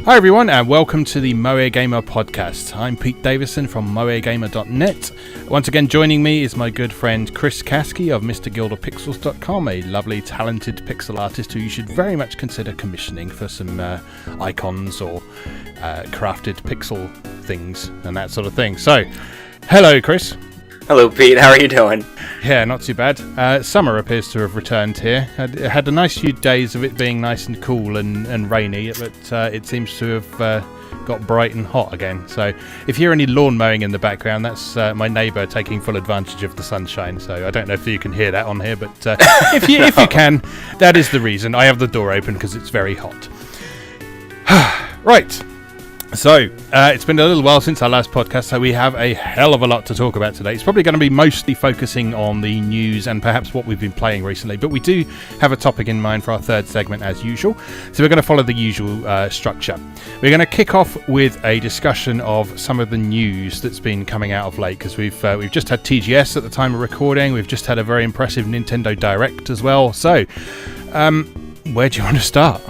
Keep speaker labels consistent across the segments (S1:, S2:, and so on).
S1: Hi everyone, and welcome to the MoeGamer podcast. I'm Pete Davison from MoeGamer.net. Once again, joining me is my good friend Chris Kasky of MrGilderPixels.com, a lovely, talented pixel artist who you should very much consider commissioning for some icons or crafted pixel things and that sort of thing. So, hello Chris.
S2: Hello Pete, how are you doing?
S1: Yeah, not too bad. Summer appears to have returned here. Had a nice few days of it being nice and cool and rainy, but it seems to have got bright and hot again. So if you hear any lawn mowing in the background, that's my neighbour taking full advantage of the sunshine. So I don't know if you can hear that on here, but if you can, that is the reason. I have the door open because it's very hot. Right. So, it's been a little while since our last podcast, so we have a hell of a lot to talk about today. It's probably going to be mostly focusing on the news and perhaps what we've been playing recently, but we do have a topic in mind for our third segment as usual, so we're going to follow the usual structure. We're going to kick off with a discussion of some of the news that's been coming out of late, because we've just had TGS at the time of recording, we've just had a very impressive Nintendo Direct as well, so where do you want to start?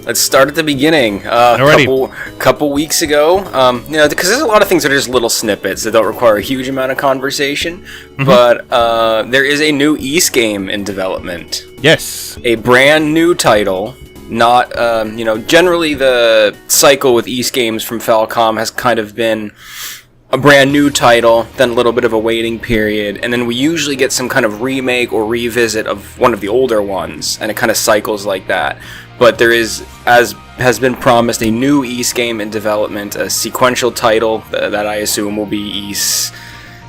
S2: Let's start at the begining. Couple weeks ago, because there's a lot of things that are just little snippets that don't require a huge amount of conversation. Mm-hmm. But there is a new Ys game in development.
S1: Yes,
S2: a brand new title. Not, generally the cycle with Ys games from Falcom has kind of been a brand new title, then a little bit of a waiting period, and then we usually get some kind of remake or revisit of one of the older ones, and it kind of cycles like that. But there is, as has been promised, a new Ys game in development, a sequential title that I assume will be Ys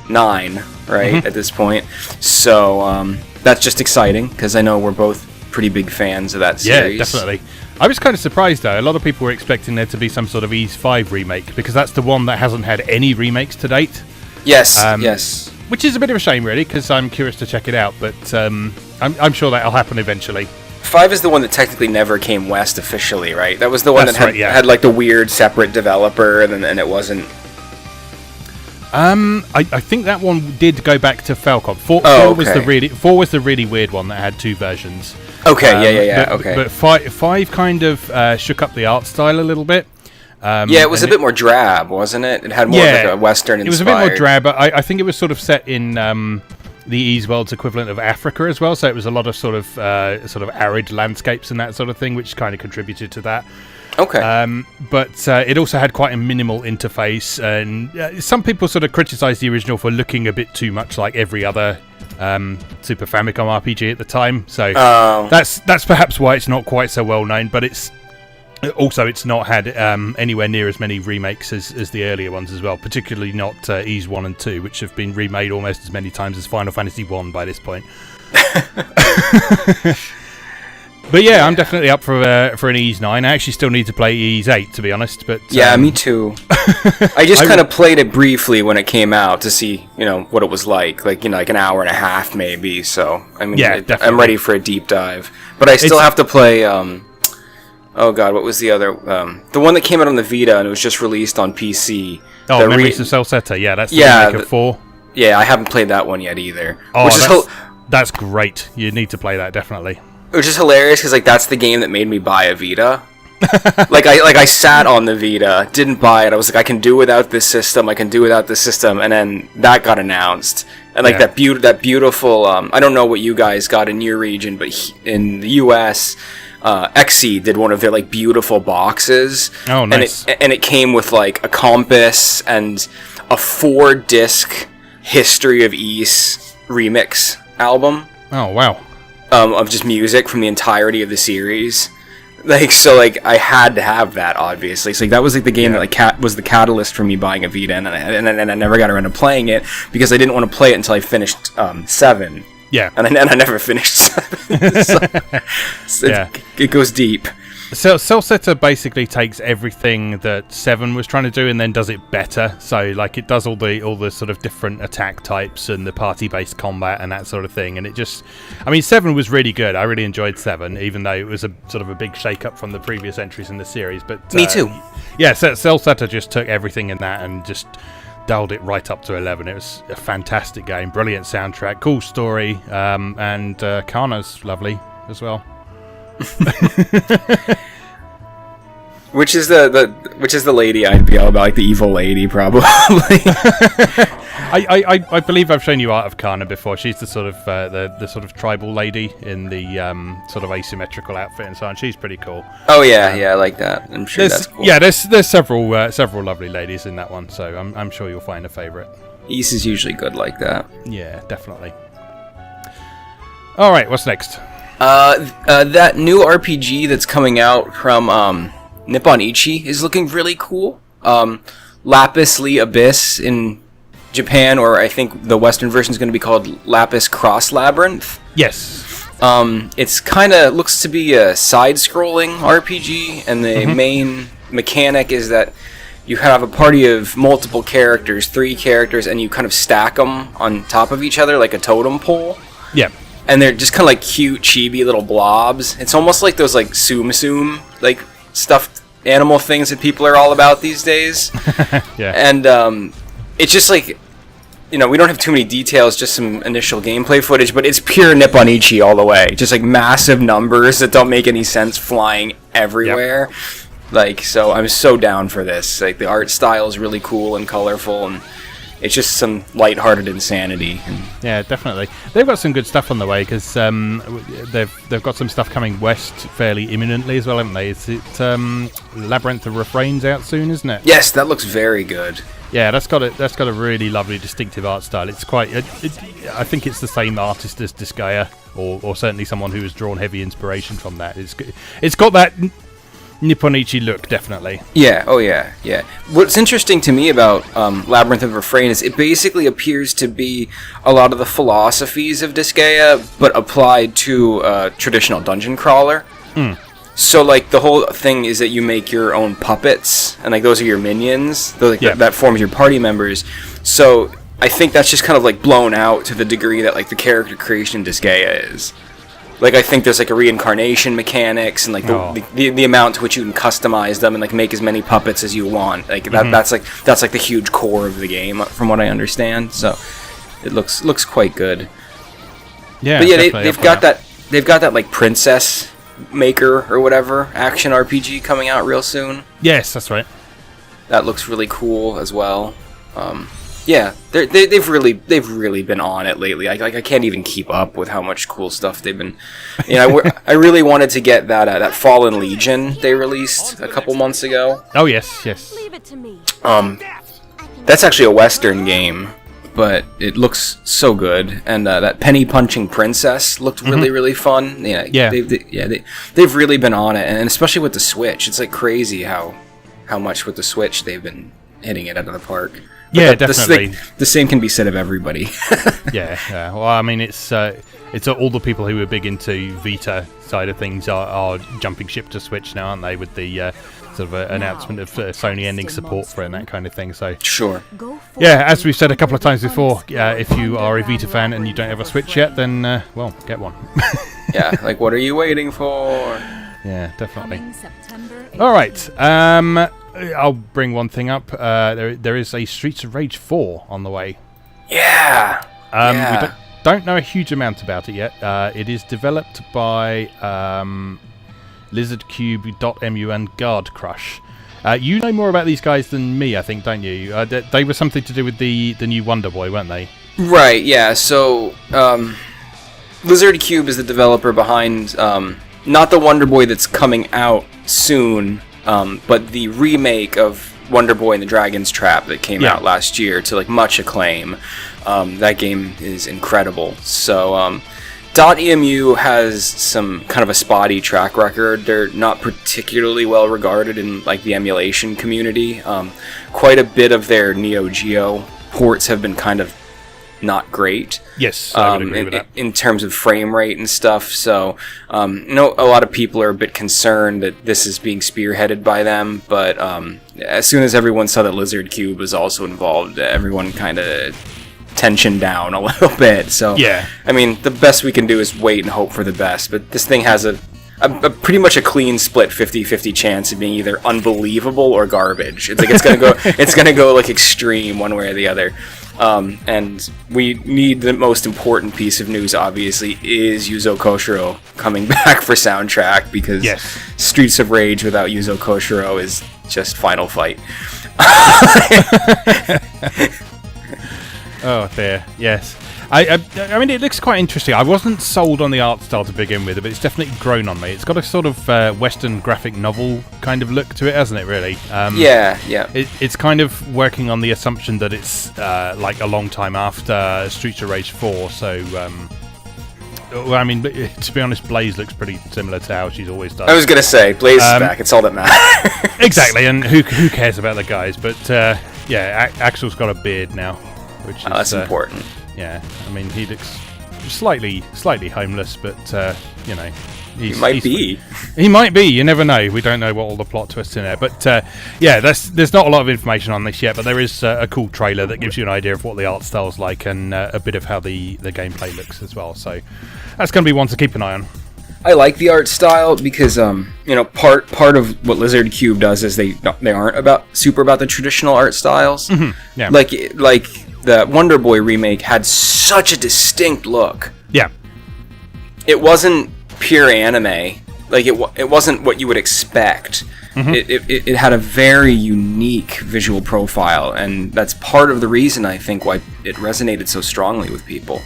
S2: 9, right, mm-hmm. at this point. So that's just exciting, because I know we're both pretty big fans of that series.
S1: Yeah, definitely. I was kind of surprised, though. A lot of people were expecting there to be some sort of Ys 5 remake, because that's the one that hasn't had any remakes to date.
S2: Yes, yes.
S1: Which is a bit of a shame, really, because I'm curious to check it out, but I'm sure that'll happen eventually.
S2: 5 is the one that technically never came west officially, right? That was the one
S1: That's
S2: that had like the weird separate developer, and it wasn't.
S1: I think that one did go back to Falcom. 4 was the really weird one that had two versions.
S2: Okay, yeah.
S1: But 5 kind of shook up the art style a little bit.
S2: It was a bit more drab, wasn't it? It had more of like a Western inspired.
S1: It was a bit more drab, but I think it was sort of set in the Ys world's equivalent of Africa as well, so it was a lot of sort of arid landscapes and that sort of thing, which kind of contributed to that.
S2: Okay.
S1: But it also had quite a minimal interface, and some people sort of criticised the original for looking a bit too much like every other Super Famicom RPG at the time. So that's perhaps why it's not quite so well known. But it's not had anywhere near as many remakes as the earlier ones as well. Particularly not Ys 1 and 2, which have been remade almost as many times as Final Fantasy 1 by this point. But yeah, I'm definitely up for an Ys 9. I actually still need to play Ys 8, to be honest. But
S2: yeah, me too. I just kind of played it briefly when it came out to see, what it was like an hour and a half maybe. So I mean,
S1: yeah,
S2: I'm ready for a deep dive. But I still have to play. Oh god, what was the other? The one that came out on the Vita and it was just released on PC.
S1: Oh, Memories of Celceta. Yeah, that's the remake of 4.
S2: Yeah, I haven't played that one yet either.
S1: Oh, that's great. You need to play that definitely.
S2: Which is hilarious because that's the game that made me buy a Vita. I sat on the Vita, didn't buy it. I was like, I can do without this system. And then that got announced, and that beautiful. I don't know what you guys got in your region, but in the U.S., XE did one of their beautiful boxes.
S1: Oh, nice!
S2: And it came with a compass and a 4-disc History of Ys remix album.
S1: Oh wow!
S2: Of just music from the entirety of the series. I had to have that, obviously. So that was the game that was the catalyst for me buying a Vita, and I never got around to playing it because I didn't want to play it until I finished 7.
S1: Yeah.
S2: And I never finished 7. It goes deep.
S1: So Celceta basically takes everything that 7 was trying to do and then does it better. So it does all the sort of different attack types and the party-based combat and that sort of thing. And 7 was really good. I really enjoyed 7, even though it was a sort of a big shake-up from the previous entries in the series. But
S2: me too.
S1: Yeah, Celceta just took everything in that and just dialed it right up to 11. It was a fantastic game, brilliant soundtrack, cool story, and Kana's lovely as well.
S2: Which is the lady I'd be all about, like the evil lady, probably.
S1: I believe I've shown you Art of Kana before. She's the sort of the sort of tribal lady in the sort of asymmetrical outfit and so on. She's pretty cool.
S2: Oh yeah, I like that. I'm sure that's cool.
S1: Yeah, there's several lovely ladies in that one, so I'm sure you'll find a favourite.
S2: Ys is usually good like that.
S1: Yeah, definitely. All right, what's next?
S2: That new RPG that's coming out from Nippon Ichi is looking really cool. Lapis Li Abyss in Japan, or I think the Western version is going to be called Lapis Cross Labyrinth.
S1: Yes.
S2: It's kind of looks to be a side-scrolling RPG, and the main mechanic is that you have a party of multiple characters, 3 characters, and you kind of stack them on top of each other like a totem pole.
S1: Yeah.
S2: And they're just kind of like cute, chibi little blobs. It's almost like those like Tsum Tsum, like stuffed animal things that people are all about these days.
S1: Yeah.
S2: And it's just like, we don't have too many details, just some initial gameplay footage, but it's pure Nippon Ichi all the way. Just like massive numbers that don't make any sense flying everywhere. Yep. Like, so I'm so down for this. Like, the art style is really cool and colorful, and it's just some lighthearted insanity.
S1: Yeah, definitely. They've got some good stuff on the way, because they've got some stuff coming west fairly imminently as well, haven't they? It's Labyrinth of Refrains out soon, isn't it?
S2: Yes, that looks very good.
S1: Yeah, that's got a really lovely, distinctive art style. It's quite. I think it's the same artist as Disgaea, or certainly someone who has drawn heavy inspiration from that. It's got that Nippon Ichi look, definitely.
S2: Yeah, oh yeah. What's interesting to me about Labyrinth of Refrain is it basically appears to be a lot of the philosophies of Disgaea, but applied to a traditional dungeon crawler. So, like, the whole thing is that you make your own puppets, and, like, those are your minions. That forms your party members. So, I think that's just kind of, like, blown out to the degree that, like, the character creation in Disgaea is. Like, I think there's, like, a reincarnation mechanics, and, like, the amount to which you can customize them and, like, make as many puppets as you want. Like, that's the huge core of the game, from what I understand. So, it looks quite good.
S1: Yeah,
S2: but yeah, they've got that, like, Princess Maker or whatever action RPG coming out real soon.
S1: Yes, that's right.
S2: That looks really cool as well. Yeah, they've really been on it lately. I can't even keep up with how much cool stuff they've been. I really wanted to get that Fallen Legion they released a couple months ago.
S1: Oh yes.
S3: Leave it to me.
S2: That's actually a Western game, but it looks so good. And that Penny Punching Princess looked really fun. Yeah. They've really been on it, and especially with the Switch, it's like crazy how much with the Switch they've been hitting it out of the park. But
S1: yeah, definitely.
S2: The same can be said of everybody.
S1: Yeah. Well, I mean, it's all the people who are big into Vita side of things are jumping ship to Switch now, aren't they? With the sort of announcement of Sony ending support for it and that kind of thing. So
S2: sure.
S1: Yeah, as we've said a couple of times before, if you are a Vita fan and you don't have a Switch yet, then well, get one.
S2: Yeah, like what are you waiting for?
S1: Yeah, definitely. All right. I'll bring one thing up. There is a Streets of Rage 4 on the way.
S2: Yeah.
S1: We don't know a huge amount about it yet. It is developed by LizardCube.mu and Guard Crush. You know more about these guys than me, I think, don't you? They were something to do with the new Wonder Boy, weren't they?
S2: Right, yeah. So, Lizard Cube is the developer behind not the Wonder Boy that's coming out soon, but the remake of Wonder Boy and the Dragon's Trap that came out last year to like much acclaim. That game is incredible. So .emu has some kind of a spotty track record. They're not particularly well regarded in like the emulation community. Quite a bit of their Neo Geo ports have been kind of not great.
S1: Yes, I would agree with that.
S2: In terms of frame rate and stuff. So, a lot of people are a bit concerned that this is being spearheaded by them. But as soon as everyone saw that Lizard Cube was also involved, everyone kind of tensioned down a little bit. So,
S1: yeah. I
S2: mean, the best we can do is wait and hope for the best. But this thing has a pretty much a clean split 50-50 chance of being either unbelievable or garbage. It's like it's gonna go like extreme one way or the other. And we need the most important piece of news, obviously, is Yuzo Koshiro coming back for soundtrack, because Streets of Rage without Yuzo Koshiro is just Final Fight.
S1: Oh dear, yes. I mean, it looks quite interesting. I wasn't sold on the art style to begin with, but it's definitely grown on me. It's got a sort of Western graphic novel kind of look to it, hasn't it, really?
S2: Yeah.
S1: It's kind of working on the assumption that it's like a long time after Streets of Rage 4, so... well, I mean, to be honest, Blaze looks pretty similar to how she's always done.
S2: I was going to say, Blaze is back. It's all that matters.
S1: Exactly, and who cares about the guys? But, yeah, Axel's got a beard now, which is...
S2: that's important.
S1: Yeah, I mean, he looks slightly homeless, but, you know...
S2: He might be.
S1: He might be, you never know. We don't know what all the plot twists in there. But, yeah, there's not a lot of information on this yet, but there is a cool trailer that gives you an idea of what the art style's like and a bit of how the gameplay looks as well. So that's going to be one to keep an eye on.
S2: I like the art style because, you know, part of what Lizard Cube does is they aren't super about the traditional art styles.
S1: Mm-hmm. Yeah.
S2: Like the Wonder Boy remake had such a distinct look.
S1: Yeah.
S2: It wasn't pure anime. Like it wasn't what you would expect. Mm-hmm. It had a very unique visual profile, and that's part of the reason I think why it resonated so strongly with people.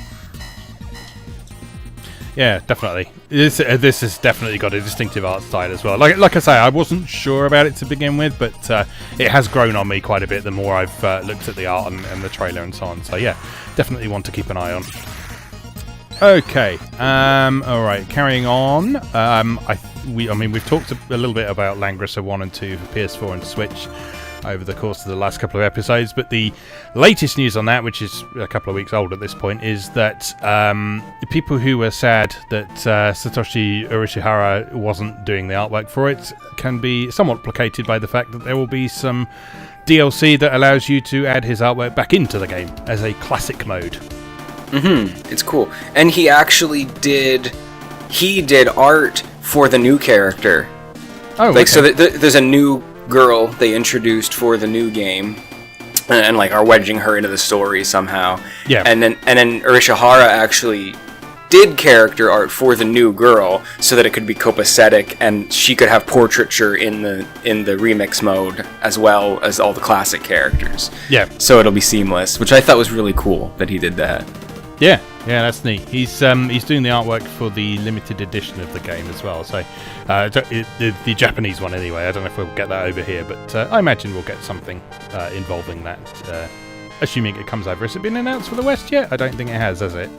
S1: Yeah, definitely. This has definitely got a distinctive art style as well. Like I say, I wasn't sure about it to begin with, but it has grown on me quite a bit the more I've looked at the art and the trailer and so on. So yeah, definitely one to keep an eye on. Okay, all right, carrying on. We've talked a little bit about Langrisser 1 and 2 for PS4 and Switch over the course of the last couple of episodes, but the latest news on that, which is a couple of weeks old at this point, is that the people who were sad that Satoshi Urashihara wasn't doing the artwork for it can be somewhat placated by the fact that there will be some DLC that allows you to add his artwork back into the game as a classic mode.
S2: It's cool. And he actually did art for the new character.
S1: Oh,
S2: like, okay. So there's a new girl they introduced for the new game, and like are wedging her into the story somehow.
S1: Yeah.
S2: And then Urashihara actually did character art for the new girl so that it could be copacetic and she could have portraiture in the remix mode as well as all the classic characters.
S1: Yeah.
S2: So it'll be seamless, which I thought was really cool that he did that.
S1: Yeah, that's neat. He's doing the artwork for the limited edition of the game as well. So the Japanese one anyway. I don't know if we'll get that over here, but I imagine we'll get something involving that. Assuming it comes over. Has it been announced for the West yet? I don't think it has it?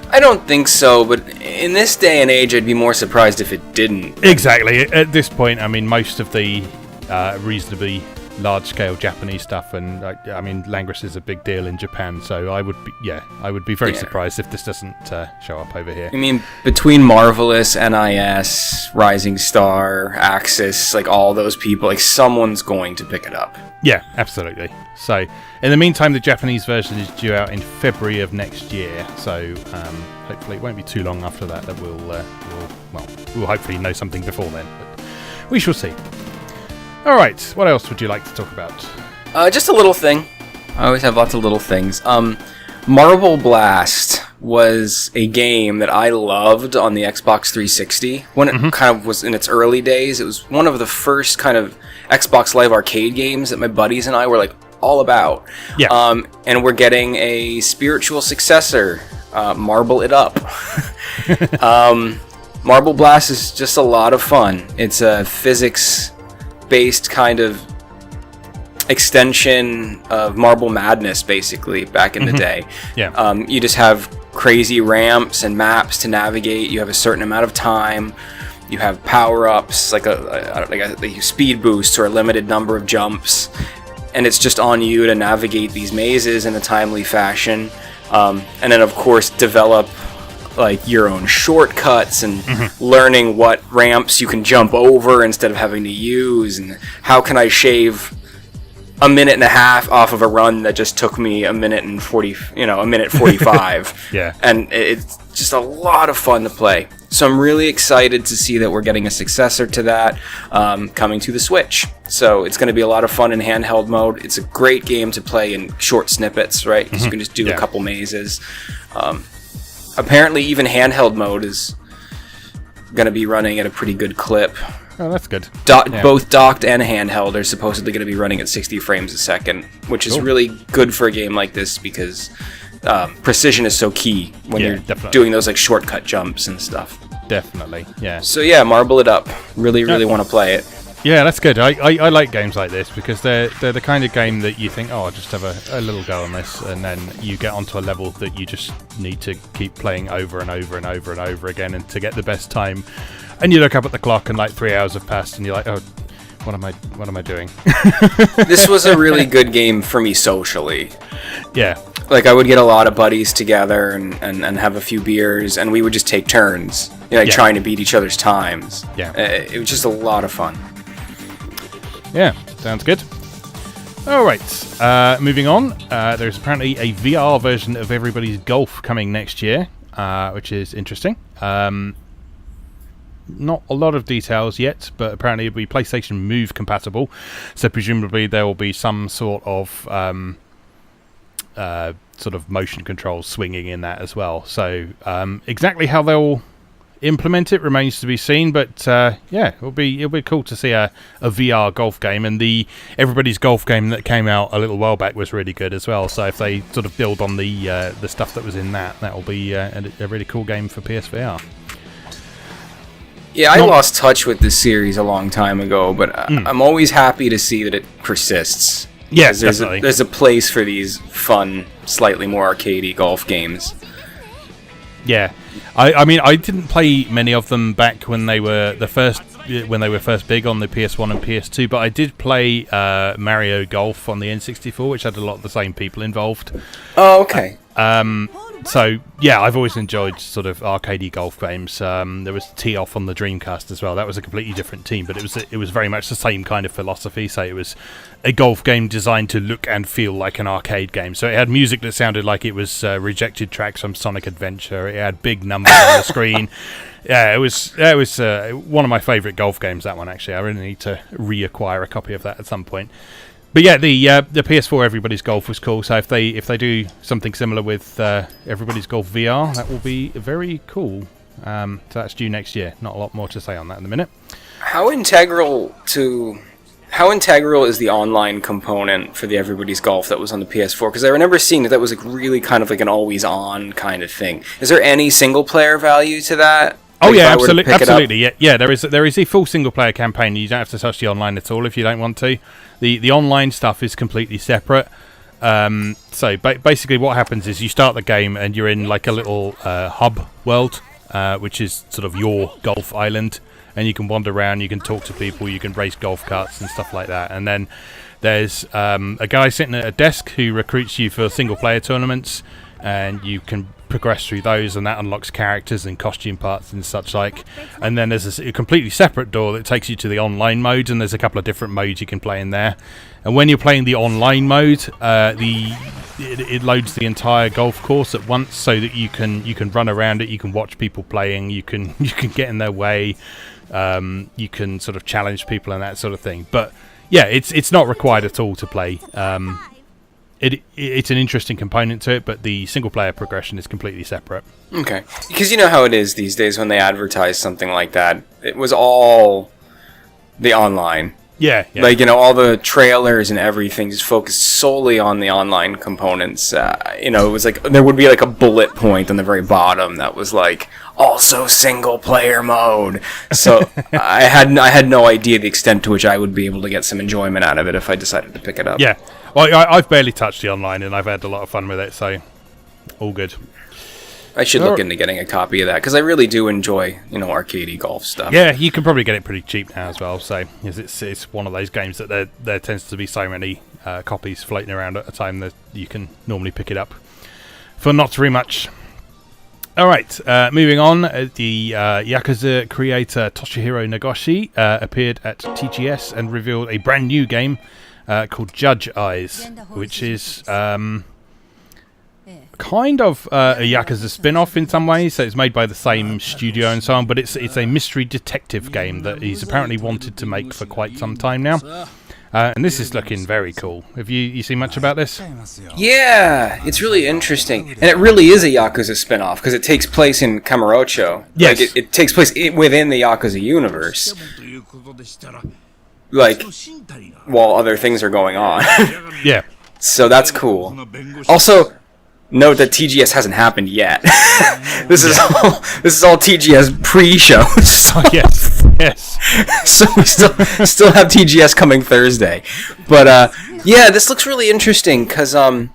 S2: I don't think so, but in this day and age, I'd be more surprised if it didn't.
S1: Exactly. At this point, I mean, most of the reasonably large-scale Japanese stuff, and I mean, Langrisser is a big deal in Japan, so I would be very surprised if this doesn't show up over here.
S2: I mean, between Marvelous, NIS, Rising Star, Axis, like all those people, like someone's going to pick it up.
S1: Yeah, absolutely. So, in the meantime, the Japanese version is due out in February of next year, so hopefully it won't be too long after that we'll hopefully know something before then, but we shall see. Alright, what else would you like to talk about?
S2: Just a little thing. I always have lots of little things. Marble Blast was a game that I loved on the Xbox 360 when it kind of was in its early days. It was one of the first kind of Xbox Live Arcade games that my buddies and I were like all about.
S1: Yeah.
S2: And we're getting a spiritual successor, Marble It Up. Marble Blast is just a lot of fun. It's a physics-based kind of extension of Marble Madness, basically, back in the day.
S1: Yeah.
S2: You just have crazy ramps and maps to navigate. You have a certain amount of time. You have power-ups, like a speed boosts or a limited number of jumps. And it's just on you to navigate these mazes in a timely fashion. And then, of course, develop like your own shortcuts and learning what ramps you can jump over instead of having to use, and how can I shave a minute and a half off of a run that just took me a minute 45.
S1: Yeah.
S2: And it's just a lot of fun to play. So I'm really excited to see that we're getting a successor to that coming to the Switch. So it's going to be a lot of fun in handheld mode. It's a great game to play in short snippets, right? Because you can just do a couple mazes. Apparently, even handheld mode is going to be running at a pretty good clip.
S1: Oh, that's good.
S2: Both docked and handheld are supposedly going to be running at 60 frames a second, which is really good for a game like this because precision is so key when you're doing those like shortcut jumps and stuff.
S1: Definitely, yeah.
S2: So yeah, marble it up. Really want to play it.
S1: Yeah, that's good. I like games like this because they're the kind of game that you think, oh, I'll just have a little go on this, and then you get onto a level that you just need to keep playing over and over and over and over again and to get the best time. And you look up at the clock and like 3 hours have passed and you're like, oh, what am I doing?
S2: This was a really good game for me socially.
S1: Yeah.
S2: Like I would get a lot of buddies together and have a few beers and we would just take turns, trying to beat each other's times.
S1: Yeah.
S2: It was just a lot of fun.
S1: Yeah, sounds good. All right, moving on. There's apparently a VR version of Everybody's Golf coming next year, which is interesting. Not a lot of details yet, but apparently it'll be PlayStation Move compatible. So presumably there will be some sort of motion control swinging in that as well. So exactly how they'll implement it remains to be seen, but it'll be cool to see a VR golf game, and the Everybody's Golf game that came out a little while back was really good as well. So if they sort of build on the stuff that was in that will be a really cool game for PSVR.
S2: Yeah, I lost touch with this series a long time ago, but I'm always happy to see that it persists.
S1: Yes, definitely.
S2: There's a place for these fun, slightly more arcadey golf games.
S1: Yeah, I mean, I didn't play many of them back when they were first big on the PS1 and PS2, but I did play Mario Golf on the N64, which had a lot of the same people involved.
S2: Oh, okay.
S1: So yeah, I've always enjoyed sort of arcadey golf games. There was Tee Off on the Dreamcast as well. That was a completely different team, but it was very much the same kind of philosophy. So it was a golf game designed to look and feel like an arcade game. So it had music that sounded like it was rejected tracks from Sonic Adventure. It had big numbers on the screen. Yeah, it was one of my favourite golf games. That one actually. I really need to reacquire a copy of that at some point. But yeah, the PS4 Everybody's Golf was cool. So if they do something similar with Everybody's Golf VR, that will be very cool. So that's due next year. Not a lot more to say on that in a minute.
S2: How integral is the online component for the Everybody's Golf that was on the PS4? Because I remember seeing that was like really kind of like an always-on kind of thing. Is there any single-player value to that?
S1: Oh yeah, absolutely. Yeah. There is a full single-player campaign. You don't have to touch the online at all if you don't want to. The online stuff is completely separate. So basically, what happens is you start the game and you're in like a little hub world, which is sort of your golf island, and you can wander around, you can talk to people, you can race golf carts and stuff like that. And then there's a guy sitting at a desk who recruits you for single-player tournaments, and you can progress through those, and that unlocks characters and costume parts and such like. And then there's a completely separate door that takes you to the online mode, and there's a couple of different modes you can play in there. And when you're playing the online mode, it loads the entire golf course at once, so that you can run around it, you can watch people playing, you can get in their way, you can sort of challenge people and that sort of thing. But yeah, it's not required at all to play. It's an interesting component to it, but the single-player progression is completely separate.
S2: Okay. Because you know how it is these days when they advertise something like that. It was all the online.
S1: Yeah.
S2: Like, all the trailers and everything just focused solely on the online components. It was like, there would be like a bullet point on the very bottom that was like, also single-player mode. So I had no idea the extent to which I would be able to get some enjoyment out of it if I decided to pick it up.
S1: Yeah. Well, I've barely touched the online, and I've had a lot of fun with it, so all good.
S2: I should look into getting a copy of that, because I really do enjoy, arcadey golf stuff.
S1: Yeah, you can probably get it pretty cheap now as well, so it's one of those games that there tends to be so many copies floating around at a time that you can normally pick it up for not very much. Alright, moving on, the Yakuza creator Toshihiro Nagoshi appeared at TGS and revealed a brand new game called Judge Eyes, which is kind kind of a Yakuza spin-off in some ways. So it's made by the same studio and so on, but it's a mystery detective game that he's apparently wanted to make for quite some time now. And this is looking very cool. Have you seen much about this?
S2: Yeah, it's really interesting. And it really is a Yakuza spin-off, because it takes place in Kamurocho.
S1: Yes.
S2: Like, it takes place within the Yakuza universe. Like, while other things are going on.
S1: Yeah.
S2: So that's cool. Also, note that TGS hasn't happened yet. This is all TGS pre-shows.
S1: Oh, yes.
S2: So we still have TGS coming Thursday. But yeah, this looks really interesting because one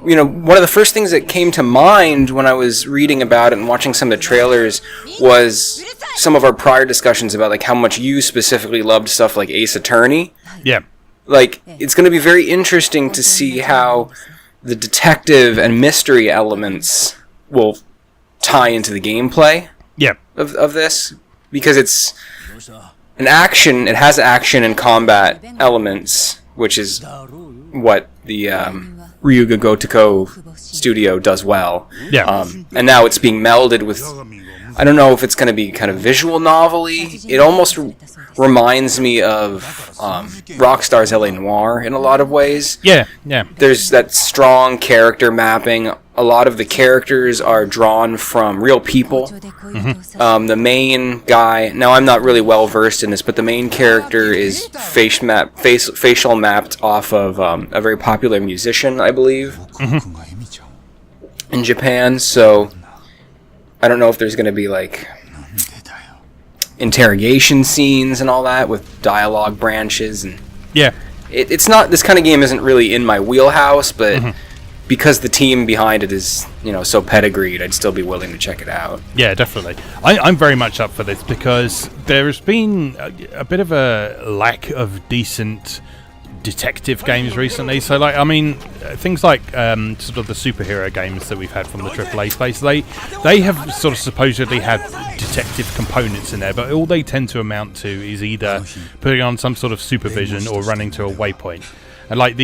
S2: of the first things that came to mind when I was reading about it and watching some of the trailers was some of our prior discussions about like how much you specifically loved stuff like Ace Attorney.
S1: Yeah.
S2: Like, it's going to be very interesting to see how the detective and mystery elements will tie into the gameplay of this. Because it's an action, it has action and combat elements, which is what the Ryuga Gotoku studio does well.
S1: Yeah.
S2: And now it's being melded with, I don't know if it's going to be kind of visual novel-y. It almost reminds me of Rockstar's L.A. Noire in a lot of ways.
S1: Yeah.
S2: There's that strong character mapping. A lot of the characters are drawn from real people.
S1: Mm-hmm.
S2: The main guy, now I'm not really well versed in this, but the main character is facial mapped off of a very popular musician, I believe, in Japan. So I don't know if there's going to be like interrogation scenes and all that with dialogue branches, and it's not, this kind of game isn't really in my wheelhouse, but because the team behind it is so pedigreed, I'd still be willing to check it out.
S1: Yeah, definitely. I'm very much up for this because there has been a bit of a lack of decent detective games recently. So, like, I mean, things like sort of the superhero games that we've had from the AAA space, they have sort of supposedly had detective components in there, but all they tend to amount to is either putting on some sort of supervision or running to a waypoint. And like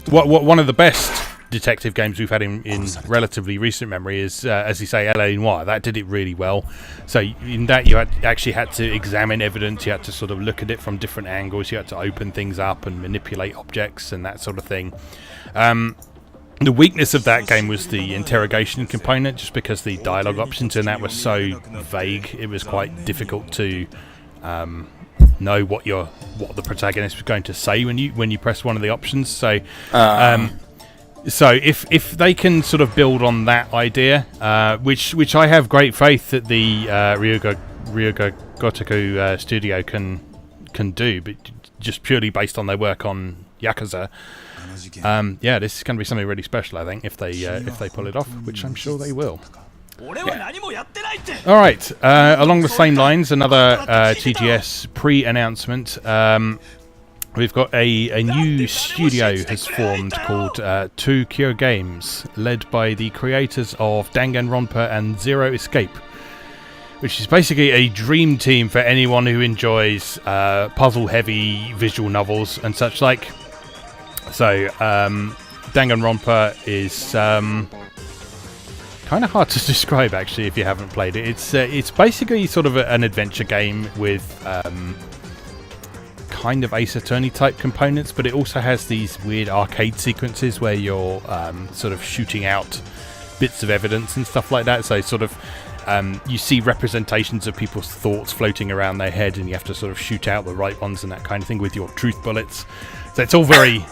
S1: one of the best detective games we've had in relatively recent memory is, as you say, L.A. Noire. That did it really well. So in that, you actually had to examine evidence, you had to sort of look at it from different angles, you had to open things up and manipulate objects and that sort of thing. The weakness of that game was the interrogation component, just because the dialogue options in that were so vague. It was quite difficult to know what the protagonist was going to say when you press one of the options. So so if they can sort of build on that idea, which I have great faith that the Ryuga Gotoku studio can do, but just purely based on their work on Yakuza, this is going to be something really special, I think, if they pull it off, which I'm sure they will. All right, along the same lines, another TGS pre-announcement. We've got a new studio has formed called Tokyo Games, led by the creators of Danganronpa and Zero Escape, which is basically a dream team for anyone who enjoys puzzle-heavy visual novels and such like. So, Danganronpa is kind of hard to describe, actually, if you haven't played it. It's basically sort of an adventure game with kind of Ace Attorney type components, but it also has these weird arcade sequences where you're sort of shooting out bits of evidence and stuff like that. So sort of you see representations of people's thoughts floating around their head, and you have to sort of shoot out the right ones and that kind of thing with your truth bullets. So it's all very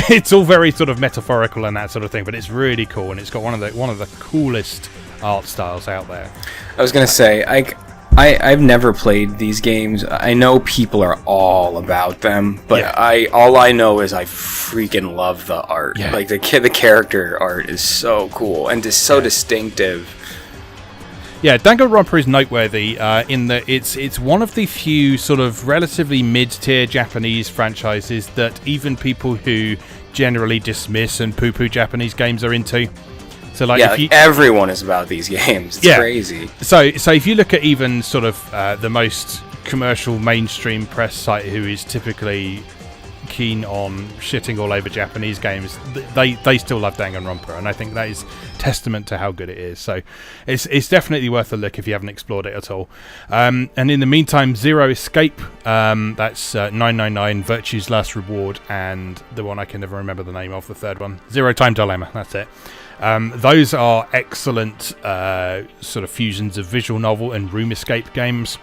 S1: it's all very sort of metaphorical and that sort of thing, but it's really cool, and it's got one of the coolest art styles out there.
S2: I was gonna say, I've never played these games. I know people are all about them, but all I know is I freaking love the art.
S1: Yeah.
S2: Like the character art is so cool and just so distinctive.
S1: Yeah, Danganronpa is noteworthy in that it's one of the few sort of relatively mid-tier Japanese franchises that even people who generally dismiss and poo-poo Japanese games are into. So like,
S2: everyone is about these games. It's crazy.
S1: So if you look at even sort of the most commercial mainstream press site, who is typically keen on shitting all over Japanese games, they still love Danganronpa, and I think that is testament to how good it is. So it's definitely worth a look if you haven't explored it at all. And in the meantime, Zero Escape, that's 999, Virtue's Last Reward, and the one I can never remember the name of, the third one, Zero Time Dilemma, that's it. Those are excellent sort of fusions of visual novel and room escape games,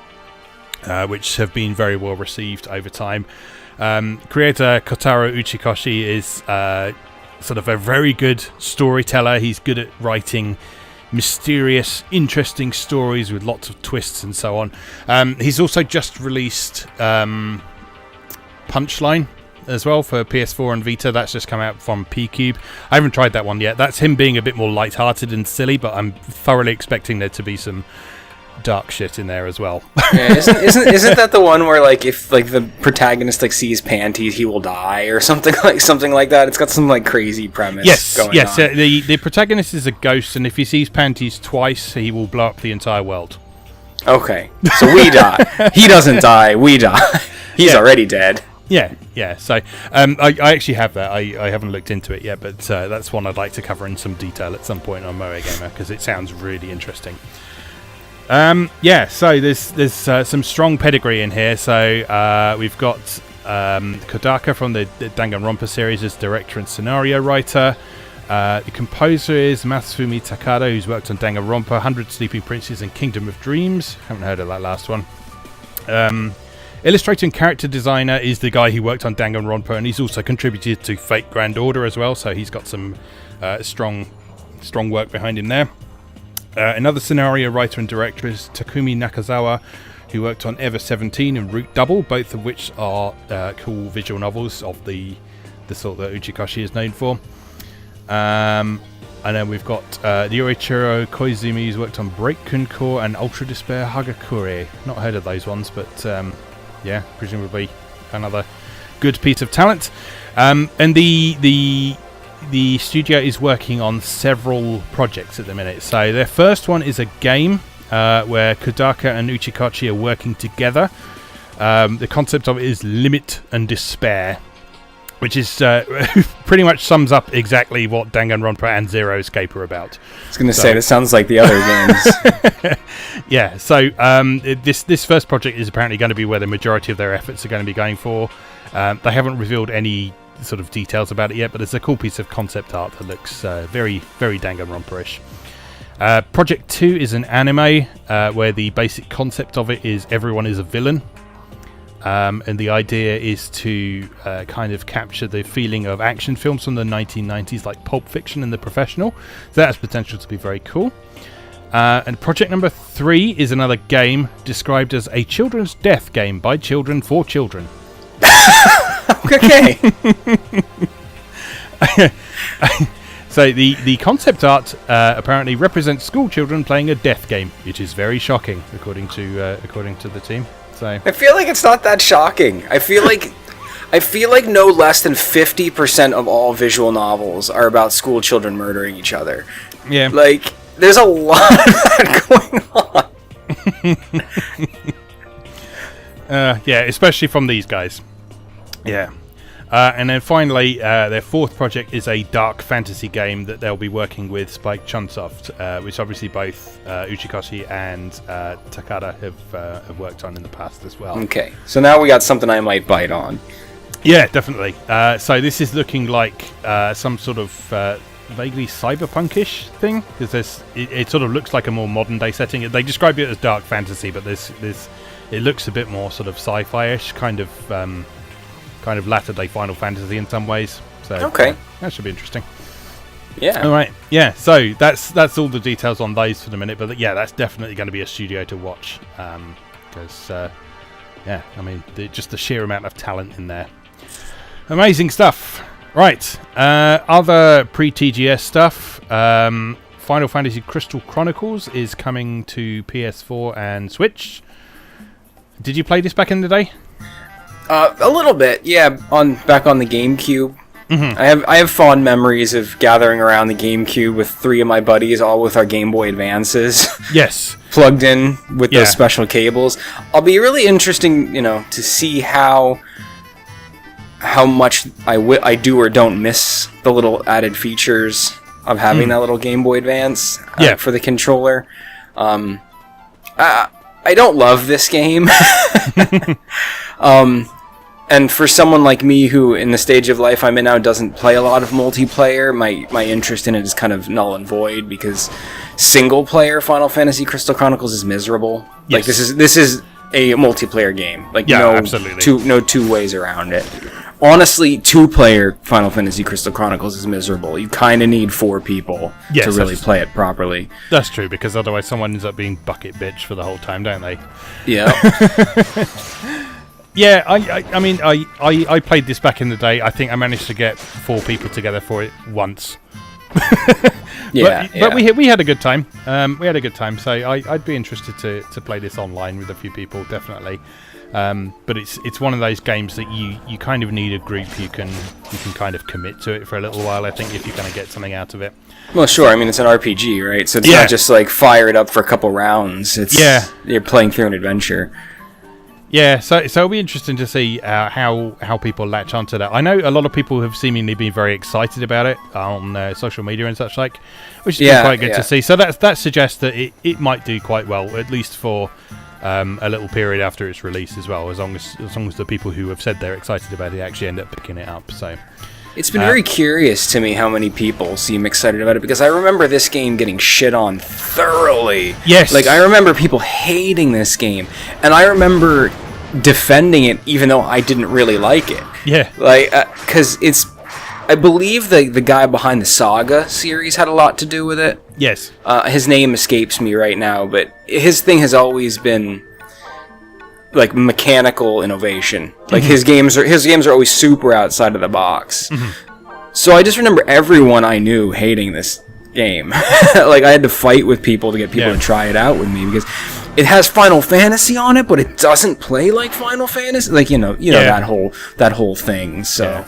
S1: which have been very well received over time. Creator Kotaro Uchikoshi is sort of a very good storyteller. He's good at writing mysterious, interesting stories with lots of twists and so on. He's also just released Punchline as well for PS4 and Vita. That's just come out from P-Cube. I haven't tried that one yet. That's him being a bit more light-hearted and silly, but I'm thoroughly expecting there to be some dark shit in there as well.
S2: Yeah, isn't that the one where like if like the protagonist like sees panties, he will die or something like that? It's got some like crazy premise. going on.
S1: The protagonist is a ghost, and if he sees panties twice, he will blow up the entire world.
S2: Okay, so we die. He doesn't die. We die. He's already dead.
S1: Yeah. So I actually have that. I haven't looked into it yet, but that's one I'd like to cover in some detail at some point on MoeGamer because it sounds really interesting. So there's some strong pedigree in here. So we've got Kodaka from the Danganronpa series as director and scenario writer. The composer is Masafumi Takada, who's worked on Danganronpa, 100 Sleeping Princes, and Kingdom of Dreams. Haven't heard of that last one. Illustrator and character designer is the guy who worked on Danganronpa, and he's also contributed to Fate Grand Order as well, so he's got some strong work behind him there. Another scenario writer and director is Takumi Nakazawa, who worked on Ever 17 and Root Double, both of which are cool visual novels of the sort that Uchikoshi is known for. And then we've got Yoichiro Koizumi, who's worked on Break Kunko and Ultra Despair Hagakure. Not heard of those ones, but presumably another good piece of talent. And the studio is working on several projects at the minute. So their first one is a game where Kodaka and Uchikoshi are working together. The concept of it is Limit and Despair, which is pretty much sums up exactly what Danganronpa and Zero Escape are about.
S2: I was going to say, that sounds like the other games.
S1: Yeah, so this first project is apparently going to be where the majority of their efforts are going to be going for. They haven't revealed any sort of details about it yet, but it's a cool piece of concept art that looks very, very Danganronpa-ish. Project 2 is an anime where the basic concept of it is everyone is a villain. And the idea is to kind of capture the feeling of action films from the 1990s, like Pulp Fiction and The Professional. So that has potential to be very cool. And project number 3 is another game described as a children's death game by children for children.
S2: Okay.
S1: So the concept art apparently represents school children playing a death game, which is very shocking, according to the team. So
S2: I feel like it's not that shocking. I feel like no less than 50% of all visual novels are about school children murdering each other.
S1: Yeah.
S2: Like, there's a lot of that going on.
S1: Yeah, especially from these guys. Yeah. And then finally, their fourth project is a dark fantasy game that they'll be working with Spike Chunsoft, which obviously both Uchikoshi and Takada have worked on in the past as well.
S2: Okay, so now we got something I might bite on.
S1: Yeah, definitely. So this is looking like some sort of vaguely cyberpunkish thing, because it sort of looks like a more modern day setting. They describe it as dark fantasy, but it looks a bit more sort of sci-fi-ish, kind of latter-day Final Fantasy in some ways. So
S2: okay,
S1: that should be interesting.
S2: Yeah.
S1: All right. Yeah. So that's all the details on those for the minute. But yeah, that's definitely going to be a studio to watch. Because I mean, just the sheer amount of talent in there. Amazing stuff. Right. Other pre-TGS stuff. Final Fantasy Crystal Chronicles is coming to PS4 and Switch. Did you play this back in the day?
S2: A little bit, yeah. Back on the GameCube.
S1: Mm-hmm.
S2: I have fond memories of gathering around the GameCube with 3 of my buddies, all with our Game Boy Advances.
S1: Yes.
S2: Plugged in with those special cables. I'll be really interesting, to see how how much I do or don't miss the little added features of having that little Game Boy Advance for the controller. I don't love this game. And for someone like me who, in the stage of life I'm in now, doesn't play a lot of multiplayer, my interest in it is kind of null and void, because single-player Final Fantasy Crystal Chronicles is miserable.
S1: Yes.
S2: Like, this is a multiplayer game. Like,
S1: absolutely.
S2: No two ways around it. Honestly, two-player Final Fantasy Crystal Chronicles is miserable. You kind of need 4 people to really play it properly.
S1: That's true, because otherwise someone ends up being bucket bitch for the whole time, don't they?
S2: Yeah.
S1: Yeah, I mean, I played this back in the day. I think I managed to get 4 people together for it once. But we had a good time. So I'd be interested to play this online with a few people, definitely. But it's one of those games that you kind of need a group you can kind of commit to it for a little while, I think, if you're going to get something out of it.
S2: Well, sure. I mean, it's an RPG, right? So it's not just like fire it up for a couple rounds. You're playing through an adventure.
S1: Yeah, so it'll be interesting to see how people latch onto that. I know a lot of people have seemingly been very excited about it on social media and such like, which is quite good to see. So that suggests that it might do quite well, at least for a little period after its release as well, as long as the people who have said they're excited about it actually end up picking it up. So
S2: it's been very curious to me how many people seem excited about it, because I remember this game getting shit on thoroughly.
S1: Yes.
S2: Like, I remember people hating this game, and I remember defending it even though I didn't really like it.
S1: Yeah.
S2: Like, because I believe the guy behind the Saga series had a lot to do with it.
S1: Yes.
S2: His name escapes me right now, but his thing has always been like mechanical innovation. Like, his games are always super outside of the box. So I just remember everyone I knew hating this game. Like, I had to fight with people to get people to try it out with me, because it has Final Fantasy on it, but it doesn't play like Final Fantasy. Like, you know that whole thing. So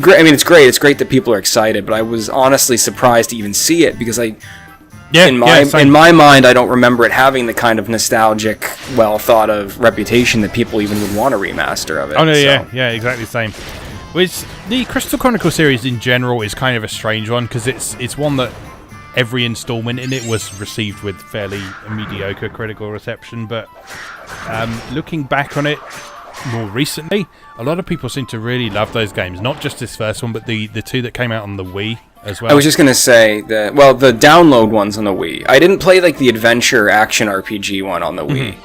S2: great. I mean, it's great. It's great that people are excited, but I was honestly surprised to even see it, because in my mind, I don't remember it having the kind of nostalgic, well thought of reputation that people even would want a remaster of it.
S1: Oh no, yeah, exactly the same. Which the Crystal Chronicle series in general is kind of a strange one, because it's one that every installment in it was received with fairly mediocre critical reception, but looking back on it more recently, a lot of people seem to really love those games. Not just this first one, but the 2 that came out on the Wii as well.
S2: I was just going to say that, the download ones on the Wii. I didn't play like the adventure action RPG one on the Wii.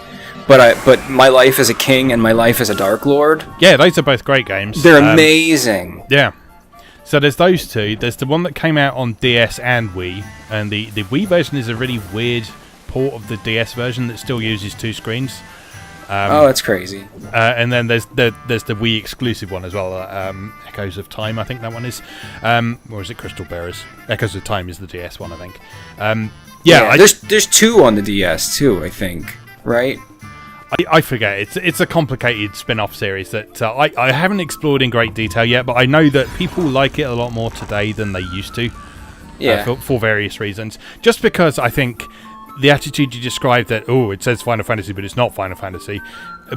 S2: But My Life as a King and My Life as a Dark Lord.
S1: Yeah, those are both great games.
S2: They're amazing.
S1: Yeah. So there's those 2. There's the one that came out on DS and Wii, and the Wii version is a really weird port of the DS version that still uses 2 screens.
S2: That's crazy.
S1: And then there's the Wii exclusive one as well, Echoes of Time, I think that one is. Or is it Crystal Bearers? Echoes of Time is the DS one, I think.
S2: There's 2 on the DS too, I think, right?
S1: I forget. It's a complicated spin-off series that I haven't explored in great detail yet, but I know that people like it a lot more today than they used to. For various reasons. Just because I think the attitude you described, that it says Final Fantasy but it's not Final Fantasy,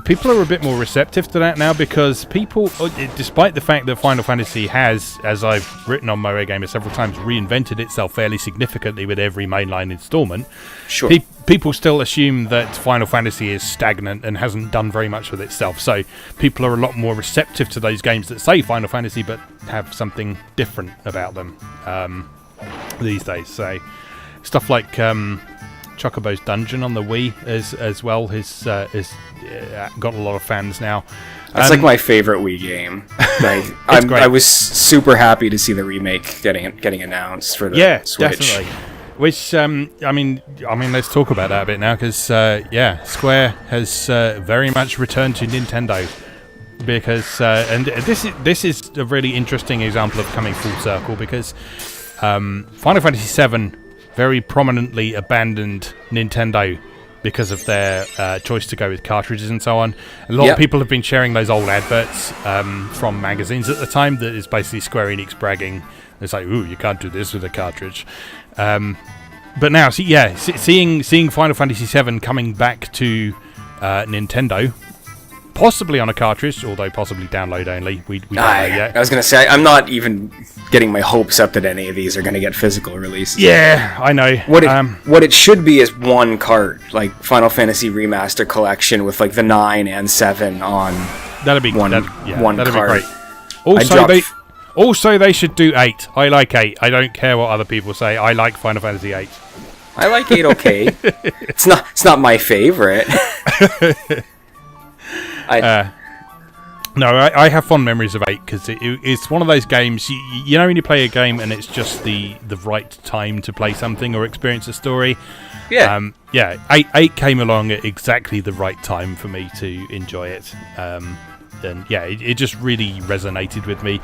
S1: people are a bit more receptive to that now, because people, despite the fact that Final Fantasy has, as I've written on MoeGamer several times, reinvented itself fairly significantly with every mainline installment,
S2: sure,
S1: people still assume that Final Fantasy is stagnant and hasn't done very much with itself. So people are a lot more receptive to those games that say Final Fantasy but have something different about them these days. So stuff like Chocobo's Dungeon on the Wii as well has got a lot of fans now.
S2: That's like my favorite Wii game. Like, I was super happy to see the remake getting announced for the Switch.
S1: Definitely. Which I mean, let's talk about that a bit now, because Square has very much returned to Nintendo, because and this is a really interesting example of coming full circle, because Final Fantasy VII very prominently abandoned Nintendo because of their choice to go with cartridges and so on. A lot of people have been sharing those old adverts from magazines at the time that is basically Square Enix bragging. It's like, ooh, you can't do this with a cartridge. But now, seeing Final Fantasy VII coming back to Nintendo possibly on a cartridge, although possibly download only. We don't know yet.
S2: I was going to say, I'm not even getting my hopes up that any of these are going to get physical releases.
S1: Yeah, I know.
S2: What it should be is one cart, like Final Fantasy Remaster Collection with like the 9 and 7 on
S1: that'd be
S2: one
S1: that'd
S2: cart.
S1: Be great. Also, they should do 8. I like 8. I don't care what other people say. I like Final Fantasy 8.
S2: I like 8 okay. It's not my favorite.
S1: No, I have fond memories of 8 because it's one of those games, you know when you play a game and it's just the right time to play something or experience a story?
S2: Yeah.
S1: 8 came along at exactly the right time for me to enjoy it. And yeah, it just really resonated with me.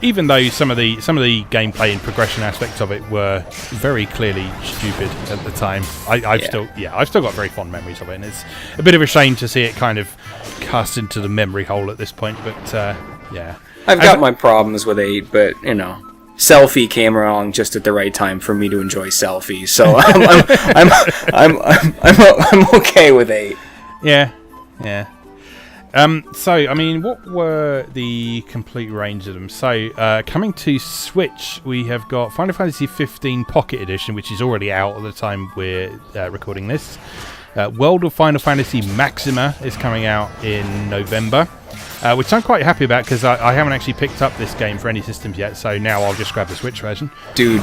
S1: Even though some of the gameplay and progression aspects of it were very clearly stupid at the time, I've still got very fond memories of it, and it's a bit of a shame to see it kind of cast into the memory hole at this point. But yeah,
S2: I've got my problems with 8, but you know, Selfie came along just at the right time for me to enjoy selfies, so I'm okay with 8.
S1: Yeah. So, I mean, what were the complete range of them? So, coming to Switch, we have got Final Fantasy 15 Pocket Edition, which is already out at the time we're recording this. World of Final Fantasy Maxima is coming out in November, which I'm quite happy about because I haven't actually picked up this game for any systems yet, so now I'll just grab the Switch version.
S2: Dude,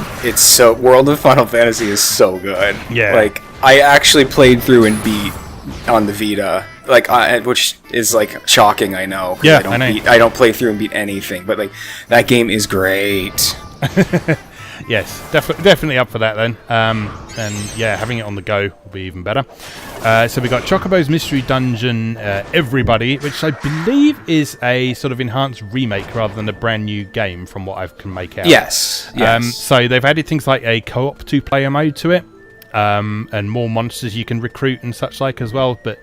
S2: World of Final Fantasy is so good.
S1: Yeah.
S2: Like, I actually played through and beat on the Vita, which is like shocking, I know.
S1: Yeah,
S2: I don't play through and beat anything, but like that game is great.
S1: Yes, definitely up for that then. And yeah, having it on the go will be even better. So we got Chocobo's Mystery Dungeon Everybody, which I believe is a sort of enhanced remake rather than a brand new game from what I can make out.
S2: Yes.
S1: So they've added things like a co-op 2-player mode to it. And more monsters you can recruit and such like as well, but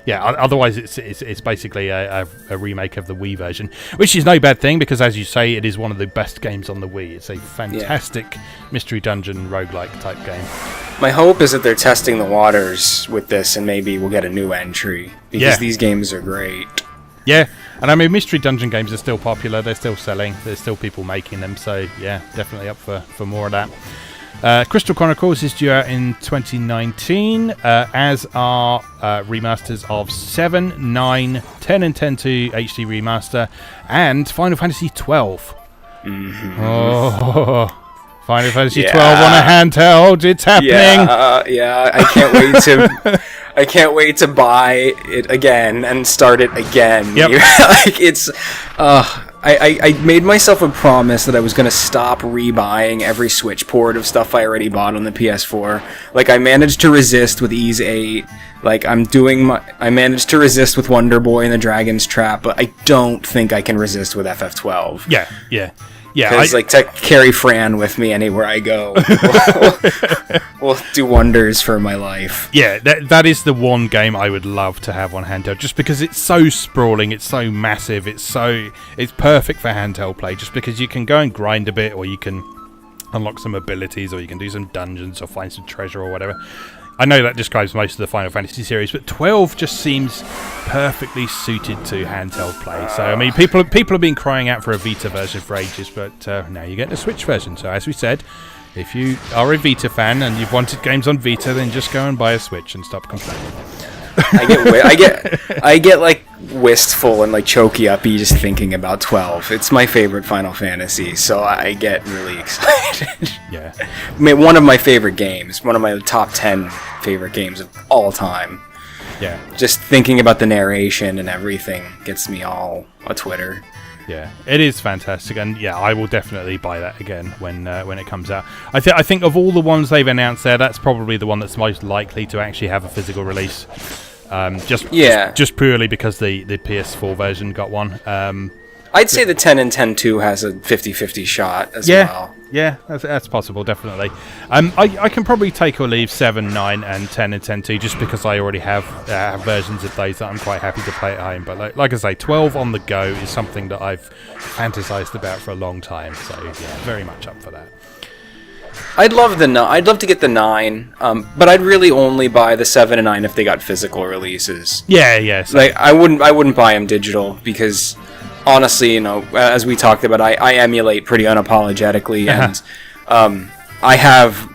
S1: yeah, otherwise it's basically a remake of the Wii version, which is no bad thing because, as you say, it is one of the best games on the Wii. It's a fantastic mystery dungeon roguelike type game.
S2: My hope is that they're testing the waters with this and maybe we'll get a new entry because these games are great. Yeah,
S1: and I mean, mystery dungeon games are still popular, they're still selling, there's still people making them, so yeah, definitely up for more of that. Crystal Chronicles is due out in 2019, as are remasters of 7, 9, 10 and 10.2 HD Remaster, and Final Fantasy 12.
S2: Mm-hmm.
S1: Oh, Final Fantasy 12 on a handheld, it's happening!
S2: Yeah, I can't wait to buy it again and start it again.
S1: Yep.
S2: Like, it's... I made myself a promise that I was going to stop rebuying every Switch port of stuff I already bought on the PS4. Like, I managed to resist with Ys 8. Like, I managed to resist with Wonder Boy and the Dragon's Trap, but I don't think I can resist with FF12.
S1: Yeah.
S2: Because, to carry Fran with me anywhere I go will do wonders for my life.
S1: Yeah, that is the one game I would love to have on handheld, just because it's so sprawling, it's so massive, it's perfect for handheld play, just because you can go and grind a bit, or you can unlock some abilities, or you can do some dungeons, or find some treasure, or whatever. I know that describes most of the Final Fantasy series, but 12 just seems perfectly suited to handheld play. So, I mean, people have been crying out for a Vita version for ages, but now you're getting a Switch version. So, as we said, if you are a Vita fan and you've wanted games on Vita, then just go and buy a Switch and stop complaining.
S2: I get like wistful and like choky uppy just thinking about 12. It's my favorite Final Fantasy, so I get really excited.
S1: Yeah.
S2: I mean, one of my favorite games, one of my top 10 favorite games of all time.
S1: Yeah.
S2: Just thinking about the narration and everything gets me all a Twitter.
S1: Yeah, it is fantastic, and yeah, I will definitely buy that again when it comes out. I think of all the ones they've announced there, that's probably the one that's most likely to actually have a physical release. Just purely because the PS4 version got one.
S2: I'd say the 10 and 10.2 has a 50-50 shot as well.
S1: Yeah, that's possible, definitely. I can probably take or leave 7, 9, and 10 and 10.2 just because I already have versions of those that I'm quite happy to play at home. But like I say, 12 on the go is something that I've fantasized about for a long time. So yeah, very much up for that.
S2: I'd love I'd love to get the 9, but I'd really only buy the 7 and 9 if they got physical releases.
S1: Yeah. So.
S2: Like I wouldn't buy them digital because honestly, as we talked about, I emulate pretty unapologetically, and I have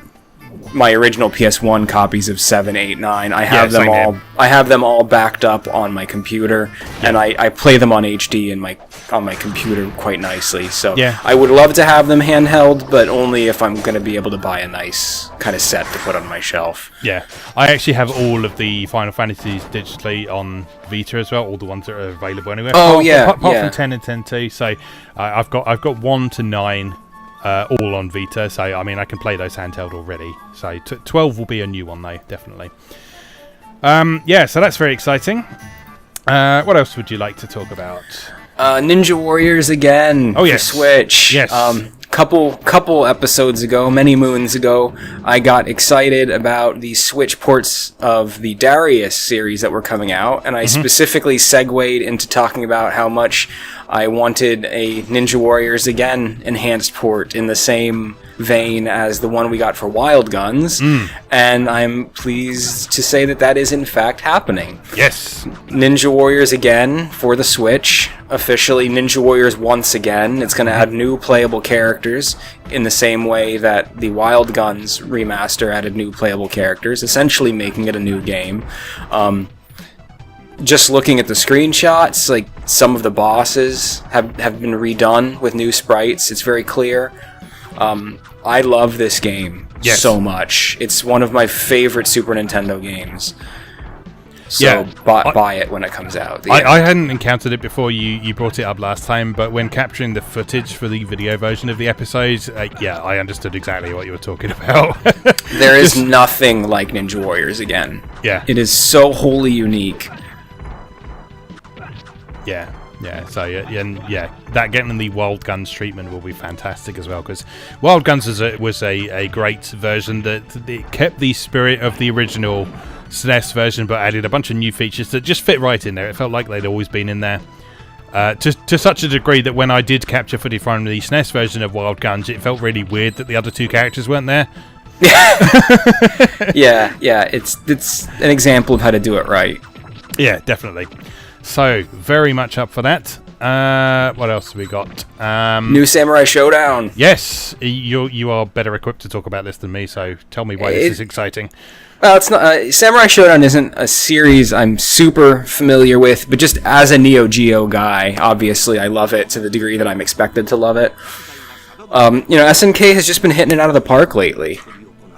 S2: my original PS1 copies of 7, 8, 9. I have them all. Here. I have them all backed up on my computer, and I play them on HD on my computer quite nicely. So I would love to have them handheld, but only if I'm going to be able to buy a nice kind of set to put on my shelf.
S1: Yeah, I actually have all of the Final Fantasies digitally on Vita as well, all the ones that are available anywhere. Apart from 10 and 10-2. So I've got 1 to 9. All on Vita, so I mean I can play those handheld already. So 12 will be a new one though, definitely. So that's very exciting. What else would you like to talk about?
S2: Ninja Warriors again.
S1: Oh yes,
S2: for Switch.
S1: Yes.
S2: Couple episodes ago, many moons ago, I got excited about the Switch ports of the Darius series that were coming out, and I specifically segued into talking about how much I wanted a Ninja Warriors Again enhanced port in the same vein as the one we got for Wild Guns, and I'm pleased to say that is in fact happening.
S1: Yes.
S2: Ninja Warriors Again for the Switch, officially Ninja Warriors Once Again. It's going to add new playable characters in the same way that the Wild Guns remaster added new playable characters, essentially making it a new game. Just looking at the screenshots, like some of the bosses have been redone with new sprites. It's very clear. I love this game so much. It's one of my favorite Super Nintendo games. So buy it when it comes out.
S1: I hadn't encountered it before you brought it up last time, but when capturing the footage for the video version of the episodes, I understood exactly what you were talking about.
S2: There is nothing like Ninja Warriors Again.
S1: Yeah.
S2: It is so wholly unique.
S1: Yeah. So that getting the Wild Guns treatment will be fantastic as well, because Wild Guns was a great version that it kept the spirit of the original SNES version, but added a bunch of new features that just fit right in there. It felt like they'd always been in there. To such a degree that when I did capture footage from the SNES version of Wild Guns, it felt really weird that the other two characters weren't there.
S2: yeah, it's an example of how to do it right.
S1: Yeah, definitely. So, very much up for that. What else have we got?
S2: New Samurai Showdown.
S1: Yes, you are better equipped to talk about this than me, so tell me why this is exciting.
S2: Well, it's not. Samurai Showdown isn't a series I'm super familiar with, but just as a Neo Geo guy, obviously I love it to the degree that I'm expected to love it. SNK has just been hitting it out of the park lately.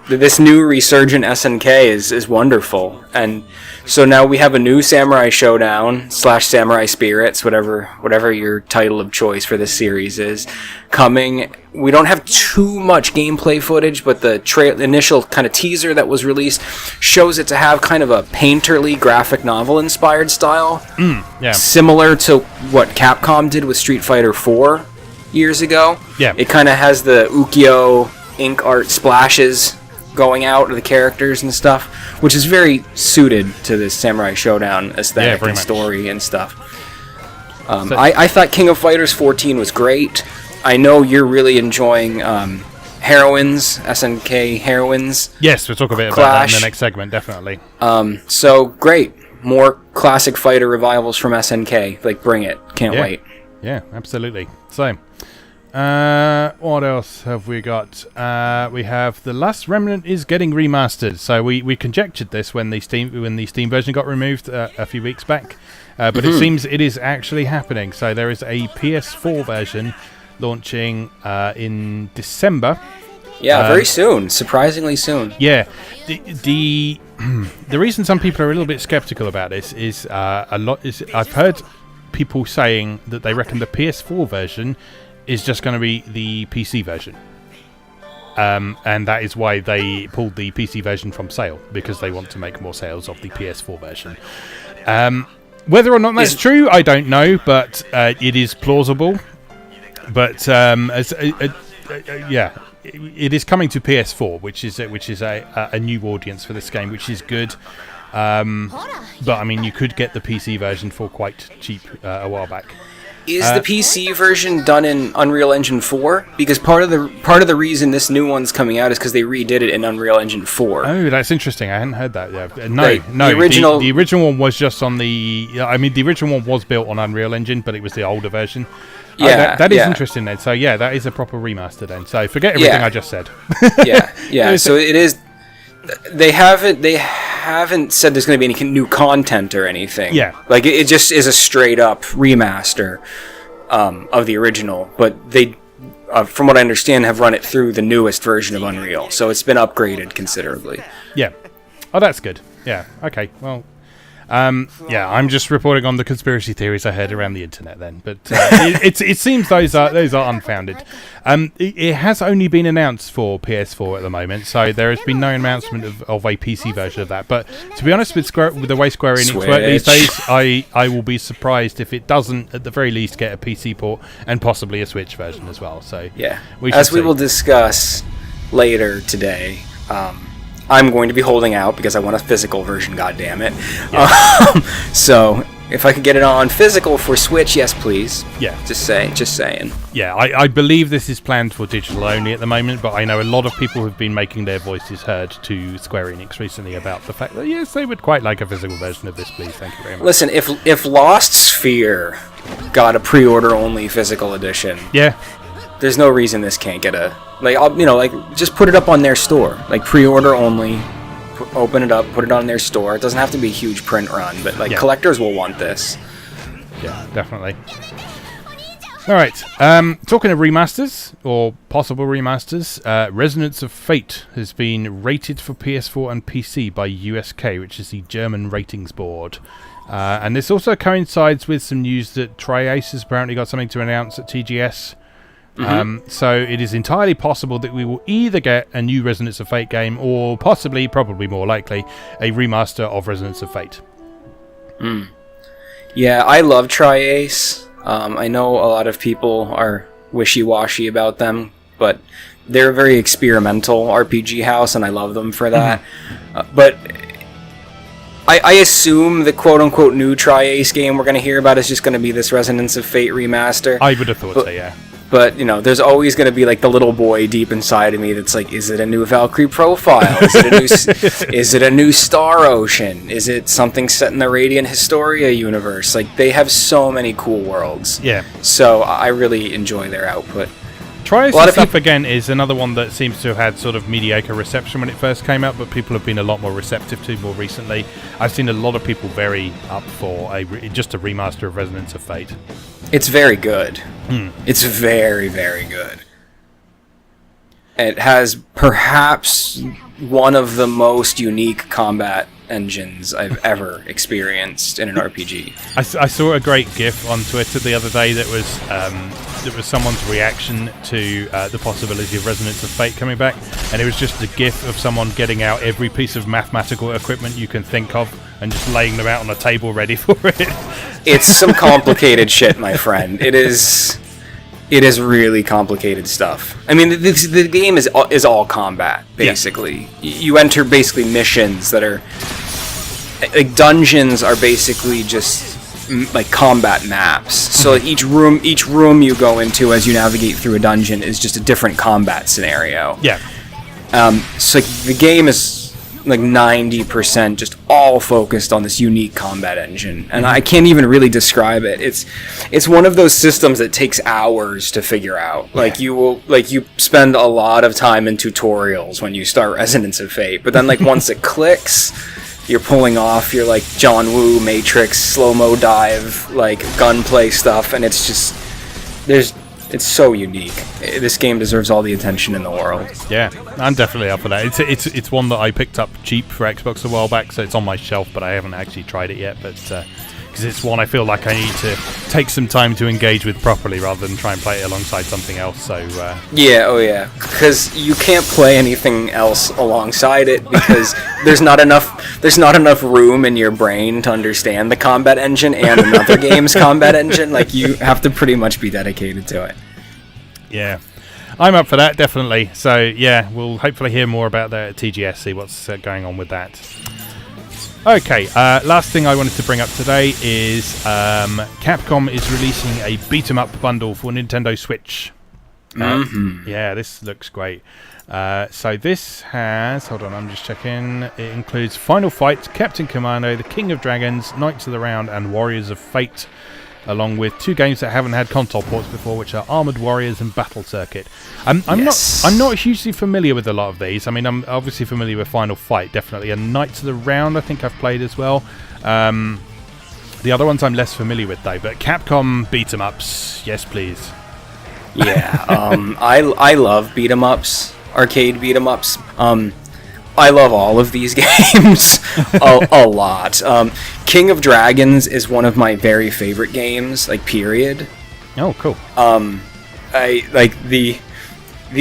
S2: This new resurgent SNK is wonderful, and so now we have a new Samurai Showdown / Samurai Spirits, whatever your title of choice for this series is, coming. We don't have too much gameplay footage, but the initial kind of teaser that was released shows it to have kind of a painterly graphic novel inspired style, similar to what Capcom did with Street Fighter 4 years ago.
S1: Yeah,
S2: it kind of has the ukiyo ink art splashes going out of the characters and stuff, which is very suited to this Samurai Showdown aesthetic and story and stuff. I thought King of Fighters 14 was great. I know you're really enjoying Heroines, SNK Heroines.
S1: Yes, we'll talk a bit about that in the next segment, definitely.
S2: So great. More classic fighter revivals from SNK. Like, bring it. Can't wait.
S1: Yeah, absolutely. So, what else have we got? We have The Last Remnant is getting remastered. So we conjectured this when the Steam version got removed a few weeks back, but it seems it is actually happening. So there is a PS4 version launching in December.
S2: Yeah, very soon. Surprisingly soon.
S1: Yeah, the reason some people are a little bit skeptical about this is I've heard people saying that they reckon the PS4 version is just going to be the PC version. And that is why they pulled the PC version from sale, because they want to make more sales of the PS4 version. Whether or not that's true, I don't know, but it is plausible. But it is coming to PS4, which is a new audience for this game, which is good. But I mean, you could get the PC version for quite cheap a while back.
S2: Is the PC version done in Unreal Engine 4? Because part of the reason this new one's coming out is because they redid it in Unreal Engine 4.
S1: Oh, that's interesting. I hadn't heard that. Yeah. No. The original one was just on the. I mean, the original one was built on Unreal Engine, but it was the older version.
S2: Yeah,
S1: that is interesting then. So yeah, that is a proper remaster then. So forget everything I just said.
S2: yeah. So it is. They haven't said there's going to be any new content or anything.
S1: Yeah.
S2: Like, it just is a straight-up remaster of the original. But they, from what I understand, have run it through the newest version of Unreal. So it's been upgraded considerably.
S1: Yeah. Oh, that's good. Yeah. Okay. Well, I'm just reporting on the conspiracy theories I heard around the internet then. But it seems those are unfounded. It has only been announced for PS4 at the moment, so there has been no announcement of a PC version of that. But to be honest, with the way Square Enix work these days, I will be surprised if it doesn't, at the very least, get a PC port and possibly a Switch version as well. So
S2: yeah, we will discuss later today. I'm going to be holding out because I want a physical version, goddammit. Yeah. So if I could get it on physical for Switch, yes, please.
S1: Yeah.
S2: Just saying.
S1: Yeah, I believe this is planned for digital only at the moment, but I know a lot of people have been making their voices heard to Square Enix recently about the fact that, yes, they would quite like a physical version of this, please. Thank you very much.
S2: Listen, if Lost Sphere got a pre-order only physical edition...
S1: Yeah.
S2: There's no reason this can't get a... just put it up on their store. Like, pre-order only, open it up, put it on their store. It doesn't have to be a huge print run, but, collectors will want this.
S1: Yeah, definitely. Alright, talking of remasters, or possible remasters, Resonance of Fate has been rated for PS4 and PC by USK, which is the German ratings board. And this also coincides with some news that Tri-Ace has apparently got something to announce at TGS. So it is entirely possible that we will either get a new Resonance of Fate game or possibly, probably more likely, a remaster of Resonance of Fate.
S2: Yeah, I love Tri-Ace. I know a lot of people are wishy-washy about them, but they're a very experimental RPG house, and I love them for that. But I assume the quote-unquote new Tri-Ace game we're going to hear about is just going to be this Resonance of Fate remaster.
S1: I would have thought so, yeah.
S2: But, there's always going to be, the little boy deep inside of me that's like, is it a new Valkyrie profile? Is it a new Star Ocean? Is it something set in the Radiant Historia universe? They have so many cool worlds.
S1: Yeah.
S2: So I really enjoy their output.
S1: Tri-Ace stuff, again, is another one that seems to have had sort of mediocre reception when it first came out, but people have been a lot more receptive to more recently. I've seen a lot of people very up for just a remaster of Resonance of Fate.
S2: It's very good. It's very, very good. It has perhaps one of the most unique combat engines I've ever experienced in an RPG.
S1: I saw a great GIF on Twitter the other day that was someone's reaction to the possibility of Resonance of Fate coming back, and it was just a GIF of someone getting out every piece of mathematical equipment you can think of and just laying them out on a table ready for it.
S2: It's some complicated shit, my friend. It is really complicated stuff. I mean, the game is all combat, basically. Yeah. You enter basically missions that are... dungeons are basically just combat maps. So each room you go into as you navigate through a dungeon is just a different combat scenario.
S1: Yeah.
S2: So the game is 90% just all focused on this unique combat engine, and I can't even really describe it. It's one of those systems that takes hours to figure out. You spend a lot of time in tutorials when you start Resonance of Fate, but then once it clicks, you're pulling off your John Woo Matrix slow-mo dive gunplay stuff, and it's just it's so unique. This game deserves all the attention in the world.
S1: Yeah, I'm definitely up for that. It's one that I picked up cheap for Xbox a while back, so it's on my shelf, but I haven't actually tried it yet. But because it's one I feel like I need to take some time to engage with properly, rather than try and play it alongside something else. So
S2: yeah, because you can't play anything else alongside it because there's not enough room in your brain to understand the combat engine and another game's combat engine. You have to pretty much be dedicated to it.
S1: Yeah, I'm up for that, definitely. So yeah, we'll hopefully hear more about that at TGS, see what's going on with that. Okay, last thing I wanted to bring up today is Capcom is releasing a beat 'em up bundle for Nintendo Switch. Yeah, this looks great. So this has, hold on, I'm just checking. It includes Final Fight, Captain Commando, The King of Dragons, Knights of the Round, and Warriors of Fate, along with 2 games that haven't had console ports before, which are Armored Warriors and Battle Circuit. I'm not hugely familiar with a lot of these. I mean, I'm obviously familiar with Final Fight, definitely, and Knights of the Round I think I've played as well. The other ones I'm less familiar with though, but Capcom beat 'em ups, yes please.
S2: Yeah, I love beat 'em ups, arcade beat 'em ups. I love all of these games a lot. King of Dragons is one of my very favorite games, like, period.
S1: Oh, cool.
S2: I like the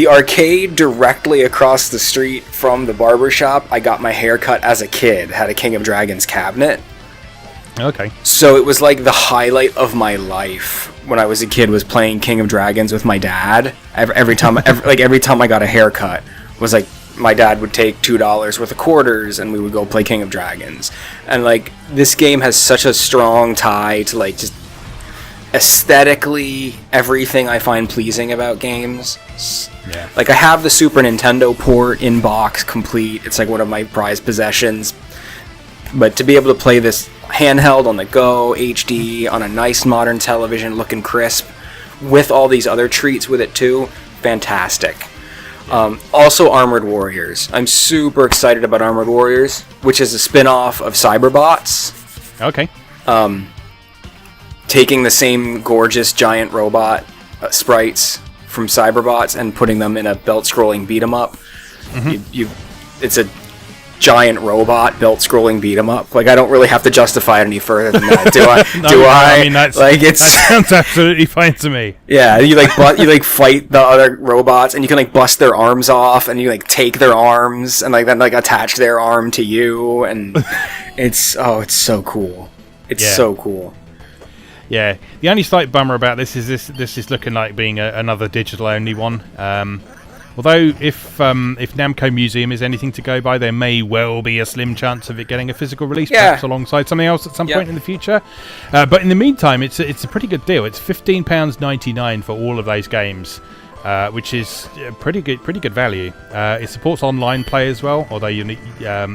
S2: arcade directly across the street from the barbershop. I got my hair cut as a kid, had a King of Dragons cabinet.
S1: Okay.
S2: So it was like the highlight of my life when I was a kid, was playing King of Dragons with my dad. Every time I got a haircut, was like, my dad would take $2 worth of quarters and we would go play King of Dragons. And like, this game has such a strong tie to like just aesthetically everything I find pleasing about games.
S1: Yeah.
S2: Like, I have the Super Nintendo port in box complete. It's like one of my prized possessions. But to be able to play this handheld, on the go, HD, on a nice modern television, looking crisp, with all these other treats with it too, fantastic. Also Armored Warriors. I'm super excited about Armored Warriors, which is a spin-off of Cyberbots.
S1: Okay.
S2: Taking the same gorgeous giant robot sprites from Cyberbots and putting them in a belt-scrolling beat-em-up. Mm-hmm. It's a giant robot belt-scrolling beat-em-up. Like, I don't really have to justify it any further than that, do I? I mean,
S1: that sounds absolutely fine to me.
S2: Yeah, you fight the other robots, and you can like bust their arms off, and you like take their arms, and like then like attach their arm to you, and it's so cool. It's so cool.
S1: Yeah, the only slight bummer about this is looking like being another digital-only one. Although, if Namco Museum is anything to go by, there may well be a slim chance of it getting a physical release, perhaps alongside something else at some point in the future. But in the meantime, it's a pretty good deal. It's £15.99 for all of those games, which is pretty good value. It supports online play as well, although you need,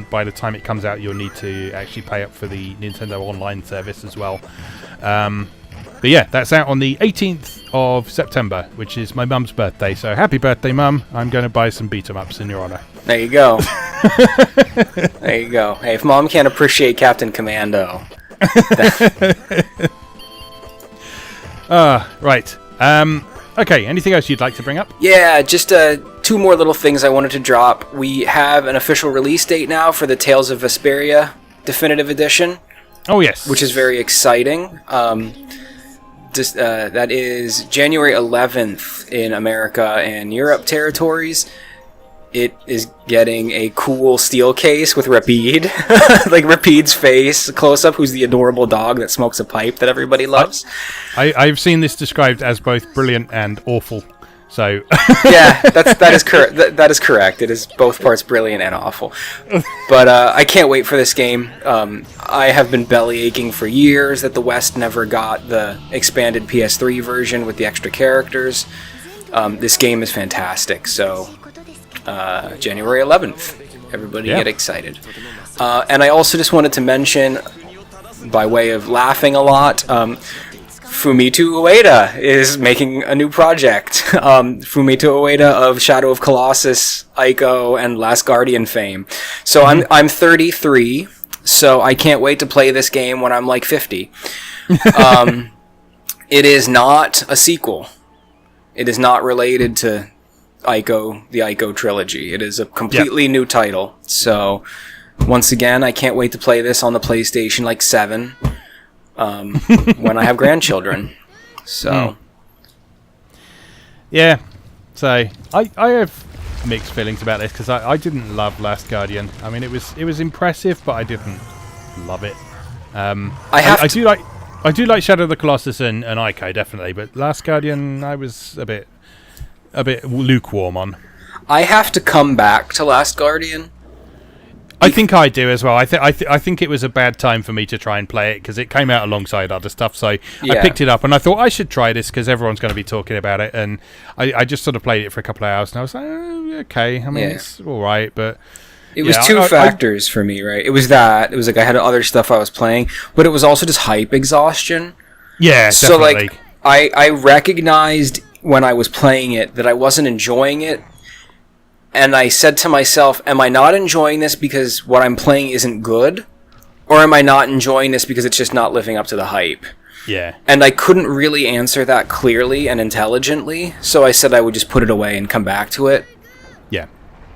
S1: by the time it comes out, you'll need to actually pay up for the Nintendo Online service as well. But yeah, that's out on the 18th of September, which is my mum's birthday. So happy birthday, Mum. I'm going to buy some beat-em-ups in your honour.
S2: There you go. There you go. Hey, if Mom can't appreciate Captain Commando.
S1: Right. Okay, anything else you'd like to bring up?
S2: Yeah, just 2 more little things I wanted to drop. We have an official release date now for the Tales of Vesperia Definitive Edition.
S1: Oh, yes.
S2: Which is very exciting. That is January 11th in America and Europe territories. It is getting a cool steel case with Rapide. Like Rapide's face close-up, who's the adorable dog that smokes a pipe that everybody loves.
S1: I've seen this described as both brilliant and awful. So
S2: yeah, that is correct. That is correct. It is both parts brilliant and awful. But I can't wait for this game. I have been belly aching for years that the West never got the expanded PS3 version with the extra characters. This game is fantastic. So January 11th, everybody get excited. And I also just wanted to mention, by way of laughing a lot, Fumito Ueda is making a new project. Fumito Ueda of Shadow of Colossus, Ico, and Last Guardian fame. So I'm 33, so I can't wait to play this game when I'm like 50. It is not a sequel. It is not related to Ico, the Ico trilogy. It is a completely new title. So once again, I can't wait to play this on the PlayStation like 7. When I have grandchildren. So
S1: yeah, so I have mixed feelings about this, because I didn't love Last Guardian. I mean, it was impressive, but I didn't love it. I do like Shadow of the Colossus and Ico, definitely, but Last Guardian I was a bit lukewarm on.
S2: I have to come back to Last Guardian.
S1: I think I do as well. I think it was a bad time for me to try and play it because it came out alongside other stuff. So I picked it up and I thought I should try this because everyone's going to be talking about it. And I just sort of played it for a couple of hours and I was like, oh, okay. I mean, it's all right, but
S2: it was two factors for me, right? It was that it was like I had other stuff I was playing, but it was also just hype exhaustion.
S1: Yeah,
S2: so
S1: definitely.
S2: like I recognized when I was playing it that I wasn't enjoying it. And I said to myself, am I not enjoying this because what I'm playing isn't good? Or am I not enjoying this because it's just not living up to the hype?
S1: Yeah.
S2: And I couldn't really answer that clearly and intelligently, so I said I would just put it away and come back to it.
S1: Yeah.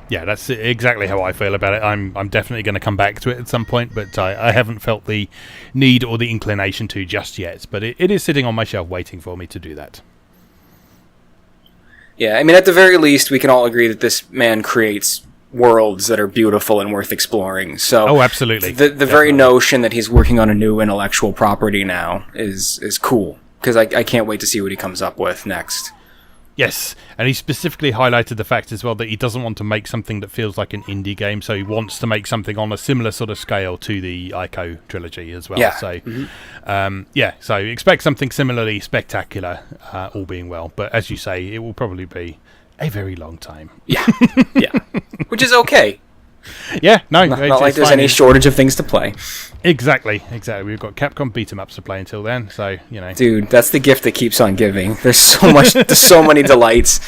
S1: Yeah, that's exactly how I feel about it. I'm definitely going to come back to it at some point, but I haven't felt the need or the inclination to just yet. But it is sitting on my shelf waiting for me to do that.
S2: Yeah, I mean, at the very least, we can all agree that this man creates worlds that are beautiful and worth exploring. So,
S1: absolutely.
S2: The very notion that he's working on a new intellectual property now is cool, because I can't wait to see what he comes up with next.
S1: Yes, and he specifically highlighted the fact as well that he doesn't want to make something that feels like an indie game, so he wants to make something on a similar sort of scale to the Ico trilogy as well.
S2: Yeah.
S1: So, so expect something similarly spectacular, all being well. But as you say, it will probably be a very long time.
S2: Yeah, which is okay.
S1: Yeah, no,
S2: not like there's any shortage of things to play.
S1: Exactly. We've got Capcom beat 'em ups to play until then, so
S2: Dude, that's the gift that keeps on giving. There's so much, there's so many delights,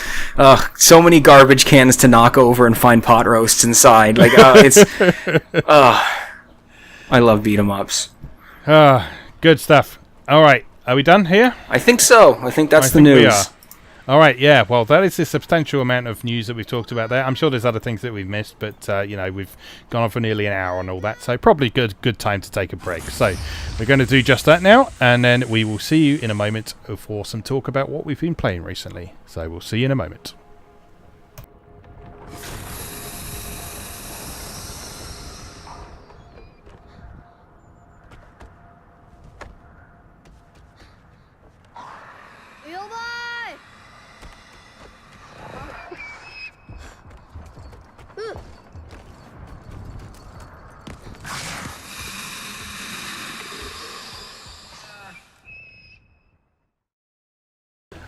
S2: so many garbage cans to knock over and find pot roasts inside. Like, I love beat 'em ups.
S1: Good stuff. All right, are we done here?
S2: I think so. I think that's the news.
S1: We are. All right, yeah. Well, that is a substantial amount of news that we've talked about there. I'm sure there's other things that we've missed, but we've gone on for nearly an hour and all that, so probably good time to take a break. So we're going to do just that now, and then we will see you in a moment for some talk about what we've been playing recently. So we'll see you in a moment.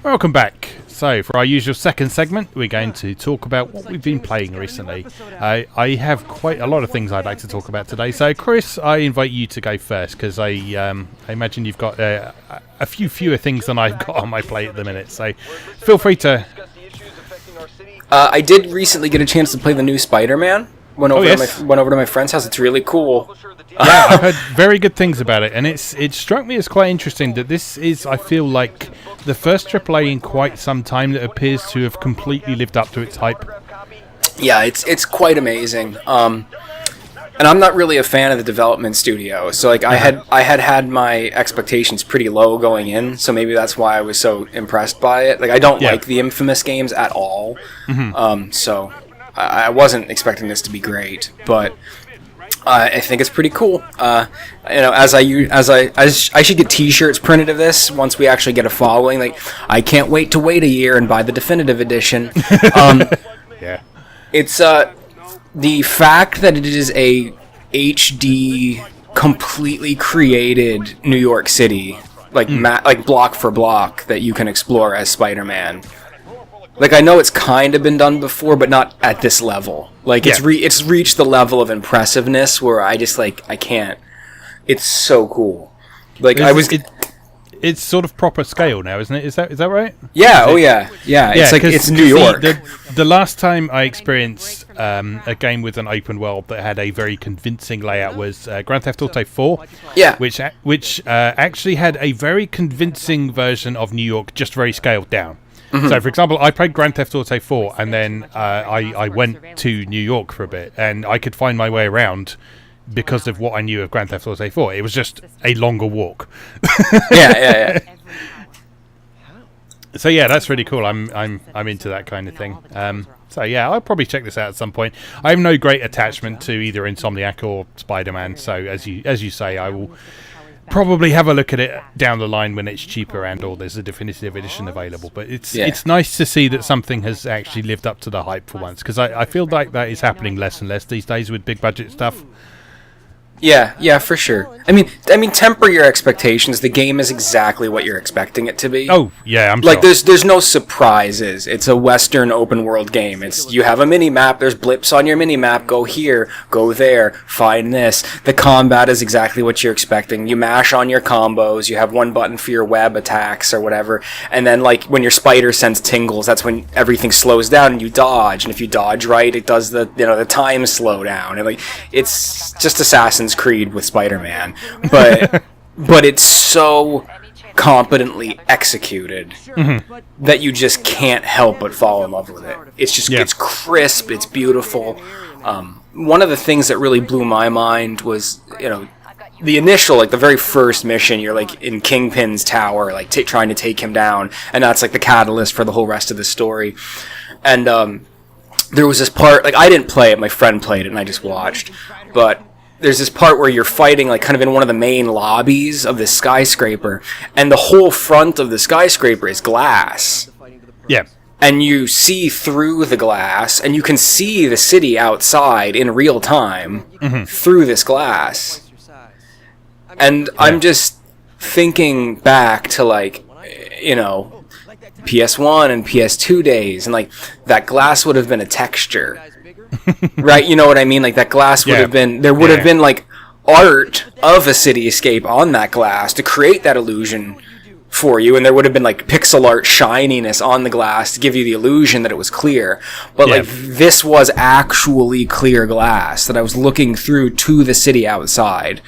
S1: Welcome back. So, for our usual second segment, we're going to talk about what we've been playing recently. I have quite a lot of things I'd like to talk about today. So, Chris, I invite you to go first because I imagine you've got a few fewer things than I've got on my plate at the minute. So, feel free to.
S2: I did recently get a chance to play the new Spider-Man. Went over to my friend's house. It's really cool.
S1: Yeah, I've heard very good things about it, and it struck me as quite interesting that this is, I feel like, the first AAA in quite some time that appears to have completely lived up to its hype.
S2: Yeah, it's quite amazing. And I'm not really a fan of the development studio, so like I had my expectations pretty low going in, so maybe that's why I was so impressed by it. Like I don't like the Infamous games at all, so I wasn't expecting this to be great, but I think it's pretty cool. As I should get T-shirts printed of this once we actually get a following. Like, I can't wait to wait a year and buy the definitive edition.
S1: Yeah,
S2: it's the fact that it is a HD, completely created New York City, like block for block that you can explore as Spider-Man. Like, I know it's kind of been done before, but not at this level. Like, it's reached the level of impressiveness where I just, I can't. It's so cool. Like,
S1: it's sort of proper scale now, isn't it? Is that right?
S2: Yeah, yeah. It's New York.
S1: The last time I experienced a game with an open world that had a very convincing layout was Grand Theft Auto 4.
S2: Yeah.
S1: Which actually had a very convincing version of New York, just very scaled down. So, for example, I played Grand Theft Auto 4, and then I went to New York for a bit, and I could find my way around because of what I knew of Grand Theft Auto 4. It was just a longer walk.
S2: Yeah.
S1: So yeah, that's really cool. I'm into that kind of thing. So yeah, I'll probably check this out at some point. I have no great attachment to either Insomniac or Spider-Man, so as you say, I will probably have a look at it down the line when it's cheaper or there's a definitive edition available. But it's nice to see that something has actually lived up to the hype for once, because I feel like that is happening less and less these days with big budget stuff.
S2: Yeah, for sure. I mean, temper your expectations. The game is exactly what you're expecting it to be.
S1: Oh, yeah, I'm
S2: like,
S1: sure.
S2: There's no surprises. It's a Western open world game. You have a mini map. There's blips on your mini map. Go here, go there, find this. The combat is exactly what you're expecting. You mash on your combos. You have one button for your web attacks or whatever. And then, like, when your spider sense tingles, that's when everything slows down and you dodge. And if you dodge right, it does the time slow down. And like, it's just Assassin's Creed with Spider-Man, but it's so competently executed that you just can't help but fall in love with it. It's just it's crisp, it's beautiful. One of the things that really blew my mind was, the initial, like the very first mission, you're like in Kingpin's tower, like trying to take him down, and that's like the catalyst for the whole rest of the story. And there was this part, like, I didn't play it, my friend played it and I just watched, but there's this part where you're fighting, like, kind of in one of the main lobbies of this skyscraper, and the whole front of the skyscraper is glass.
S1: Yeah.
S2: And you see through the glass, and you can see the city outside in real time through this glass. And I'm just thinking back to, like, PS1 and PS2 days, and, like, that glass would have been a texture. Right, you know what I mean? Like, that glass would have been... There would have been, like, art of a cityscape on that glass to create that illusion for you, and there would have been, like, pixel art shininess on the glass to give you the illusion that it was clear. But, like, this was actually clear glass that I was looking through to the city outside.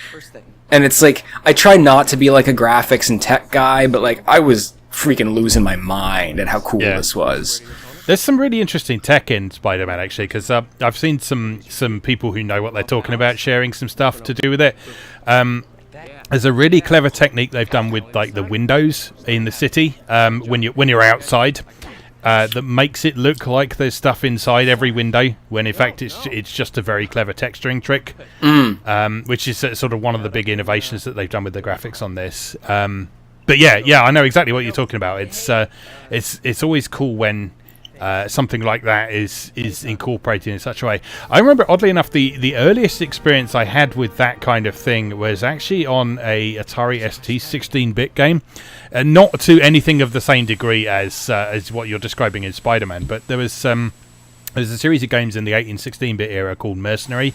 S2: And it's, like, I try not to be, like, a graphics and tech guy, but, like, I was freaking losing my mind at how cool this was.
S1: There's some really interesting tech in Spider-Man, actually, because I've seen some people who know what they're talking about sharing some stuff to do with it. There's a really clever technique they've done with, like, the windows in the city when you're outside that makes it look like there's stuff inside every window, when in fact it's just a very clever texturing trick, which is sort of one of the big innovations that they've done with the graphics on this. But yeah, I know exactly what you're talking about. It's always cool when something like that is incorporated in such a way. I remember, oddly enough, the earliest experience I had with that kind of thing was actually on a Atari ST 16-bit game, not to anything of the same degree as what you're describing in Spider-Man, but there's a series of games in the 16-bit era called Mercenary.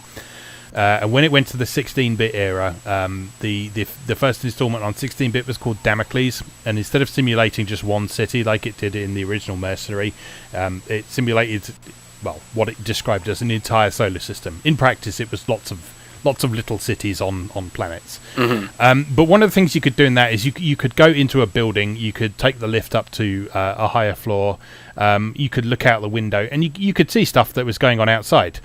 S1: And when it went to the 16-bit era, the first installment on 16-bit was called Damocles, and instead of simulating just one city like it did in the original Mercenary, it simulated, well, what it described as an entire solar system. In practice, it was lots of little cities on planets. But one of the things you could do in that is you could go into a building, you could take the lift up to a higher floor, you could look out the window, and you could see stuff that was going on outside.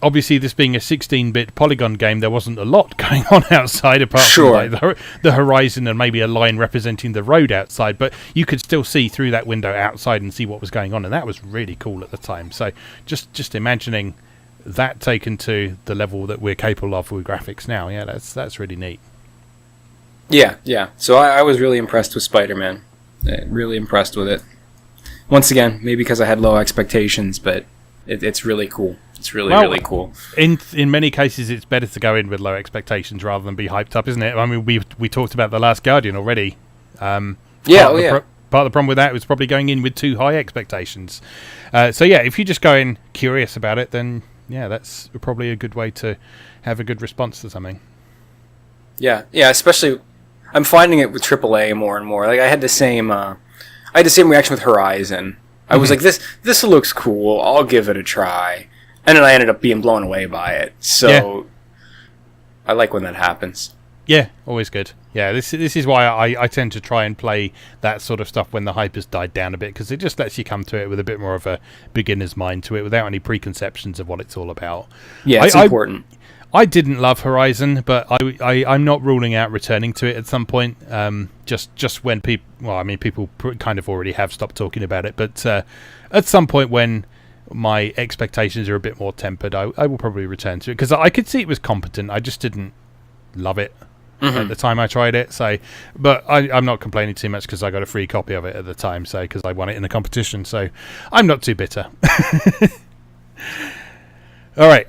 S1: Obviously, this being a 16-bit polygon game, there wasn't a lot going on outside apart from like the horizon and maybe a line representing the road outside, but you could still see through that window outside and see what was going on, and that was really cool at the time. So just imagining that taken to the level that we're capable of with graphics now, that's really neat.
S2: Yeah. So I was really impressed with Spider-Man. Really impressed with it. Once again, maybe because I had low expectations, but it's really cool. It's really cool.
S1: In many cases, it's better to go in with low expectations rather than be hyped up, isn't it? I mean, we talked about The Last Guardian already. Part of the problem with that was probably going in with too high expectations. If you just go in curious about it, then that's probably a good way to have a good response to something. Yeah,
S2: especially I'm finding it with AAA more and more. Like, I had the same reaction with Horizon. I was like, this looks cool. I'll give it a try. And then I ended up being blown away by it. So I like when that happens.
S1: Yeah, always good. Yeah, this is why I tend to try and play that sort of stuff when the hype has died down a bit, because it just lets you come to it with a bit more of a beginner's mind to it without any preconceptions of what it's all about.
S2: Yeah, it's important.
S1: I didn't love Horizon, but I'm not ruling out returning to it at some point. Just when people kind of already have stopped talking about it, but at some point when my expectations are a bit more tempered, I will probably return to it, because I could see it was competent. I just didn't love it. at the time I tried it. So, but I'm not complaining too much because I got a free copy of it at the time. So, because I won it in the competition, so I'm not too bitter. All right.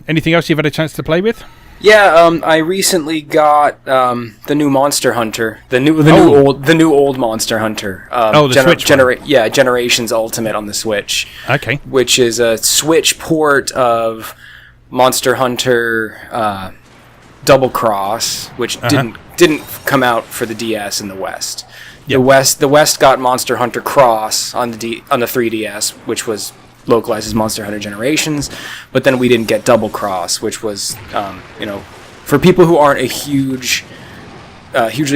S1: Anything else you've had a chance to play with?
S2: Yeah, I recently got the new Monster Hunter, the new old Monster Hunter.
S1: The Switch one.
S2: Generations Ultimate on the Switch.
S1: Okay.
S2: Which is a Switch port of Monster Hunter Double Cross, which didn't come out for the DS in the West. Yep. The West got Monster Hunter Cross on the 3DS, which was localized as Monster Hunter Generations, but then we didn't get Double Cross, which was, for people who aren't hugely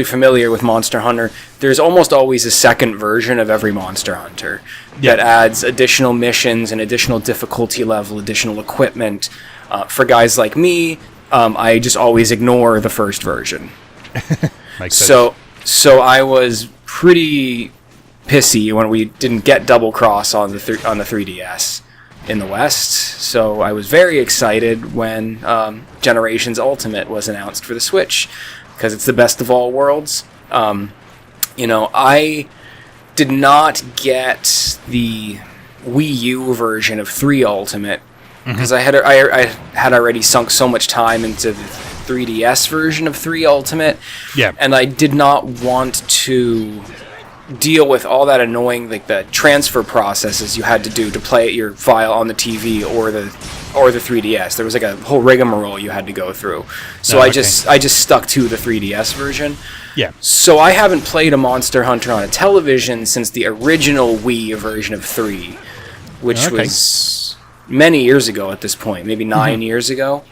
S2: familiar with Monster Hunter, there's almost always a second version of every Monster Hunter that adds additional missions and additional difficulty level, additional equipment. For guys like me, I just always ignore the first version.
S1: Makes sense.
S2: So I was pretty pissy when we didn't get Double Cross on the 3DS in the West. So I was very excited when Generations Ultimate was announced for the Switch, because it's the best of all worlds. I did not get the Wii U version of 3 Ultimate because I had already sunk so much time into the 3DS version of 3 Ultimate, and I did not want to deal with all that annoying, like the transfer processes you had to do to play your file on the TV or the 3DS. There was like a whole rigmarole you had to go through. So I just stuck to the 3DS version.
S1: Yeah.
S2: So I haven't played a Monster Hunter on a television since the original Wii version of 3, which was many years ago at this point, maybe 9 years ago.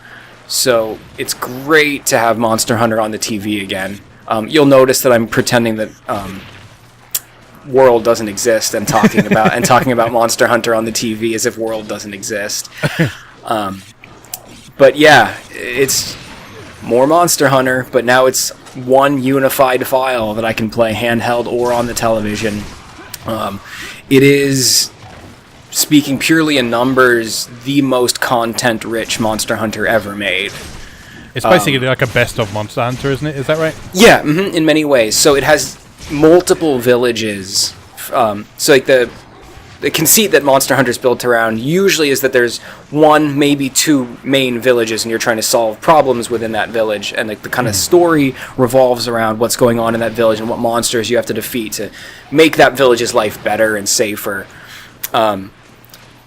S2: So it's great to have Monster Hunter on the TV again. You'll notice that I'm pretending that World doesn't exist and talking about Monster Hunter on the TV as if World doesn't exist. But yeah, it's more Monster Hunter, but now it's one unified file that I can play handheld or on the television. It is, speaking purely in numbers, the most content-rich Monster Hunter ever made.
S1: It's basically like a best of Monster Hunter, isn't it? Is that right?
S2: Yeah, in many ways. So it has multiple villages. So like the conceit that Monster Hunter's built around usually is that there's one, maybe two main villages, and you're trying to solve problems within that village, and like the kind of story revolves around what's going on in that village and what monsters you have to defeat to make that village's life better and safer.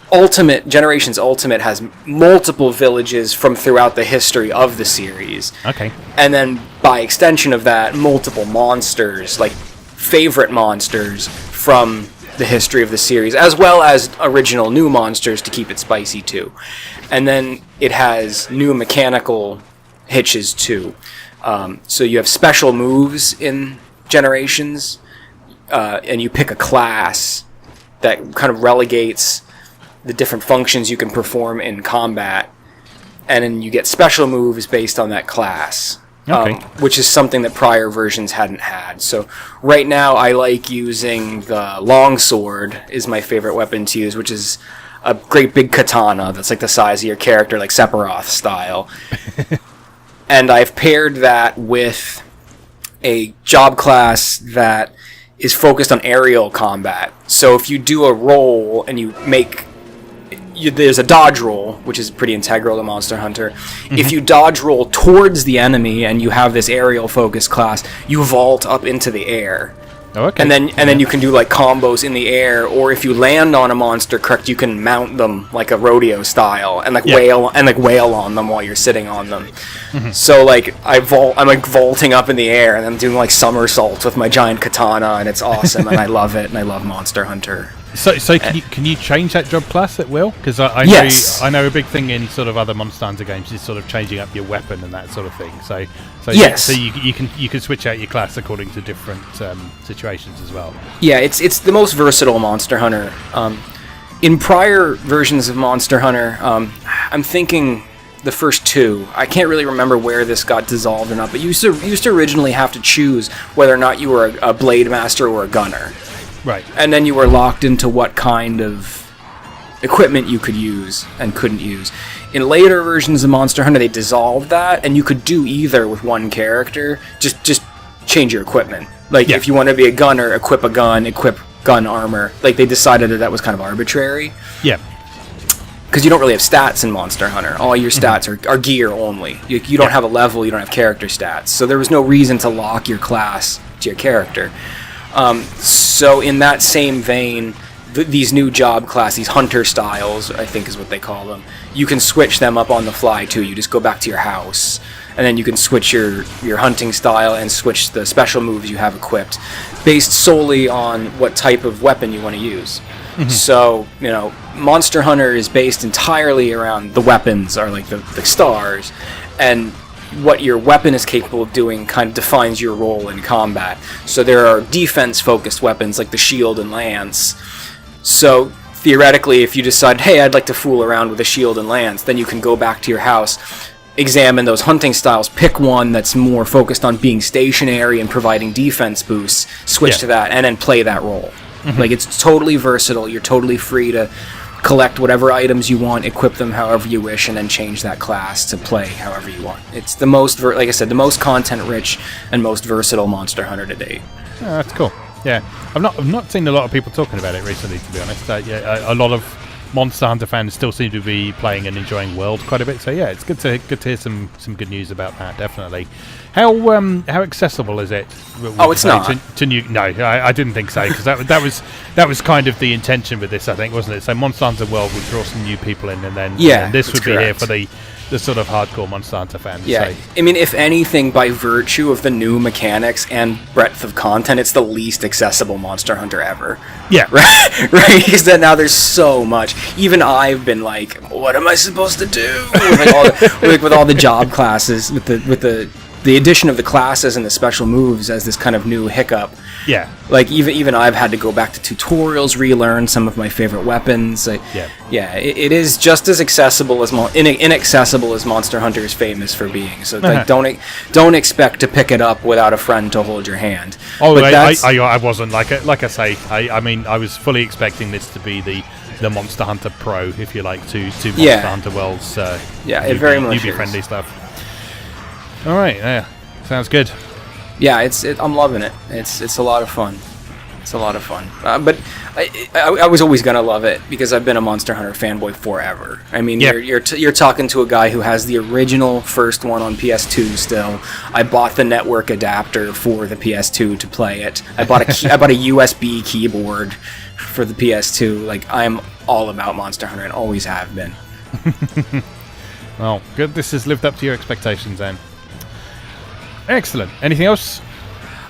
S2: Generations Ultimate has multiple villages from throughout the history of the series.
S1: Okay.
S2: And then by extension of that, multiple monsters, like favorite monsters from the history of the series, as well as original new monsters to keep it spicy too. And then it has new mechanical hitches too. So you have special moves in Generations, and you pick a class that kind of relegates the different functions you can perform in combat, and then you get special moves based on that class, which is something that prior versions hadn't had. So right now I like using the longsword is my favorite weapon to use, which is a great big katana that's like the size of your character, like Sephiroth style. And I've paired that with a job class that is focused on aerial combat. So if you do a roll and you make... there's a dodge roll, which is pretty integral to Monster Hunter. If you dodge roll towards the enemy and you have this aerial focus class, you vault up into the air. And then you can do like combos in the air, or if you land on a monster, correct, you can mount them like a rodeo style and wail on them while you're sitting on them. So like I'm like vaulting up in the air and I'm doing like somersaults with my giant katana, and it's awesome and I love it, and I love Monster Hunter.
S1: So can you change that job class at will? Because I know a big thing in sort of other Monster Hunter games is sort of changing up your weapon and that sort of thing. So you can switch out your class according to different situations as well. Yeah,
S2: it's the most versatile Monster Hunter. In prior versions of Monster Hunter, I'm thinking the first two. I can't really remember where this got dissolved or not, but you used to originally have to choose whether or not you were a blade master or a gunner.
S1: Right.
S2: And then you were locked into what kind of equipment you could use and couldn't use. In later versions of Monster Hunter, they dissolved that, and you could do either with one character. Just change your equipment. Like, if you want to be a gunner, equip a gun, equip gun armor. Like, they decided that was kind of arbitrary.
S1: Yeah.
S2: Because you don't really have stats in Monster Hunter. All your stats are gear only. You don't have a level, you don't have character stats. So there was no reason to lock your class to your character. So in that same vein, these new job class, these hunter styles, I think is what they call them, you can switch them up on the fly too. You just go back to your house, and then you can switch your hunting style and switch the special moves you have equipped based solely on what type of weapon you want to use. So, Monster Hunter is based entirely around the weapons, are like the stars, and what your weapon is capable of doing kind of defines your role in combat. So there are defense-focused weapons like the shield and lance. So theoretically, if you decide, hey, I'd like to fool around with a shield and lance, then you can go back to your house, examine those hunting styles, pick one that's more focused on being stationary and providing defense boosts, switch to that, and then play that role. Like, it's totally versatile. You're totally free to collect whatever items you want, equip them however you wish, and then change that class to play however you want. It's the most, like I said, the most content-rich and most versatile Monster Hunter to date.
S1: Oh, that's cool. Yeah, I've not seen a lot of people talking about it recently, to be honest. A lot of Monster Hunter fans still seem to be playing and enjoying World quite a bit. So yeah, it's good to hear some good news about that. Definitely. How accessible is it?
S2: It's not
S1: to new. No, I didn't think so, because that was kind of the intention with this, I think, wasn't it? So Monster Hunter World would draw some new people in, and then this would be here for the sort of hardcore Monster Hunter fans.
S2: Yeah,
S1: so.
S2: I mean, if anything, by virtue of the new mechanics and breadth of content, it's the least accessible Monster Hunter ever.
S1: Yeah.
S2: Right? Because then now there's so much. Even I've been like, what am I supposed to do? With all the job classes, with the addition of the classes and the special moves as this kind of new hiccup.
S1: Yeah.
S2: Like, even I've had to go back to tutorials, relearn some of my favorite weapons. It is just as accessible as inaccessible as Monster Hunter is famous for being. So don't expect to pick it up without a friend to hold your hand.
S1: Oh, but I wasn't like I say. I mean, I was fully expecting this to be the Monster Hunter Pro, if you like, to Monster Hunter World's
S2: it very much
S1: newbie friendly stuff. All right, yeah, sounds good.
S2: Yeah, I'm loving it. It's a lot of fun. It's a lot of fun. But I was always gonna love it because I've been a Monster Hunter fanboy forever. I mean, you're talking to a guy who has the original first one on PS2 still. I bought the network adapter for the PS2 to play it. I bought a USB keyboard for the PS2. Like, I'm all about Monster Hunter and always have been.
S1: Well, good. This has lived up to your expectations, then. Excellent. Anything else?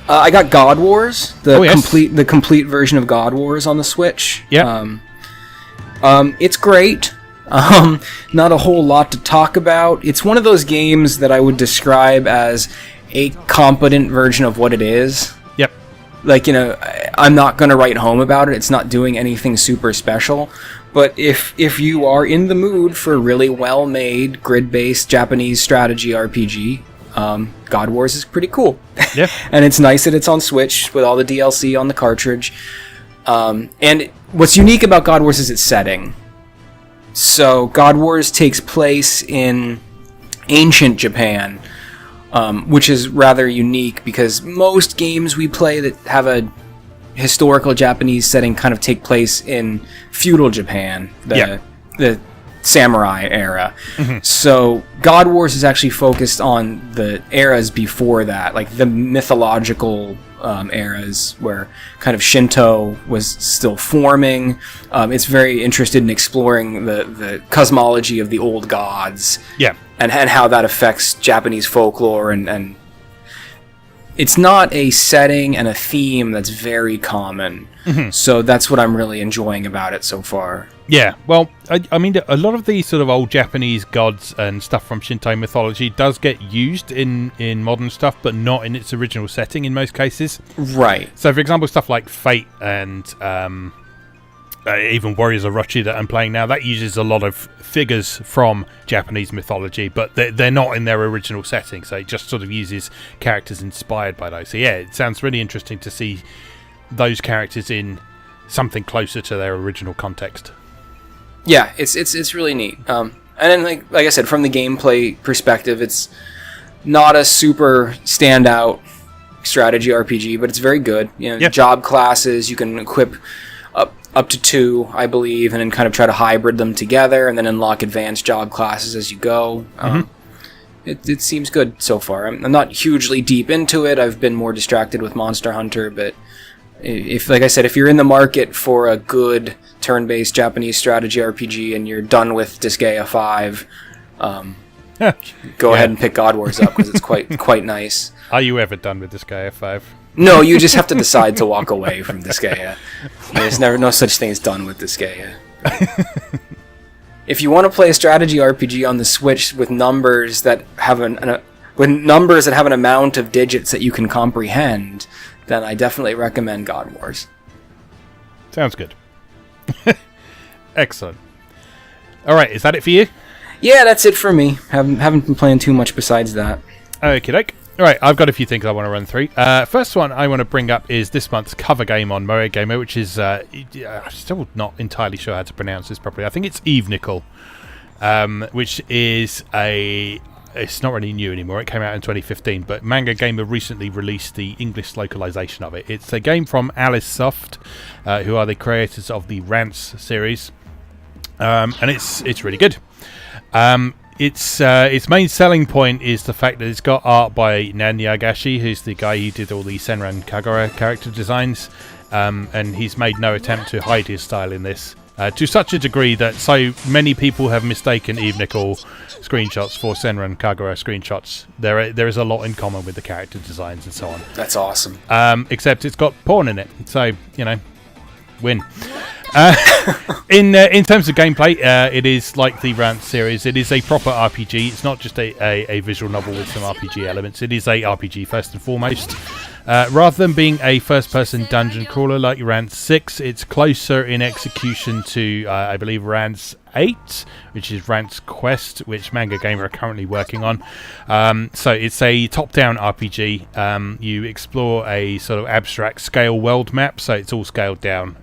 S2: I got God Wars, the complete version of God Wars on the Switch.
S1: Yeah.
S2: It's great. Not a whole lot to talk about. It's one of those games that I would describe as a competent version of what it is.
S1: Yep.
S2: Like, I'm not going to write home about it. It's not doing anything super special. But if you are in the mood for a really well-made, grid-based Japanese strategy RPG, God Wars is pretty cool.
S1: Yeah.
S2: And it's nice that it's on Switch with all the DLC on the cartridge. And what's unique about God Wars is its setting. So God Wars takes place in ancient Japan, which is rather unique because most games we play that have a historical Japanese setting kind of take place in feudal Japan, the samurai era. Mm-hmm. So God Wars is actually focused on the eras before that, like the mythological eras where kind of Shinto was still forming. It's very interested in exploring the cosmology of the old gods, and how that affects Japanese folklore, and it's not a setting and a theme that's very common. Mm-hmm. So that's what I'm really enjoying about it so far.
S1: Yeah, well, I mean, a lot of these sort of old Japanese gods and stuff from Shinto mythology does get used in modern stuff, but not in its original setting in most cases.
S2: Right.
S1: So, for example, stuff like Fate and even Warriors of Orochi that I'm playing now, that uses a lot of figures from Japanese mythology, but they're not in their original setting, so it just sort of uses characters inspired by those. So, yeah, it sounds really interesting to see those characters in something closer to their original context.
S2: Yeah, it's really neat. And then, like I said, from the gameplay perspective, it's not a super standout strategy RPG, but it's very good. Job classes, you can equip up to 2, I believe, and then kind of try to hybrid them together, and then unlock advanced job classes as you go. It seems good so far. I'm not hugely deep into it. I've been more distracted with Monster Hunter, but like I said, if you're in the market for a good turn-based Japanese strategy RPG and you're done with Disgaea 5, go ahead and pick God Wars up, because it's quite nice.
S1: Are you ever done with Disgaea 5?
S2: No, you just have to decide to walk away from Disgaea. There's no such thing as done with Disgaea. If you want to play a strategy RPG on the Switch with numbers that have an amount of digits that you can comprehend, then I definitely recommend God Wars.
S1: Sounds good. Excellent. All right, is that it for you?
S2: Yeah, that's it for me. Haven't been playing too much besides that.
S1: Okie doke. All right, I've got a few things I want to run through. First one I want to bring up is this month's cover game on MoeGamer, which is I'm still not entirely sure how to pronounce this properly. I think it's Evenical, which is it's not really new anymore. It came out in 2015, but MoeGamer recently released the English localization of it. It's a game from Alice Soft, who are the creators of the Rants series, and it's really good. Its main selling point is the fact that it's got art by Nan Yagashi, who's the guy who did all the Senran Kagura character designs, and he's made no attempt to hide his style in this, to such a degree that so many people have mistaken Evenical screenshots for Senran Kagura screenshots. There is a lot in common with the character designs and so on.
S2: That's awesome.
S1: Except it's got porn in it, so, win. In terms of gameplay, it is like the Rant series. It is a proper RPG. It's not just a visual novel with some RPG elements. It is a RPG first and foremost. Rather than being a first-person dungeon crawler like Rant 6, it's closer in execution to, I believe, Rant 8, which is Rant's Quest, which MoeGamer are currently working on. So it's a top-down RPG. You explore a sort of abstract scale world map, so it's all scaled down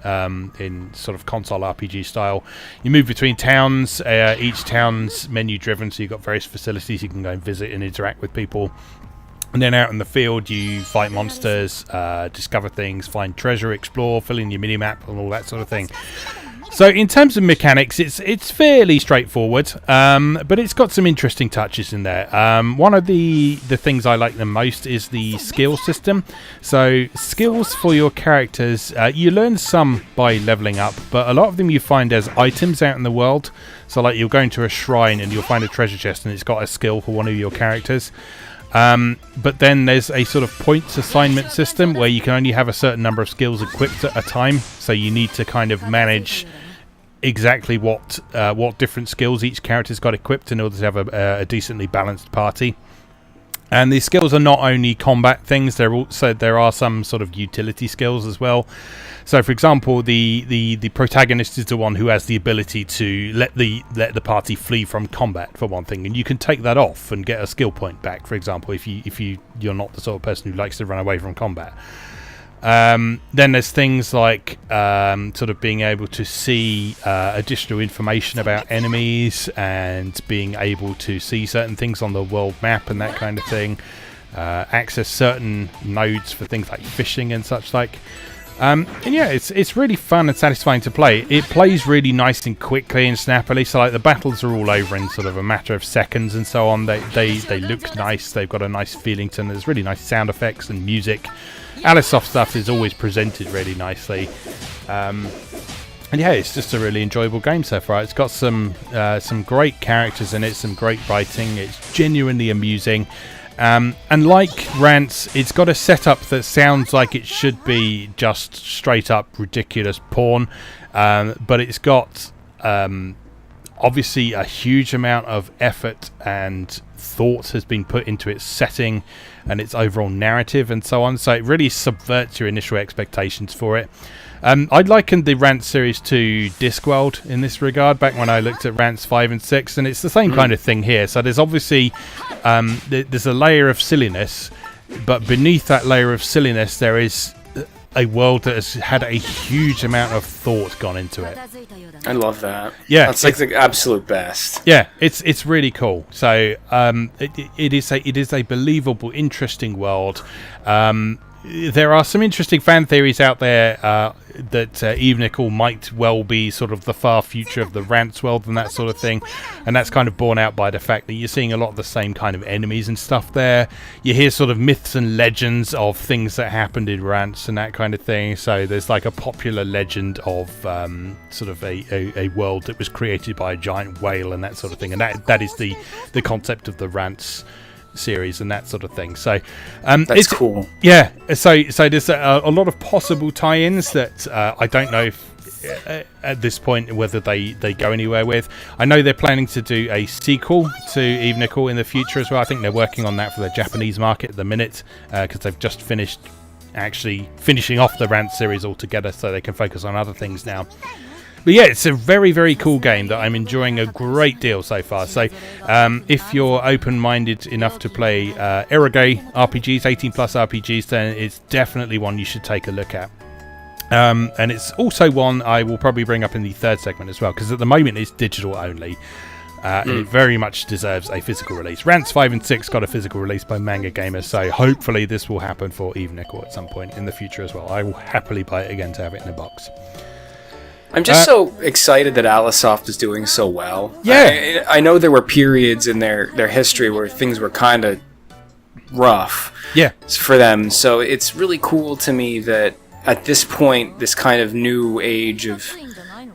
S1: in sort of console RPG style. You move between towns. Each town's menu-driven, so you've got various facilities you can go and visit and interact with people. And then out in the field, you fight monsters, discover things, find treasure, explore, fill in your mini-map, and all that sort of thing. So in terms of mechanics, it's fairly straightforward, but it's got some interesting touches in there. One of the things I like the most is the skill system. So skills for your characters, you learn some by leveling up, but a lot of them you find as items out in the world. So like you'll go into a shrine and you'll find a treasure chest and it's got a skill for one of your characters. But then there's a sort of points assignment system where you can only have a certain number of skills equipped at a time. So you need to kind of manage exactly what different skills each character's got equipped in order to have a decently balanced party. And these skills are not only combat things; there are some sort of utility skills as well. So, for example, the protagonist is the one who has the ability to let the party flee from combat, for one thing, and you can take that off and get a skill point back. For example, if you're not the sort of person who likes to run away from combat. Then there's things like sort of being able to see additional information about enemies and being able to see certain things on the world map and that kind of thing. Access certain nodes for things like fishing and such like. And yeah, it's really fun and satisfying to play. It plays really nice and quickly and snappily. So like the battles are all over in sort of a matter of seconds and so on. They look nice. They've got a nice feeling to them. There's really nice sound effects and music. Alice Soft stuff is always presented really nicely. And yeah, it's just a really enjoyable game so far. It's got some great characters in it, some great writing. It's genuinely amusing. And like Rants, it's got a setup that sounds like it should be just straight up ridiculous porn, but it's got obviously a huge amount of effort and thought has been put into its setting and its overall narrative and so on, so it really subverts your initial expectations for it. I'd likened the Rants series to Discworld in this regard back when I looked at Rants 5 and 6, and it's the same kind of thing here. So there's obviously there's a layer of silliness, but beneath that layer of silliness there is a world that has had a huge amount of thought gone into it.
S2: I love that.
S1: Yeah,
S2: that's like the absolute best.
S1: Yeah, it's really cool. So it is a believable, interesting world. There are some interesting fan theories out there that Eve Nickel might well be sort of the far future of the Rants world and that sort of thing, and that's kind of borne out by the fact that you're seeing a lot of the same kind of enemies and stuff there. You hear sort of myths and legends of things that happened in Rants and that kind of thing. So there's like a popular legend of sort of a world that was created by a giant whale and that sort of thing, and that is the concept of the Rants series and that sort of thing. So
S2: that's cool.
S1: Yeah, so there's a lot of possible tie-ins that I don't know if at this point whether they go anywhere with. I know they're planning to do a sequel to Eve Nickel in the future as well. I think they're working on that for the Japanese market at the minute, because they've just finished actually finishing off the Rant series altogether, so they can focus on other things now. But yeah, it's a very, very cool game that I'm enjoying a great deal so far. So if you're open-minded enough to play eroge RPGs, 18-plus RPGs, then it's definitely one you should take a look at. And it's also one I will probably bring up in the third segment as well, because at the moment it's digital only. And it very much deserves a physical release. Rants 5 and 6 got a physical release by MoeGamer, so hopefully this will happen for Eve Nickel at some point in the future as well. I will happily buy it again to have it in a box.
S2: I'm just so excited that Alisoft is doing so well.
S1: Yeah.
S2: I know there were periods in their history where things were kind of rough for them, so it's really cool to me that at this point, this kind of new age of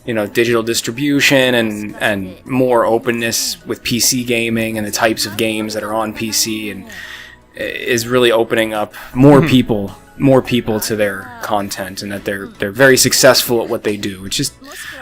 S2: digital distribution and more openness with PC gaming and the types of games that are on PC and is really opening up more people to their content, and that they're very successful at what they do. It's just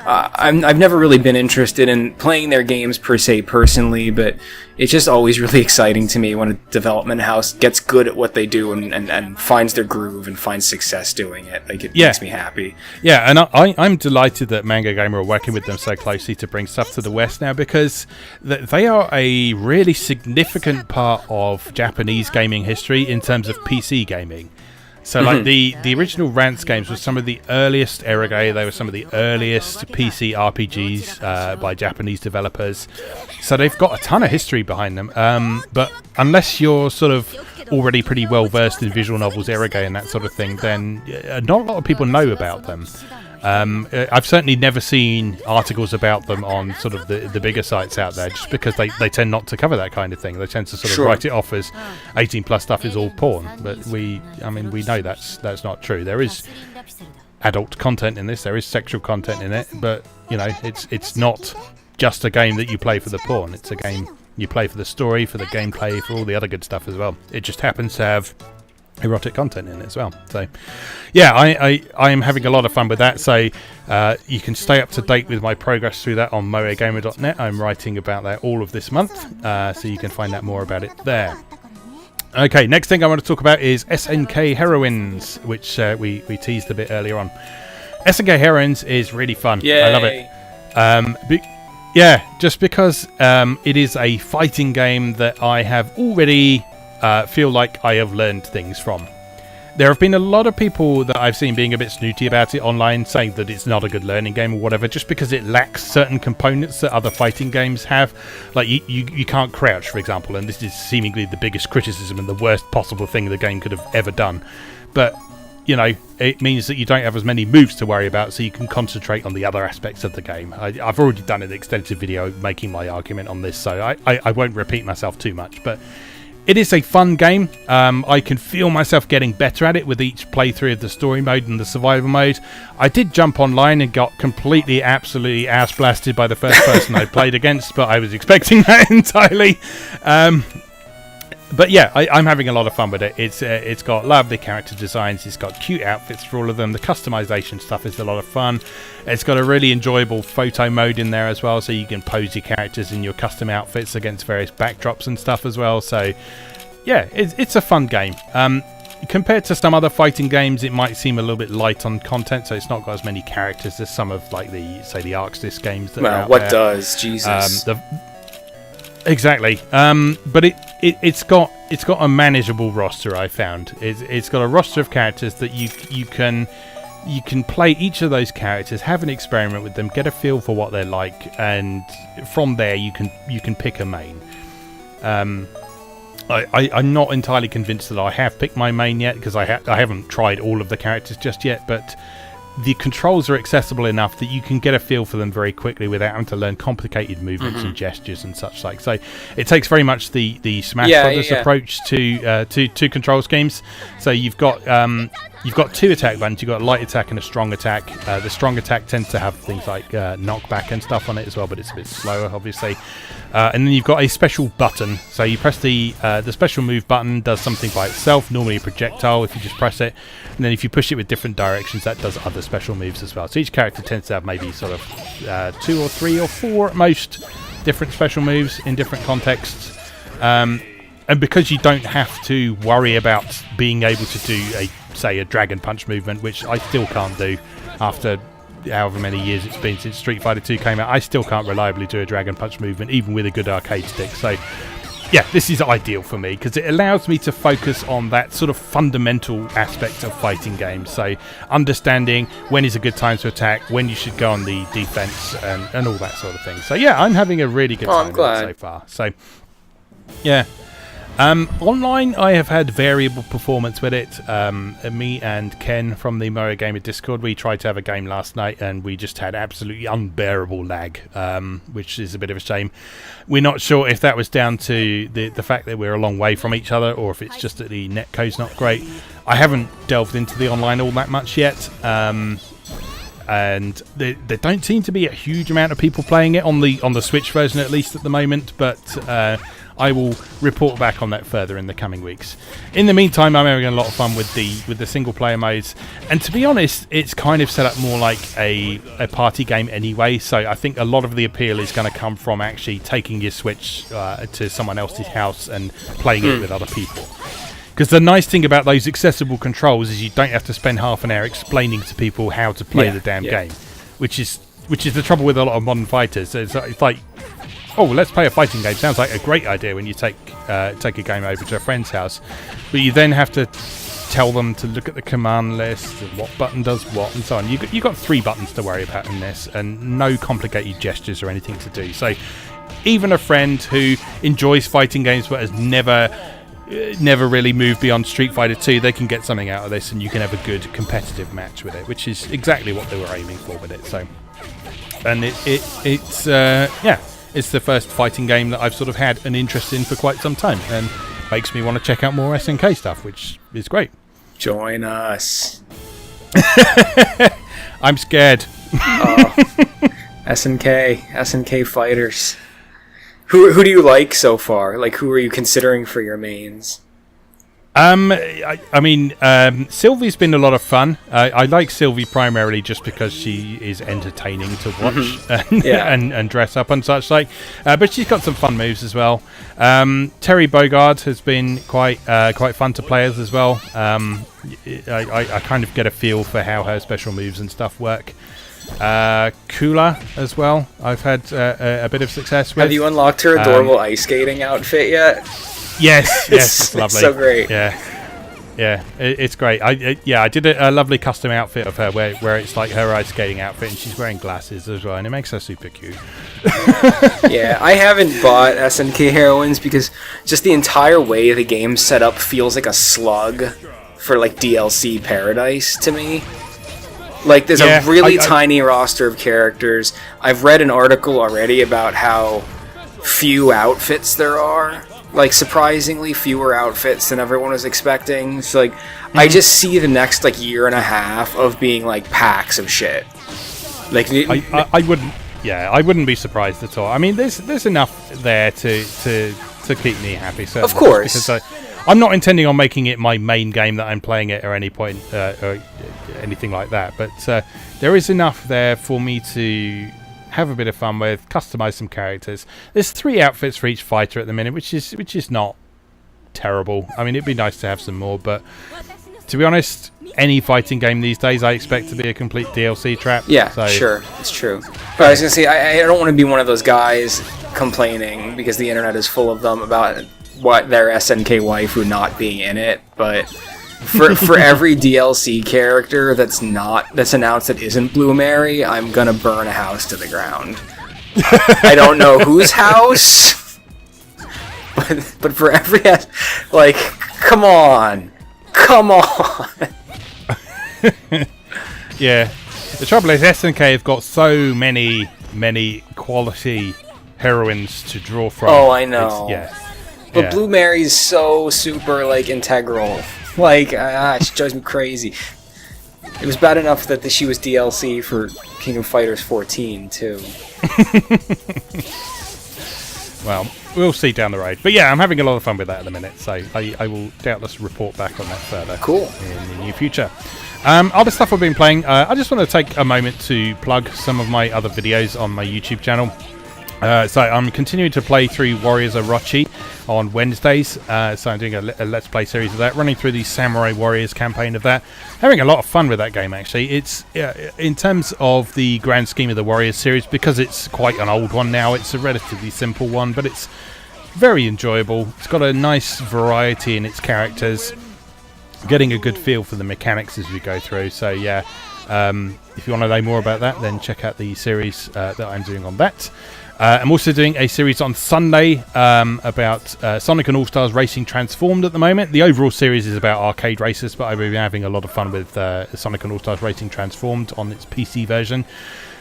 S2: I've never really been interested in playing their games per se personally, but it's just always really exciting to me when a development house gets good at what they do and finds their groove and finds success doing it. Like, it makes me happy.
S1: Yeah, and I'm delighted that MoeGamer are working with them so closely to bring stuff to the West now, because they are a really significant part of Japanese gaming history in terms of PC gaming. So, like, the original Rants games were some of the earliest eroge. They were some of the earliest PC RPGs by Japanese developers. So they've got a ton of history behind them. But unless you're sort of already pretty well versed in visual novels, eroge, and that sort of thing, then not a lot of people know about them. I've certainly never seen articles about them on sort of the bigger sites out there, just because they tend not to cover that kind of thing. They tend to sort of write it off as 18-plus stuff is all porn. But we know that's not true. There is adult content in this. There is sexual content in it. But it's not just a game that you play for the porn. It's a game you play for the story, for the gameplay, for all the other good stuff as well. It just happens to have erotic content in it as well. So yeah, I am having a lot of fun with that. So you can stay up to date with my progress through that on MoeGamer.net. I'm writing about that all of this month, so you can find out more about it there. Okay, next thing I want to talk about is SNK Heroines, which we teased a bit earlier on. SNK Heroines is really fun.
S2: Yay.
S1: I love it. Just because it is a fighting game that I have already feel like I have learned things from. There have been a lot of people that I've seen being a bit snooty about it online, saying that it's not a good learning game or whatever, just because it lacks certain components that other fighting games have. Like, you can't crouch, for example, and this is seemingly the biggest criticism and the worst possible thing the game could have ever done. But it means that you don't have as many moves to worry about, so you can concentrate on the other aspects of the game. I've already done an extensive video making my argument on this, so I won't repeat myself too much, but it is a fun game. I can feel myself getting better at it with each playthrough of the story mode and the survival mode. I did jump online and got completely, absolutely ass blasted by the first person I played against, but I was expecting that entirely. But yeah, I'm having a lot of fun with it. It's got lovely character designs. It's got cute outfits for all of them. The customization stuff is a lot of fun. It's got a really enjoyable photo mode in there as well, so you can pose your characters in your custom outfits against various backdrops and stuff as well. So yeah, it's a fun game. Compared to some other fighting games, it might seem a little bit light on content, so it's not got as many characters as some of, like, the Arxis games that are out
S2: what
S1: there.
S2: does? Jesus.
S1: Exactly. But it's got a manageable roster. I found it's got a roster of characters that you can play each of those characters, have an experiment with them, get a feel for what they're like, and from there you can pick a main. I'm not entirely convinced that I have picked my main yet, because I haven't tried all of the characters just yet, but the controls are accessible enough that you can get a feel for them very quickly without having to learn complicated movements and gestures and such like. So it takes very much the Smash Brothers approach to control schemes. So you've got two attack buttons. You've got a light attack and a strong attack. The strong attack tends to have things like knockback and stuff on it as well, but it's a bit slower, obviously. And then you've got a special button. So you press the special move button, does something by itself, normally a projectile if you just press it. And then if you push it with different directions, that does other special moves as well. So each character tends to have maybe sort of 2 or 3 or 4 at most different special moves in different contexts. And because you don't have to worry about being able to do a Dragon Punch movement, which I still can't do after however many years it's been since Street Fighter 2 came out, I still can't reliably do a Dragon Punch movement, even with a good arcade stick. So yeah, this is ideal for me because it allows me to focus on that sort of fundamental aspect of fighting games. So understanding when is a good time to attack, when you should go on the defense, and all that sort of thing. So yeah, I'm having a really good time with it so far. So yeah. Online, I have had variable performance with it. Me and Ken from the MoeGamer Discord, we tried to have a game last night and we just had absolutely unbearable lag, which is a bit of a shame. We're not sure if that was down to the fact that we're a long way from each other or if it's just that the netcode's not great. I haven't delved into the online all that much yet. And there don't seem to be a huge amount of people playing it on the Switch version, at least at the moment, but I will report back on that further in the coming weeks. In the meantime, I'm having a lot of fun with the single player modes, and to be honest, it's kind of set up more like a party game anyway. So I think a lot of the appeal is going to come from actually taking your Switch to someone else's house and playing it with other people. Because the nice thing about those accessible controls is you don't have to spend half an hour explaining to people how to play the damn game, which is the trouble with a lot of modern fighters. So it's like, oh, let's play a fighting game. Sounds like a great idea when you take a game over to a friend's house, but you then have to tell them to look at the command list and what button does what and so on. You got 3 buttons to worry about in this, and no complicated gestures or anything to do. So even a friend who enjoys fighting games but has never really moved beyond Street Fighter 2, they can get something out of this, and you can have a good competitive match with it, which is exactly what they were aiming for with it. So, and it's the first fighting game that I've sort of had an interest in for quite some time, and makes me want to check out more SNK stuff, which is great.
S2: Join us.
S1: I'm scared.
S2: Oh, SNK fighters. Who do you like so far? Like, who are you considering for your mains?
S1: I mean, Sylvie's been a lot of fun. I like Sylvie primarily just because she is entertaining to watch and dress up and such like. But she's got some fun moves as well. Terry Bogard has been quite fun to play as well. I kind of get a feel for how her special moves and stuff work. Kula as well. I've had a bit of success with.
S2: Have you unlocked her adorable ice skating outfit yet?
S1: Yes, it's lovely.
S2: It's so great.
S1: Yeah, it's great. I did a lovely custom outfit of her where it's like her ice skating outfit, and she's wearing glasses as well, and it makes her super cute.
S2: Yeah, I haven't bought SNK heroines because just the entire way the game's set up feels like a slug for like DLC paradise to me. Like, there's a really tiny roster of characters. I've read an article already about how few outfits there are. Like, surprisingly fewer outfits than everyone was expecting. So, like, I just see the next, like, year and a half of being, like, packs of shit. Like,
S1: I wouldn't be surprised at all. I mean, there's enough there to keep me happy. Certainly,
S2: of course.
S1: Because I'm not intending on making it my main game that I'm playing at any point or anything like that. But there is enough there for me to have a bit of fun with, customize some characters. There's 3 outfits for each fighter at the minute, which is not terrible. I mean, it'd be nice to have some more, but to be honest, any fighting game these days I expect to be a complete DLC trap.
S2: Yeah,
S1: so.
S2: Sure, it's true. But I was going to say, I don't want to be one of those guys complaining, because the internet is full of them, about what their SNK waifu not being in it, but for every DLC character that's announced that isn't Blue Mary, I'm going to burn a house to the ground. I don't know whose house, but for every... Like, come on!
S1: Yeah, the trouble is SNK have got so many quality heroines to draw from.
S2: Oh, I know. But
S1: yeah.
S2: Blue Mary's so super, like, integral. Like, she drives me crazy. It was bad enough that she was DLC for King of Fighters 14, too.
S1: Well, we'll see down the road. But yeah, I'm having a lot of fun with that at the minute, so I will doubtless report back on that further.
S2: Cool.
S1: In the near future. Other stuff I've been playing, I just want to take a moment to plug some of my other videos on my YouTube channel. So I'm continuing to play through Warriors Orochi on Wednesdays. So I'm doing a Let's Play series of that, running through the Samurai Warriors campaign of that. Having a lot of fun with that game, actually. It's in terms of the grand scheme of the Warriors series, because it's quite an old one now, it's a relatively simple one, but it's very enjoyable. It's got a nice variety in its characters, getting a good feel for the mechanics as we go through. So yeah, if you want to know more about that, then check out the series that I'm doing on that. I'm also doing a series on Sunday about Sonic and All-Stars Racing Transformed at the moment. The overall series is about arcade races, but I've been having a lot of fun with Sonic and All-Stars Racing Transformed on its PC version.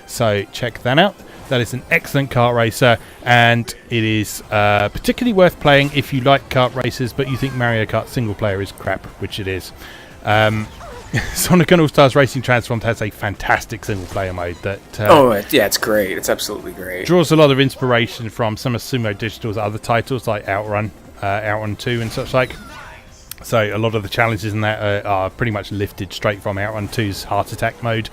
S1: So check that out. That is an excellent kart racer, and it is particularly worth playing if you like kart races, but you think Mario Kart single player is crap, which it is. Sonic and All-Stars Racing Transformed has a fantastic single-player mode that...
S2: it's great. It's absolutely great.
S1: Draws a lot of inspiration from some of Sumo Digital's other titles, like Outrun 2 and such like. So a lot of the challenges in that are pretty much lifted straight from Outrun 2's Heart Attack mode.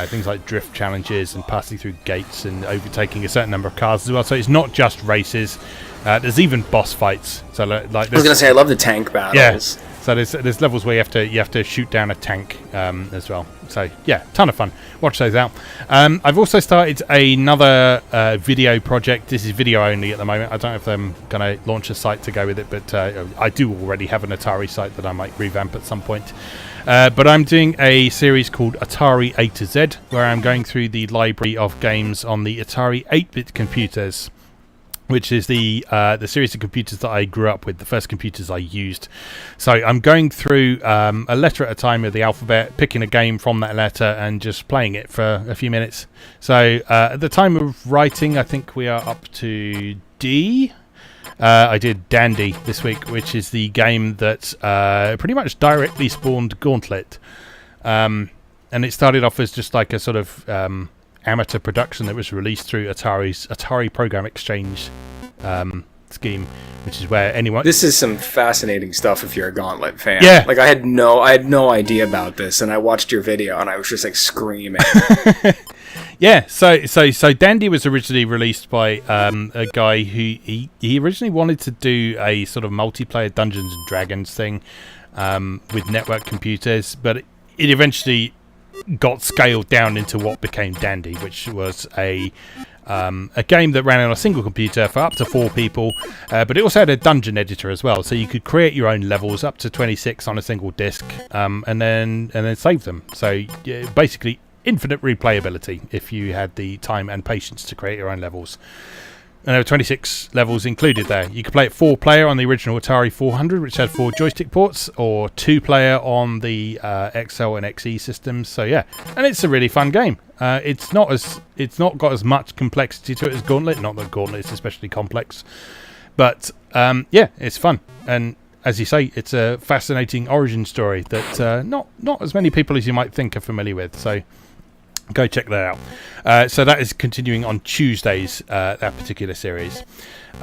S1: Things like drift challenges and passing through gates and overtaking a certain number of cars as well. So it's not just races. There's even boss fights. So like
S2: I was going to say, I love the tank battles.
S1: Yeah. So there's levels where you have to shoot down a tank as well. So yeah, ton of fun. Watch those out. I've also started another video project. This is video only at the moment. I don't know if I'm going to launch a site to go with it, but I do already have an Atari site that I might revamp at some point. But I'm doing a series called Atari A to Z, where I'm going through the library of games on the Atari 8-bit computers, which is the series of computers that I grew up with, the first computers I used. So I'm going through a letter at a time of the alphabet, picking a game from that letter and just playing it for a few minutes. So at the time of writing, I think we are up to D. I did Dandy this week, which is the game that pretty much directly spawned Gauntlet. And it started off as just like a sort of... amateur production that was released through Atari's Atari Program Exchange scheme, which is where anyone...
S2: This is some fascinating stuff if you're a Gauntlet fan.
S1: Yeah.
S2: Like, I had no idea about this, and I watched your video, and I was just, like, screaming.
S1: Yeah, so Dandy was originally released by a guy who... He originally wanted to do a sort of multiplayer Dungeons & Dragons thing with network computers, but it eventually... got scaled down into what became Dandy, which was a game that ran on a single computer for up to 4 people, but it also had a dungeon editor as well, so you could create your own levels up to 26 on a single disc, and then save them. So basically infinite replayability if you had the time and patience to create your own levels. And there were 26 levels included there. You could play it 4-player on the original Atari 400, which had 4 joystick ports, or 2-player on the XL and XE systems. So yeah, and it's a really fun game. It's not got as much complexity to it as Gauntlet. Not that Gauntlet is especially complex, but yeah, it's fun. And as you say, it's a fascinating origin story that not as many people as you might think are familiar with. So go check that out. So that is continuing on Tuesdays, that particular series.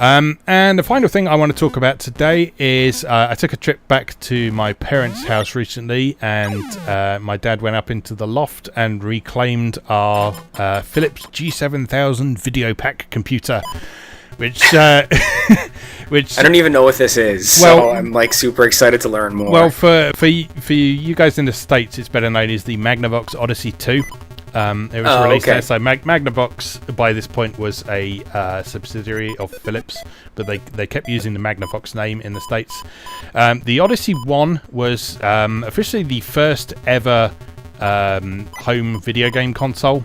S1: And the final thing I want to talk about today is I took a trip back to my parents' house recently, and my dad went up into the loft and reclaimed our Philips G7000 video pack computer, which which
S2: I don't even know what this is, so I'm like super excited to learn more.
S1: Well, for you guys in the States, it's better known as the Magnavox Odyssey 2. It was released there. So Magnavox by this point was a subsidiary of Philips, but they kept using the Magnavox name in the States. The Odyssey 1 was officially the first ever home video game console.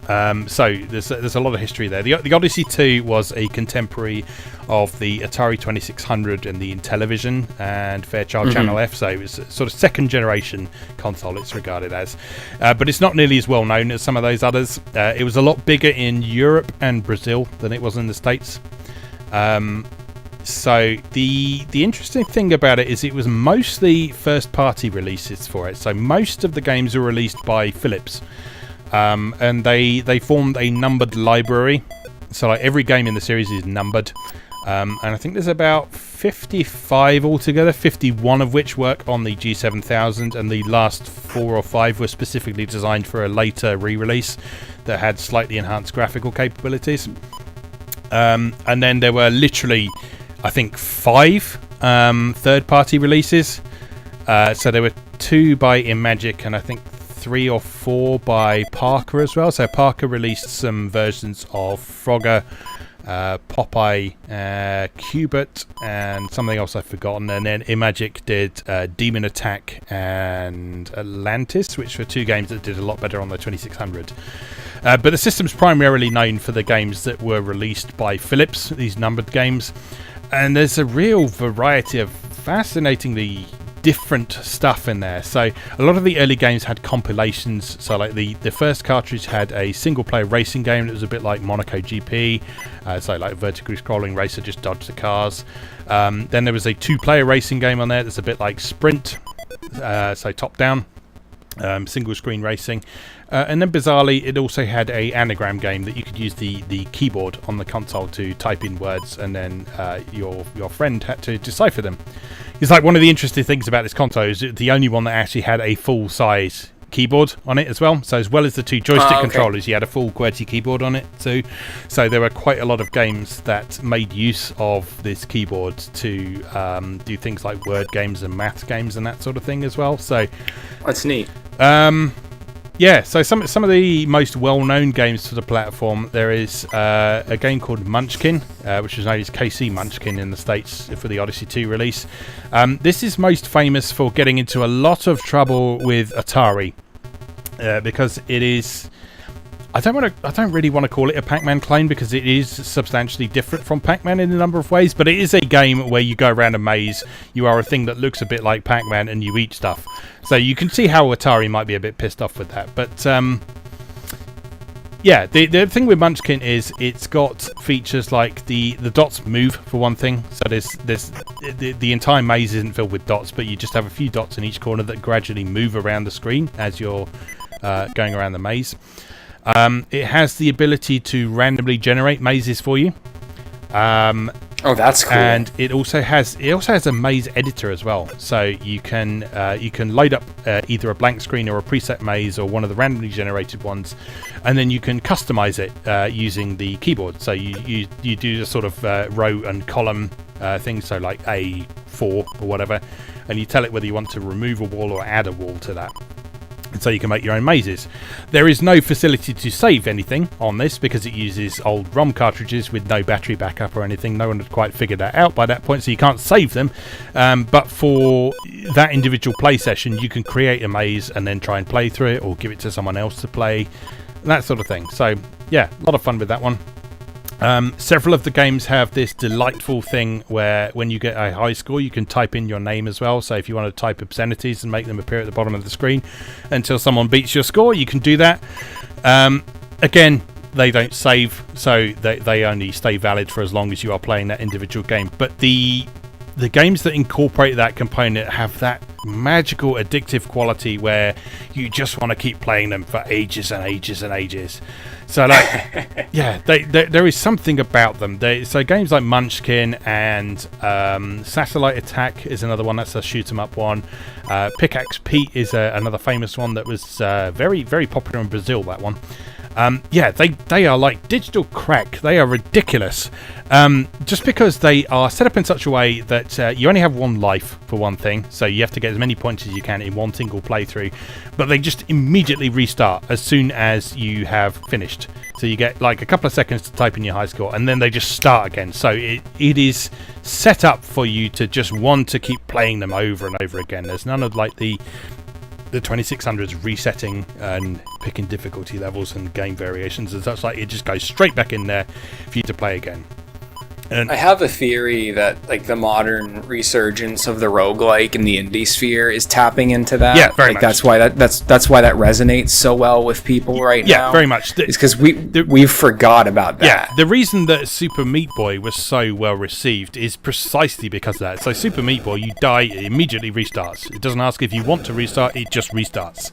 S1: So there's a lot of history there. The Odyssey 2 was a contemporary of the Atari 2600 and the Intellivision and Fairchild Channel F, so it was a sort of second generation console, it's regarded as. But it's not nearly as well known as some of those others. It was a lot bigger in Europe and Brazil than it was in the States. So the interesting thing about it is it was mostly first party releases for it. So most of the games were released by Philips. And they formed a numbered library, so like every game in the series is numbered, and I think there's about 55 altogether, 51 of which work on the G7000, and the last 4 or 5 were specifically designed for a later re-release that had slightly enhanced graphical capabilities. And then there were literally, I think, 5 third-party releases. So there were 2 by Imagic, and I think 3 or 4 by Parker as well. So Parker released some versions of Frogger, Popeye, Cubert, and something else I've forgotten. And then Imagic did Demon Attack and Atlantis, which were 2 games that did a lot better on the 2600. But the system's primarily known for the games that were released by Philips, these numbered games. And there's a real variety of fascinatingly different stuff in there. So a lot of the early games had compilations. So like the first cartridge had a single player racing game that was a bit like Monaco GP, so like vertically scrolling racer, just dodge the cars. Then there was a 2-player racing game on there that's a bit like Sprint, so top down, single screen racing. And then bizarrely it also had a anagram game that you could use the keyboard on the console to type in words, and then your friend had to decipher them. It's like one of the interesting things about this console is the only one that actually had a full-size keyboard on it as well. So as well as the 2 joystick controllers, you had a full QWERTY keyboard on it too. So there were quite a lot of games that made use of this keyboard to do things like word games and math games and that sort of thing as well. So
S2: that's neat.
S1: Yeah, so some of the most well-known games for the platform, there is a game called Munchkin, which is known as KC Munchkin in the States for the Odyssey 2 release. This is most famous for getting into a lot of trouble with Atari, because it is... I don't really want to call it a Pac-Man clone, because it is substantially different from Pac-Man in a number of ways, but it is a game where you go around a maze, you are a thing that looks a bit like Pac-Man, and you eat stuff. So you can see how Atari might be a bit pissed off with that. But yeah, the thing with Munchkin is it's got features like the dots move, for one thing. So the entire maze isn't filled with dots, but you just have a few dots in each corner that gradually move around the screen as you're going around the maze. It has the ability to randomly generate mazes for you.
S2: Oh, that's cool.
S1: And it also has a maze editor as well. So you can load up either a blank screen or a preset maze or one of the randomly generated ones, and then you can customize it using the keyboard. So you do the sort of row and column thing, so like A4 or whatever, and you tell it whether you want to remove a wall or add a wall to that. And so you can make your own mazes. There is no facility to save anything on this because it uses old ROM cartridges with no battery backup or anything. No one had quite figured that out by that point, so you can't save them. But for that individual play session, you can create a maze and then try and play through it or give it to someone else to play, that sort of thing. So yeah, a lot of fun with that one. Several of the games have this delightful thing where when you get a high score you can type in your name as well. So if you want to type obscenities and make them appear at the bottom of the screen until someone beats your score, you can do that. Again, they don't save, so they only stay valid for as long as you are playing that individual game. But the games that incorporate that component have that magical addictive quality where you just want to keep playing them for ages and ages and ages. So like yeah, there is something about them. So games like Munchkin and Satellite Attack is another one. That's a shoot 'em up one. Pickaxe Pete is another famous one that was very, very popular in Brazil, that one. They are like digital crack. They are ridiculous. Just because they are set up in such a way that you only have one life for one thing, so you have to get as many points as you can in one single playthrough, but they just immediately restart as soon as you have finished. So you get like a couple of seconds to type in your high score, and then they just start again. So it is set up for you to just want to keep playing them over and over again. There's none of like the 2600s resetting and picking difficulty levels and game variations and such. Like, it just goes straight back in there for you to play again. And
S2: I have a theory that like the modern resurgence of the roguelike in the indie sphere is tapping into that.
S1: Yeah, very
S2: much.
S1: That's
S2: why that's why that resonates so well with people right now.
S1: Yeah, very much.
S2: It's because we forgot about that.
S1: Yeah, the reason that Super Meat Boy was so well received is precisely because of that. So Super Meat Boy, you die, it immediately restarts. It doesn't ask if you want to restart, it just restarts.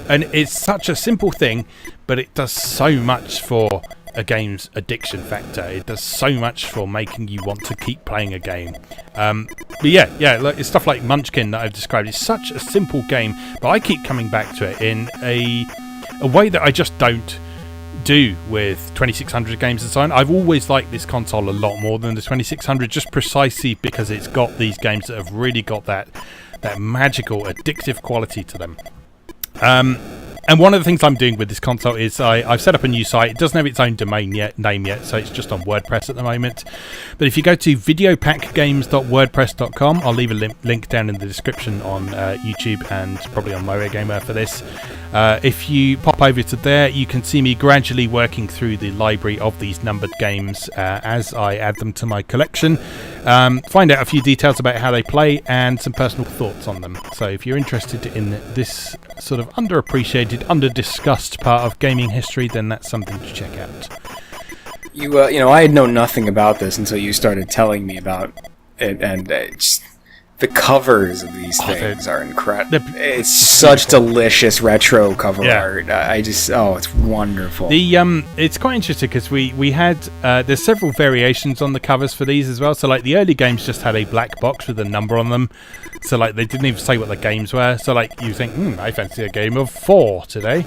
S1: And it's such a simple thing, but it does so much for a game's addiction factor. It does so much for making you want to keep playing a game. But like, it's stuff like Munchkin that I've described. It's such a simple game, but I keep coming back to it in a way that I just don't do with 2600 games and so on. I've always liked this console a lot more than the 2600, just precisely because it's got these games that have really got that magical, addictive quality to them. And one of the things I'm doing with this console is I've set up a new site. It doesn't have its own domain name yet, so it's just on WordPress at the moment. But if you go to videopackgames.wordpress.com, I'll leave a link down in the description on YouTube and probably on MoeGamer for this. If you pop over to there, you can see me gradually working through the library of these numbered games as I add them to my collection. Find out a few details about how they play and some personal thoughts on them. So if you're interested in this sort of underappreciated, under-discussed part of gaming history, then that's something to check out.
S2: I had known nothing about this until you started telling me about it, and just the covers of these things are incredible. It's such delicious retro cover art. It's wonderful.
S1: It's quite interesting because we had there's several variations on the covers for these as well. So like the early games just had a black box with a number on them. So like they didn't even say what the games were. So like you think, I fancy a game of 4 today.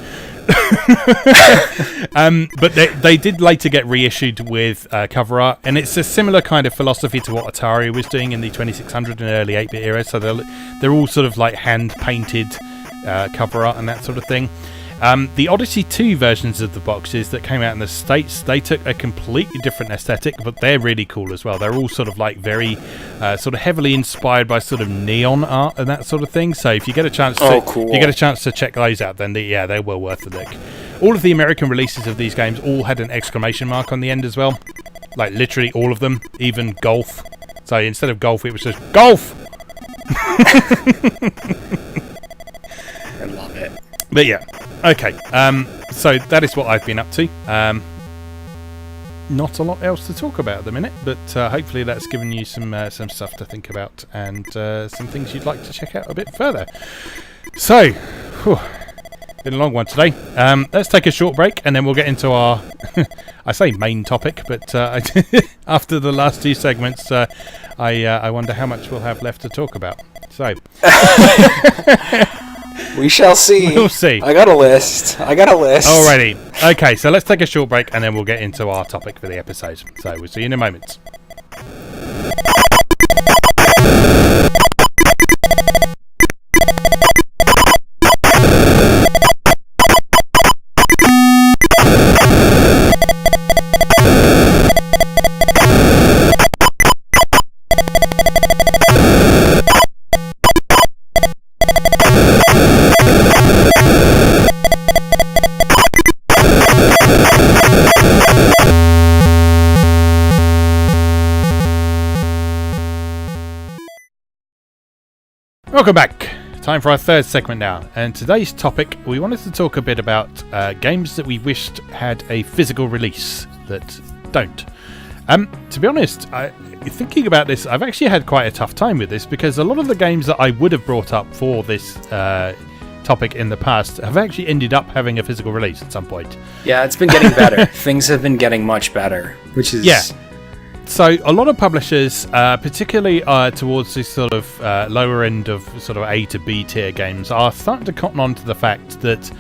S1: But they did later get reissued with cover art, and it's a similar kind of philosophy to what Atari was doing in the 2600 and early 8-bit era. So they're all sort of like hand painted cover art and that sort of thing. The Odyssey 2 versions of the boxes that came out in the States, they took a completely different aesthetic, but they're really cool as well. They're all sort of like very sort of heavily inspired by sort of neon art and that sort of thing. So if you get a chance to check those out, then they're well worth the look. All of the American releases of these games all had an exclamation mark on the end as well. Like literally all of them, even golf. So instead of golf, it was just golf!
S2: I love it.
S1: But yeah, okay. So that is what I've been up to. Not a lot else to talk about at the minute, but hopefully that's given you some stuff to think about and some things you'd like to check out a bit further. So, been a long one today. Let's take a short break and then we'll get into our, I say main topic, but after the last 2 segments, I wonder how much we'll have left to talk about. So.
S2: We shall see.
S1: We'll see.
S2: I got a list.
S1: Alrighty. Okay, so let's take a short break and then we'll get into our topic for the episode. So we'll see you in a moment. Welcome back. Time for our third segment now, and today's topic, we wanted to talk a bit about games that we wished had a physical release that don't. To be honest, thinking about this, I've actually had quite a tough time with this because a lot of the games that I would have brought up for this topic in the past have actually ended up having a physical release at some point.
S2: Yeah, it's been getting better. Things have been getting much better, which is...
S1: Yeah. So a lot of publishers, particularly towards this sort of lower end of sort of A to B tier games, are starting to cotton on to the fact that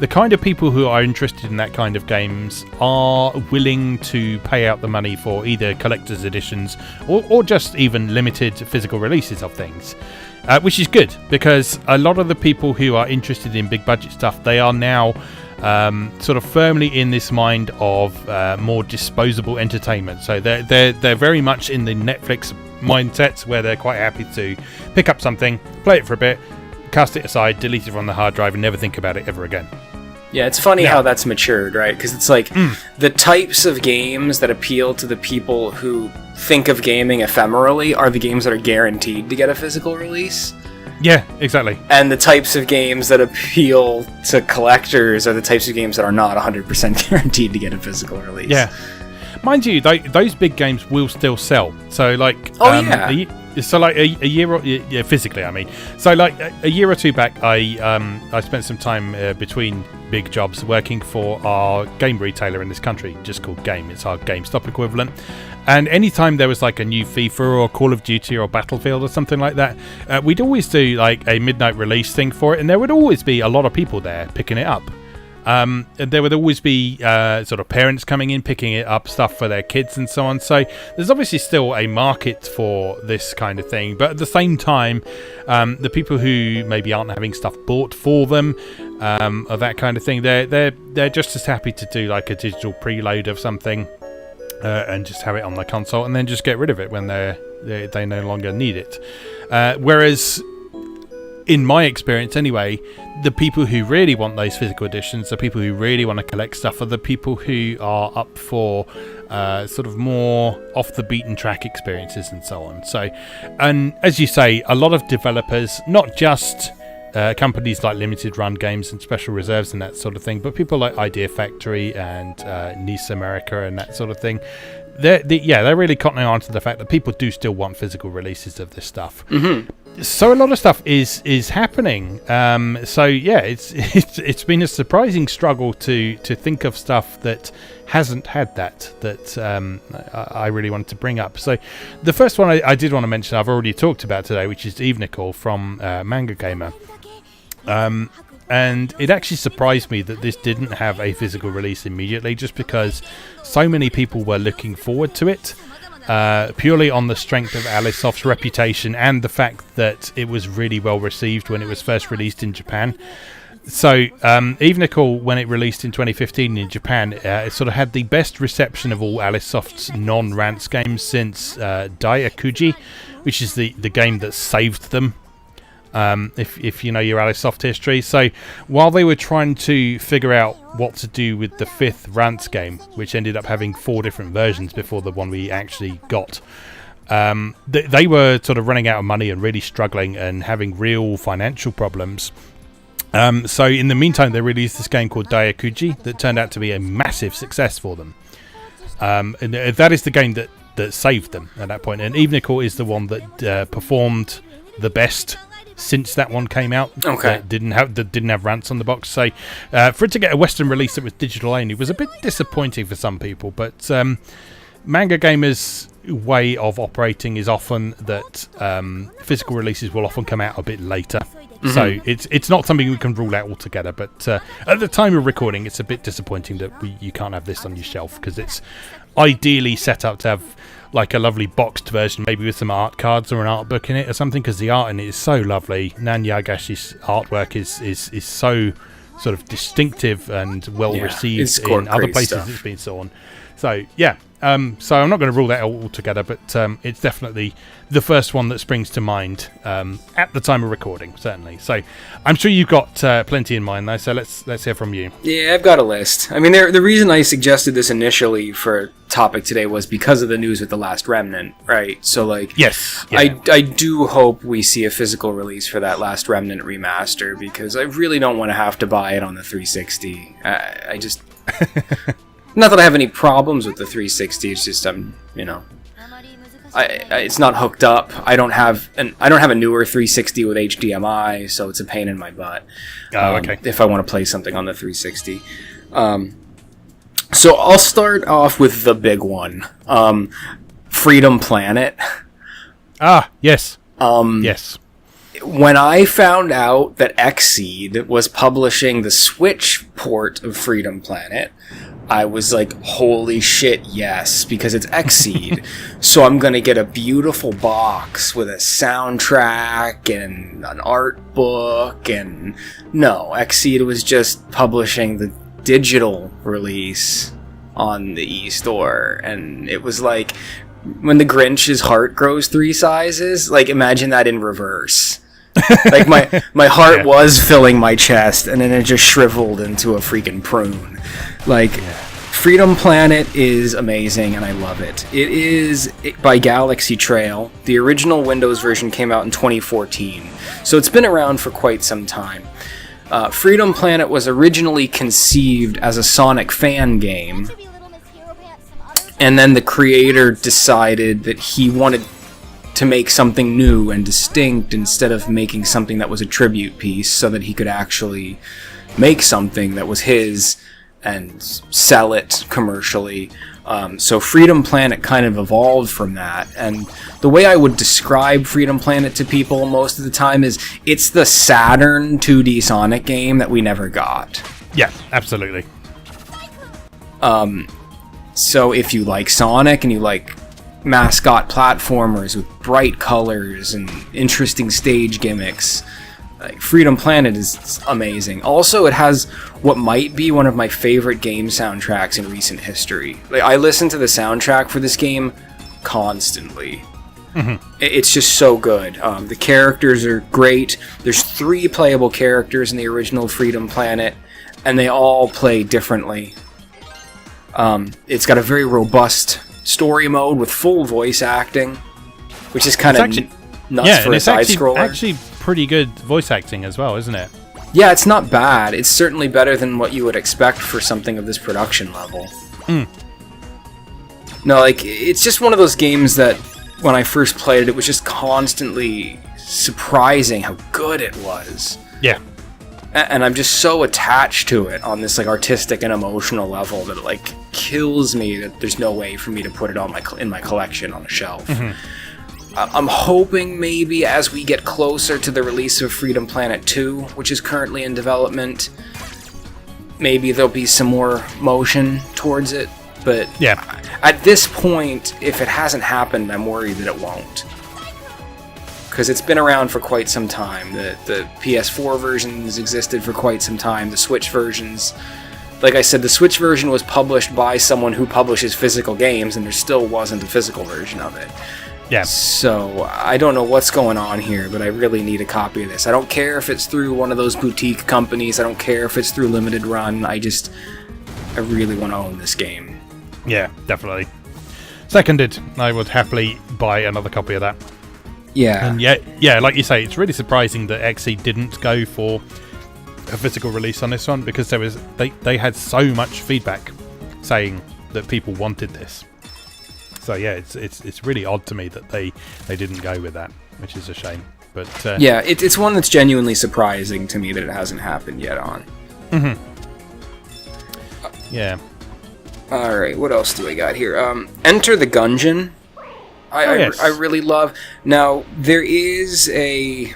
S1: the kind of people who are interested in that kind of games are willing to pay out the money for either collector's editions or just even limited physical releases of things, which is good, because a lot of the people who are interested in big budget stuff, they are now sort of firmly in this mind of more disposable entertainment. So they're very much in the Netflix mindset, where they're quite happy to pick up something, play it for a bit, cast it aside, delete it from the hard drive, and never think about it ever again.
S2: Yeah, it's funny how that's matured, right? Because it's like the types of games that appeal to the people who think of gaming ephemerally are the games that are guaranteed to get a physical release.
S1: Yeah, exactly.
S2: And the types of games that appeal to collectors are the types of games that are not 100% guaranteed to get a physical release.
S1: Yeah. Mind you, those big games will still sell. So, like... a year or... physically, I mean. So, like, a year or two back, I spent some time between big jobs working for our game retailer in this country, just called Game. It's our GameStop equivalent. And anytime there was like a new FIFA or Call of Duty or Battlefield or something like that, we'd always do like a midnight release thing for it, and there would always be a lot of people there picking it up. And there would always be sort of parents coming in, picking it up, stuff for their kids and so on. So there's obviously still a market for this kind of thing. But at the same time, the people who maybe aren't having stuff bought for them, or that kind of thing, they're just as happy to do like a digital preload of something and just have it on the console and then just get rid of it when they no longer need it. Whereas, in my experience anyway, the people who really want those physical editions, the people who really want to collect stuff, are the people who are up for sort of more off the beaten track experiences and so on. So, and as you say, a lot of developers, not just companies like Limited Run Games and Special Reserves and that sort of thing, but people like Idea Factory and Nice America and that sort of thing, they're really cottoning on to the fact that people do still want physical releases of this stuff. Mm-hmm. So a lot of stuff is happening. So yeah, it's been a surprising struggle to think of stuff that hasn't had that I really wanted to bring up. So the first one I did want to mention, I've already talked about today, which is Evenicol from MoeGamer. And it actually surprised me that this didn't have a physical release immediately, just because so many people were looking forward to it, purely on the strength of Alisoft's reputation and the fact that it was really well received when it was first released in Japan. So Evenicol, when it released in 2015 in Japan, it sort of had the best reception of all Alisoft's non-Rants games since Daiakuji, which is the game that saved them. If you know your Alisoft history. So while they were trying to figure out what to do with the fifth Rants game, which ended up having 4 different versions before the one we actually got, they were sort of running out of money and really struggling and having real financial problems. So in the meantime, they released this game called Daiakuji that turned out to be a massive success for them. And that is the game that saved them at that point. And Evenicol is the one that performed the best since that one came out.
S2: Okay.
S1: That didn't have Rants on the box. So for it to get a Western release that was digital only was a bit disappointing for some people. But MoeGamer's way of operating is often that physical releases will often come out a bit later. Mm-hmm. So it's not something we can rule out altogether. But at the time of recording, it's a bit disappointing that you can't have this on your shelf, because it's ideally set up to have like a lovely boxed version, maybe with some art cards or an art book in it or something, because the art in it is so lovely. Nan Yagashi's artwork is so sort of distinctive and well received in other places it's been shown. So yeah, so I'm not going to rule that out altogether, but it's definitely the first one that springs to mind at the time of recording, certainly. So I'm sure you've got plenty in mind though, so let's hear from you.
S2: Yeah, I've got a list. I mean, the reason I suggested this initially for a topic today was because of the news with The Last Remnant, right? So like,
S1: yes, yeah.
S2: I do hope we see a physical release for that Last Remnant remaster, because I really don't want to have to buy it on the 360. I just not that I have any problems with the 360. It's just it's not hooked up. I don't have a newer 360 with HDMI, so it's a pain in my butt.
S1: Okay.
S2: If I want to play something on the 360. So I'll start off with the big one, Freedom Planet.
S1: Ah, yes. Yes.
S2: When I found out that Xseed was publishing the Switch port of Freedom Planet, I was like, holy shit, yes, because it's Xseed. So I'm going to get a beautiful box with a soundtrack and an art book. And no, Xseed was just publishing the digital release on the eStore. And it was like when the Grinch's heart grows 3 sizes, like imagine that in reverse. Like my heart was filling my chest, and then it just shriveled into a freaking prune. Like, Freedom Planet is amazing, and I love it. It is by Galaxy Trail. The original Windows version came out in 2014, so it's been around for quite some time. Freedom Planet was originally conceived as a Sonic fan game, and then the creator decided that he wanted to make something new and distinct instead of making something that was a tribute piece, so that he could actually make something that was his and sell it commercially. So Freedom Planet kind of evolved from that. And the way I would describe Freedom Planet to people most of the time is it's the Saturn 2D Sonic game that we never got.
S1: Yeah, absolutely.
S2: So if you like Sonic and you like mascot platformers with bright colors and interesting stage gimmicks, like, Freedom Planet is amazing. Also, it has what might be one of my favorite game soundtracks in recent history. Like, I listen to the soundtrack for this game constantly. It's just so good. The characters are great. There's 3 playable characters in the original Freedom Planet, and they all play differently. It's got a very robust story mode with full voice acting, which is kind of nuts for a side-scroller.
S1: Actually pretty good voice acting as well, isn't it?
S2: Yeah, it's not bad. It's certainly better than what you would expect for something of this production level. No, like, it's just one of those games that when I first played it, it was just constantly surprising how good it was.
S1: Yeah.
S2: And I'm just so attached to it on this like artistic and emotional level that it like kills me that there's no way for me to put it on in my collection on a shelf. I'm hoping maybe as we get closer to the release of Freedom Planet 2, which is currently in development, maybe there'll be some more motion towards it. But
S1: yeah,
S2: at this point, if it hasn't happened, I'm worried that it won't. Because it's been around for quite some time. The PS4 versions existed for quite some time. The Switch versions, like I said, the Switch version was published by someone who publishes physical games, and there still wasn't a physical version of it.
S1: Yeah.
S2: So I don't know what's going on here, but I really need a copy of this. I don't care if it's through one of those boutique companies. I don't care if it's through Limited Run. I really want to own this game.
S1: Yeah, definitely. Seconded. I would happily buy another copy of that.
S2: Yeah.
S1: And yeah, like you say, it's really surprising that Xseed didn't go for a physical release on this one, because they had so much feedback saying that people wanted this. So yeah, it's really odd to me that they didn't go with that, which is a shame. But
S2: yeah, it's one that's genuinely surprising to me that it hasn't happened yet on.
S1: Yeah.
S2: All right, what else do I got here? Enter the Gungeon. I really love. Now, there is a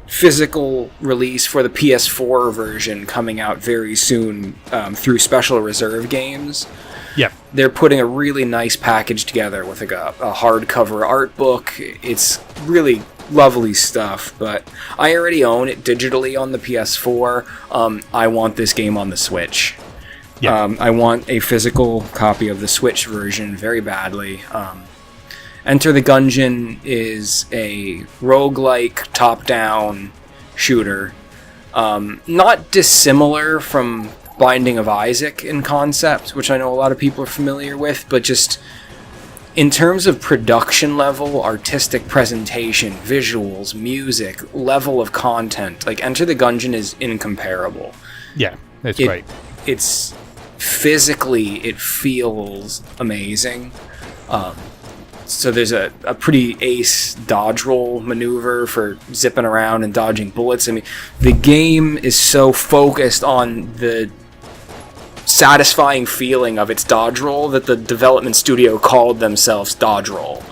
S2: physical release for the PS4 version coming out very soon through Special Reserve Games.
S1: Yep.
S2: They're putting a really nice package together with a hardcover art book. It's really lovely stuff, but I already own it digitally on the PS4. I want this game on the Switch.
S1: Yep.
S2: I want a physical copy of the Switch version very badly. Enter the Gungeon is a roguelike top-down shooter. Not dissimilar from Binding of Isaac in concept, which I know a lot of people are familiar with, but just in terms of production level, artistic presentation, visuals, music, level of content, like Enter the Gungeon is incomparable.
S1: Yeah, it's great.
S2: It's physically, it feels amazing. So there's a pretty ace dodge roll maneuver for zipping around and dodging bullets. I mean, the game is so focused on the satisfying feeling of its dodge roll that the development studio called themselves Dodge Roll.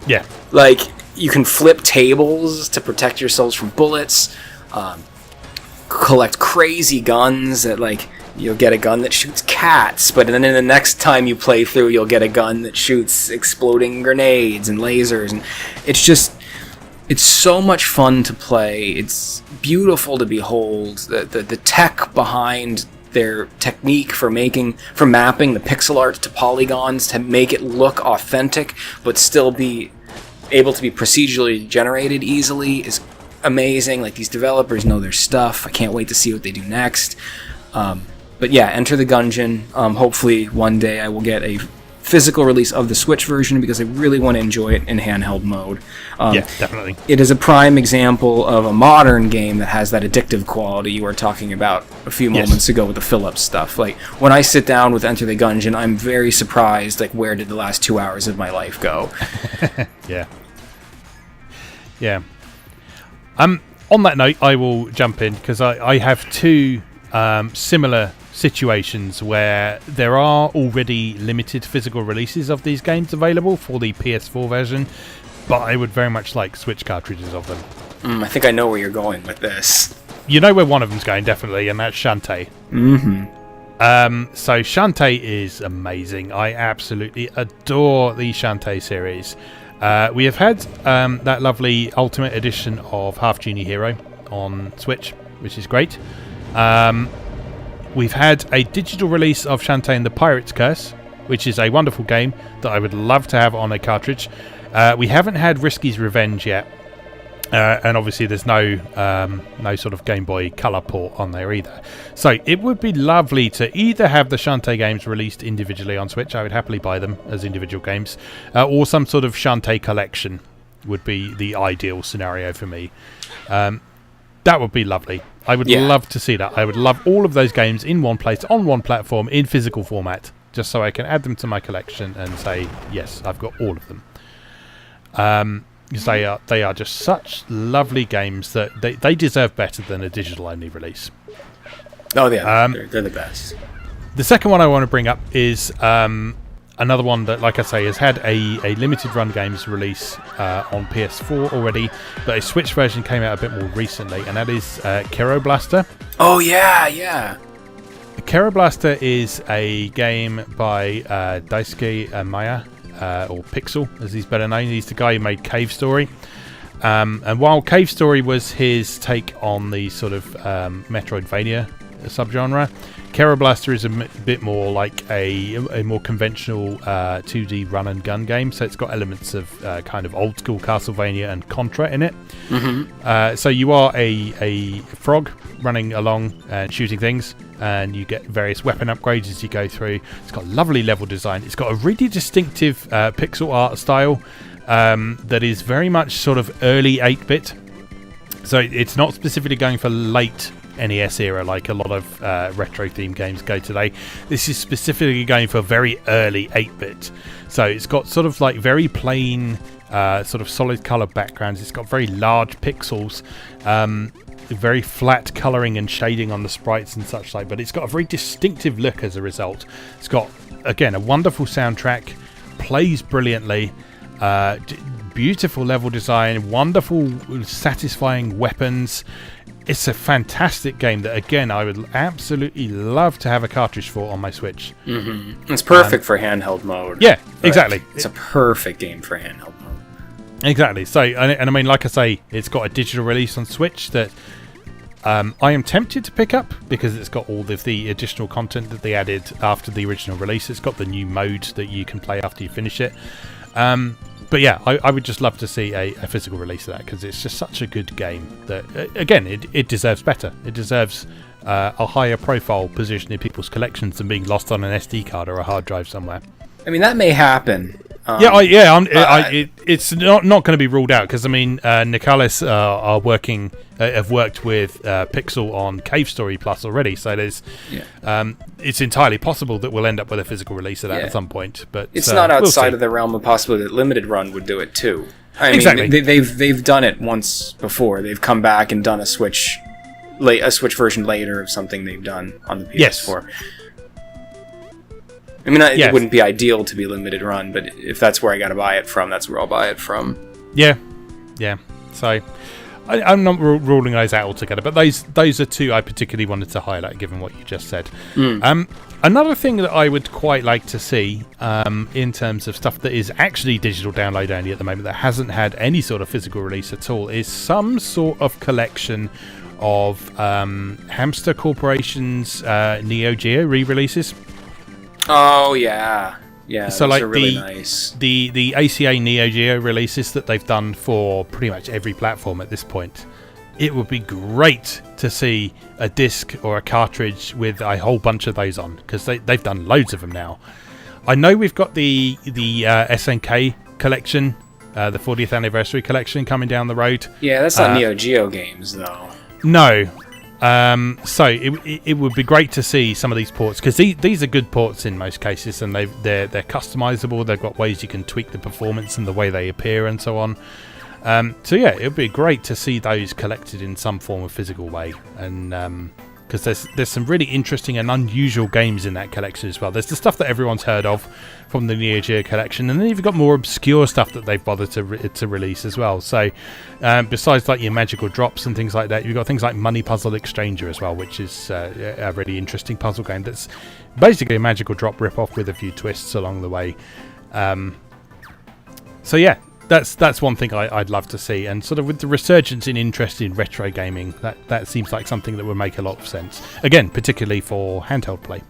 S1: Yeah.
S2: Like, you can flip tables to protect yourselves from bullets. collect crazy guns that, like, you'll get a gun that shoots cats, but then in the next time you play through, you'll get a gun that shoots exploding grenades and lasers, and it's so much fun to play. It's beautiful to behold. The tech behind their technique for mapping the pixel art to polygons to make it look authentic, but still be able to be procedurally generated easily is amazing. Like, these developers know their stuff. I can't wait to see what they do next. But yeah, Enter the Gungeon. Hopefully one day I will get a physical release of the Switch version, because I really want to enjoy it in handheld mode.
S1: Yeah, definitely.
S2: It is a prime example of a modern game that has that addictive quality you were talking about a few moments ago with the Philips stuff. Like, when I sit down with Enter the Gungeon, I'm very surprised, like, where did the last 2 hours of my life go?
S1: Yeah. On that note, I will jump in, because I have two similar situations where there are already limited physical releases of these games available for the PS4 version, but I would very much like Switch cartridges of them.
S2: I think I know where you're going with this.
S1: You know where one of them's going, definitely, and that's Shantae. So Shantae is amazing. I absolutely adore the Shantae series. We have had that lovely Ultimate Edition of Half Genie Hero on Switch, which is great. We've had a digital release of Shantae and the Pirate's Curse, which is a wonderful game that I would love to have on a cartridge. We haven't had Risky's Revenge yet, and obviously there's no sort of Game Boy Color port on there either. So it would be lovely to either have the Shantae games released individually on Switch. I would happily buy them as individual games, or some sort of Shantae collection would be the ideal scenario for me. That would be lovely. I would love to see that. I would love all of those games in one place, on one platform, in physical format, just so I can add them to my collection and say, yes, I've got all of them. Because they are just such lovely games that they deserve better than a digital-only release.
S2: Oh, yeah. They're the best.
S1: The second one I want to bring up is another one that, like I say, has had a limited run games release on PS4 already, but a Switch version came out a bit more recently, and that is Kero Blaster.
S2: Oh, yeah.
S1: Kero Blaster is a game by Daisuke Maya, or Pixel, as he's better known. He's the guy who made Cave Story. And while Cave Story was his take on the sort of Metroidvania subgenre, Kero Blaster is a bit more like a more conventional 2D run and gun game, so it's got elements of kind of old school Castlevania and Contra in it. So you are a frog running along and shooting things, and you get various weapon upgrades as you go through. It's got lovely level design. It's got a really distinctive pixel art style that is very much sort of early 8-bit. So it's not specifically going for late NES era like a lot of retro themed games go today. This is specifically going for very early 8-bit. So it's got sort of like very plain sort of solid color backgrounds. It's got very large pixels, very flat colouring and shading on the sprites and such like, but it's got a very distinctive look as a result. It's got, again, a wonderful soundtrack, plays brilliantly, beautiful level design, wonderful satisfying weapons. It's a fantastic game that, again, I would absolutely love to have a cartridge for on my Switch.
S2: It's perfect for handheld mode.
S1: Yeah, exactly.
S2: It's a perfect game for handheld mode.
S1: Exactly. So, and I mean, like I say, it's got a digital release on Switch that I am tempted to pick up because it's got all of the additional content that they added after the original release. It's got the new mode that you can play after you finish it. But yeah, I would just love to see a physical release of that because it's just such a good game that, again, it deserves better. It deserves a higher profile position in people's collections than being lost on an SD card or a hard drive somewhere.
S2: I mean, that may happen.
S1: It's not going to be ruled out because I mean, Nicalis have worked with Pixel on Cave Story Plus already, so there's it's entirely possible that we'll end up with a physical release of that at some point. But
S2: it's not outside of the realm of possibility that Limited Run would do it too. I mean, they've done it once before. They've come back and done a Switch version later of something they've done on the PS4. Yes. I mean, it wouldn't be ideal to be Limited Run, but if that's where I got to buy it from, that's where I'll buy it from.
S1: Yeah. So, I'm not ruling those out altogether, but those are two I particularly wanted to highlight, given what you just said. Another thing that I would quite like to see, in terms of stuff that is actually digital download only at the moment, that hasn't had any sort of physical release at all, is some sort of collection of Hamster Corporation's Neo Geo re-releases.
S2: Oh yeah. Yeah,
S1: so
S2: those are really nice.
S1: The ACA Neo Geo releases that they've done for pretty much every platform at this point, it would be great to see a disc or a cartridge with a whole bunch of those on, because they've done loads of them now. I know we've got the SNK collection, the 40th anniversary collection coming down the road.
S2: Yeah, that's not Neo Geo games though.
S1: No. So it would be great to see some of these ports, because these are good ports in most cases, and they're customizable. They've got ways you can tweak the performance and the way they appear and so on. So yeah, it would be great to see those collected in some form of physical way, and because there's some really interesting and unusual games in that collection as well. There's the stuff that everyone's heard of from the Neo Geo collection, and then you've got more obscure stuff that they've bothered to release as well. So besides like your magical drops and things like that, you've got things like Money Puzzle Exchanger as well, which is a really interesting puzzle game that's basically a magical drop rip-off with a few twists along the way. So yeah, that's one thing I'd love to see, and sort of with the resurgence in interest in retro gaming, that seems like something that would make a lot of sense. Again, particularly for handheld play.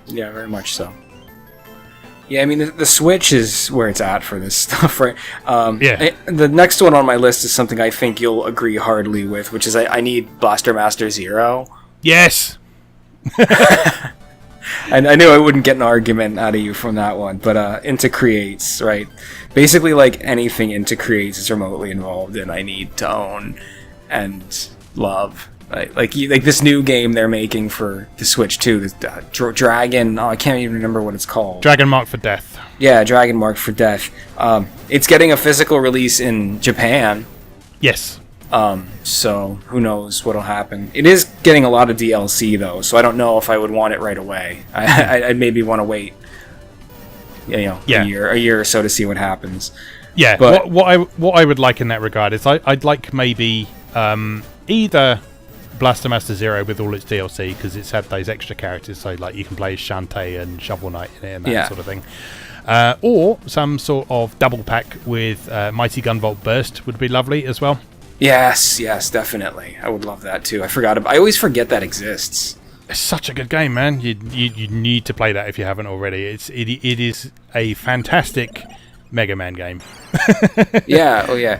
S2: Yeah, very much so. Yeah, I mean, the Switch is where it's at for this stuff, right? The next one on my list is something I think you'll agree heartily with, which is I need Blaster Master Zero.
S1: Yes!
S2: I knew I wouldn't get an argument out of you from that one, but Inta Creates, right? Basically, like anything Inta Creates is remotely involved in, I need to own and love. Like this new game they're making for the Switch too, this Dragon. I can't even remember what it's called.
S1: Dragon Marked for Death.
S2: Yeah, Dragon Marked for Death. It's getting a physical release in Japan.
S1: Yes.
S2: So who knows what'll happen. It is getting a lot of DLC though, so I don't know if I would want it right away. I'd maybe want to wait, a year or so to see what happens.
S1: Yeah,
S2: but
S1: what I would like in that regard is I'd like maybe either Blaster Master Zero with all its DLC, because it's had those extra characters, so like you can play as Shantae and Shovel Knight in it and that sort of thing. Or some sort of double pack with Mighty Gunvolt Burst would be lovely as well. Yes,
S2: definitely. I would love that too. I always forget that exists.
S1: It's such a good game, man. You need to play that if you haven't already. It is a fantastic Mega Man game.
S2: Yeah.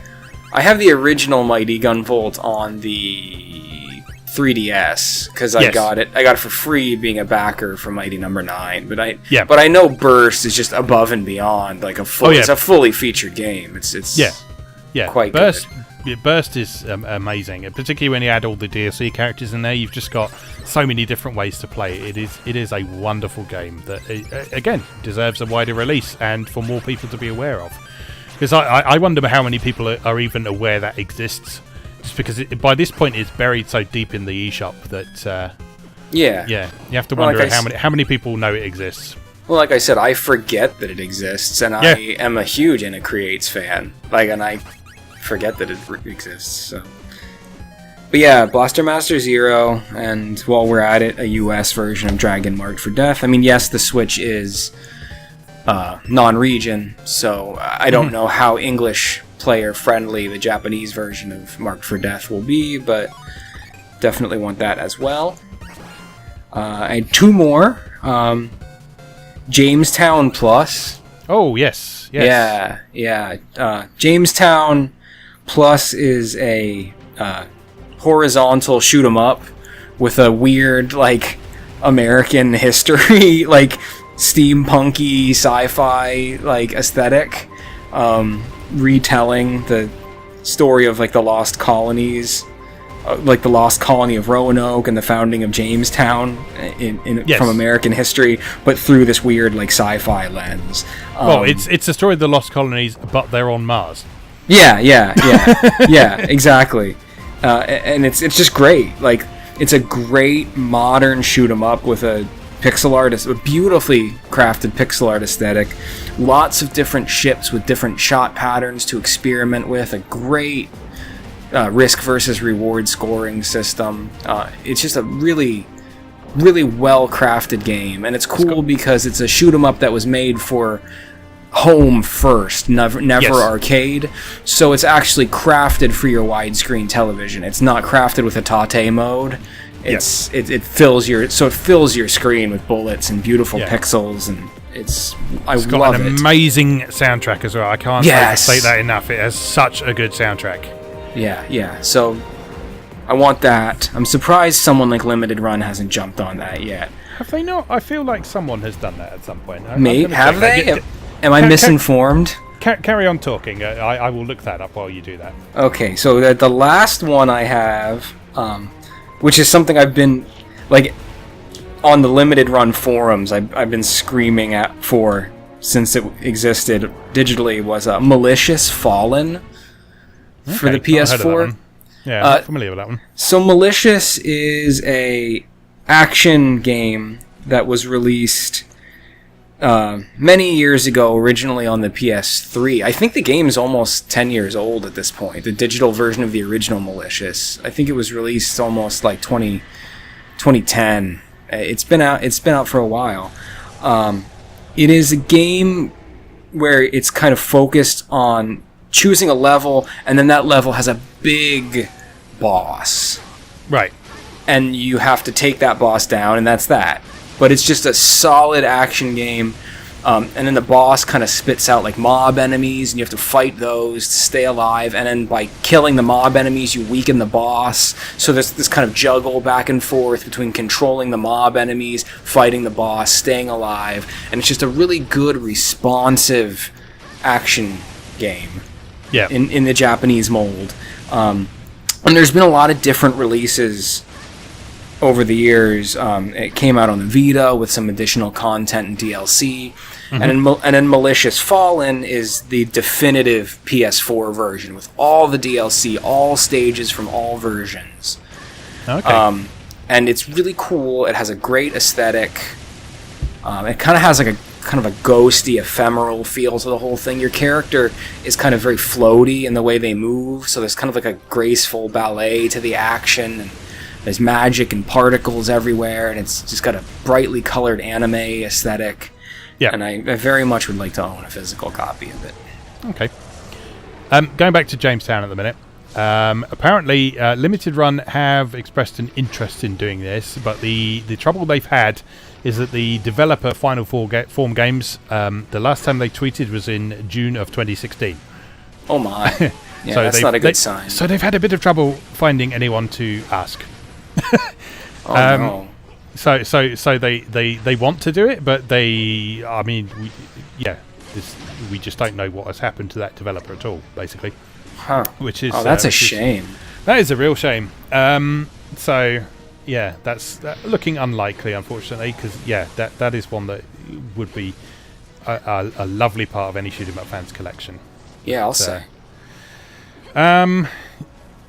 S2: I have the original Mighty Gunvolt on the 3DS because I got it for free being a backer for Mighty Number 9. But I know Burst is just above and beyond like it's a fully featured game. It's quite
S1: Burst.
S2: good.
S1: Burst is amazing, particularly when you add all the DLC characters in there. You've just got so many different ways to play it. It is a wonderful game that, again, deserves a wider release and for more people to be aware of. Because I wonder how many people are even aware that exists. Just because by this point it's buried so deep in the eShop that you have to wonder how many people know it exists.
S2: Well, like I said, I forget that it exists, and I am a huge Inta Creates fan. And I forget that it exists. So. But yeah, Blaster Master Zero, and while we're at it, a US version of Dragon Marked for Death. I mean, yes, the Switch is non-region, so I don't know how English player-friendly the Japanese version of Marked for Death will be, but definitely want that as well. And two more. Jamestown Plus.
S1: Oh, yes.
S2: Yeah. Jamestown Plus is a horizontal shoot 'em up with a weird, like, American history, like, steampunky sci-fi, like, aesthetic, retelling the story of, like, the lost colonies, like the lost colony of Roanoke and the founding of Jamestown from American history, but through this weird, like, sci-fi lens.
S1: Well, it's a story of the lost colonies, but they're on Mars.
S2: Yeah, exactly. And it's just great. Like, it's a great modern shoot 'em up with a pixel art, a beautifully crafted pixel art aesthetic. Lots of different ships with different shot patterns to experiment with. A great risk versus reward scoring system. It's just a really, really well-crafted game, and it's cool because it's a shoot 'em up that was made for home first, never arcade. So it's actually crafted for your widescreen television. It's not crafted with a Tate mode. It fills your screen with bullets and beautiful pixels, and it's
S1: got an amazing soundtrack as well. I can't say that enough. It has such a good soundtrack.
S2: Yeah. So I want that. I'm surprised someone like Limited Run hasn't jumped on that yet.
S1: Have they not? I feel like someone has done that at some point.
S2: Have they? Am I misinformed?
S1: Carry on talking. I will look that up while you do that.
S2: Okay, so the last one I have, which is something I've been, like, on the Limited Run forums, I've been screaming at for since it existed digitally, was Malicious Fallen for the PS4.
S1: Yeah, I'm familiar with that one.
S2: So Malicious is a action game that was released many years ago, originally on the PS3. I think the game is almost 10 years old at this point. The digital version of the original Malicious. I think it was released almost like 2010. It's been out for a while. It is a game where it's kind of focused on choosing a level, and then that level has a big boss.
S1: Right.
S2: And you have to take that boss down, and that's that. But it's just a solid action game. And then the boss kind of spits out like mob enemies, and you have to fight those to stay alive. And then by killing the mob enemies, you weaken the boss. So there's this kind of juggle back and forth between controlling the mob enemies, fighting the boss, staying alive. And it's just a really good, responsive action game.
S1: Yeah.
S2: In the Japanese mold. And there's been a lot of different releases over the years. It came out on the Vita with some additional content and DLC. Mm-hmm. And then Malicious Fallen is the definitive PS4 version with all the DLC, all stages from all versions.
S1: Okay.
S2: And it's really cool. It has a great aesthetic. It kind of has like a kind of a ghosty, ephemeral feel to the whole thing. Your character is kind of very floaty in the way they move, so there's kind of like a graceful ballet to the action, and there's magic and particles everywhere, and it's just got a brightly colored anime aesthetic. Yeah. And I very much would like to own a physical copy of it.
S1: Okay. Going back to Jamestown at the minute. Apparently, Limited Run have expressed an interest in doing this, but the trouble they've had is that the developer Final Form Games, the last time they tweeted was in June of 2016.
S2: Oh my. Yeah, so that's not a good sign.
S1: So they've had a bit of trouble finding anyone to ask.
S2: No.
S1: So they want to do it, but we just don't know what has happened to that developer at all, basically.
S2: Huh.
S1: Which is
S2: that's a shame.
S1: That is a real shame. So yeah, that's looking unlikely, unfortunately, because that is one that would be a lovely part of any shoot 'em up fans collection.
S2: Yeah, I'll say.
S1: I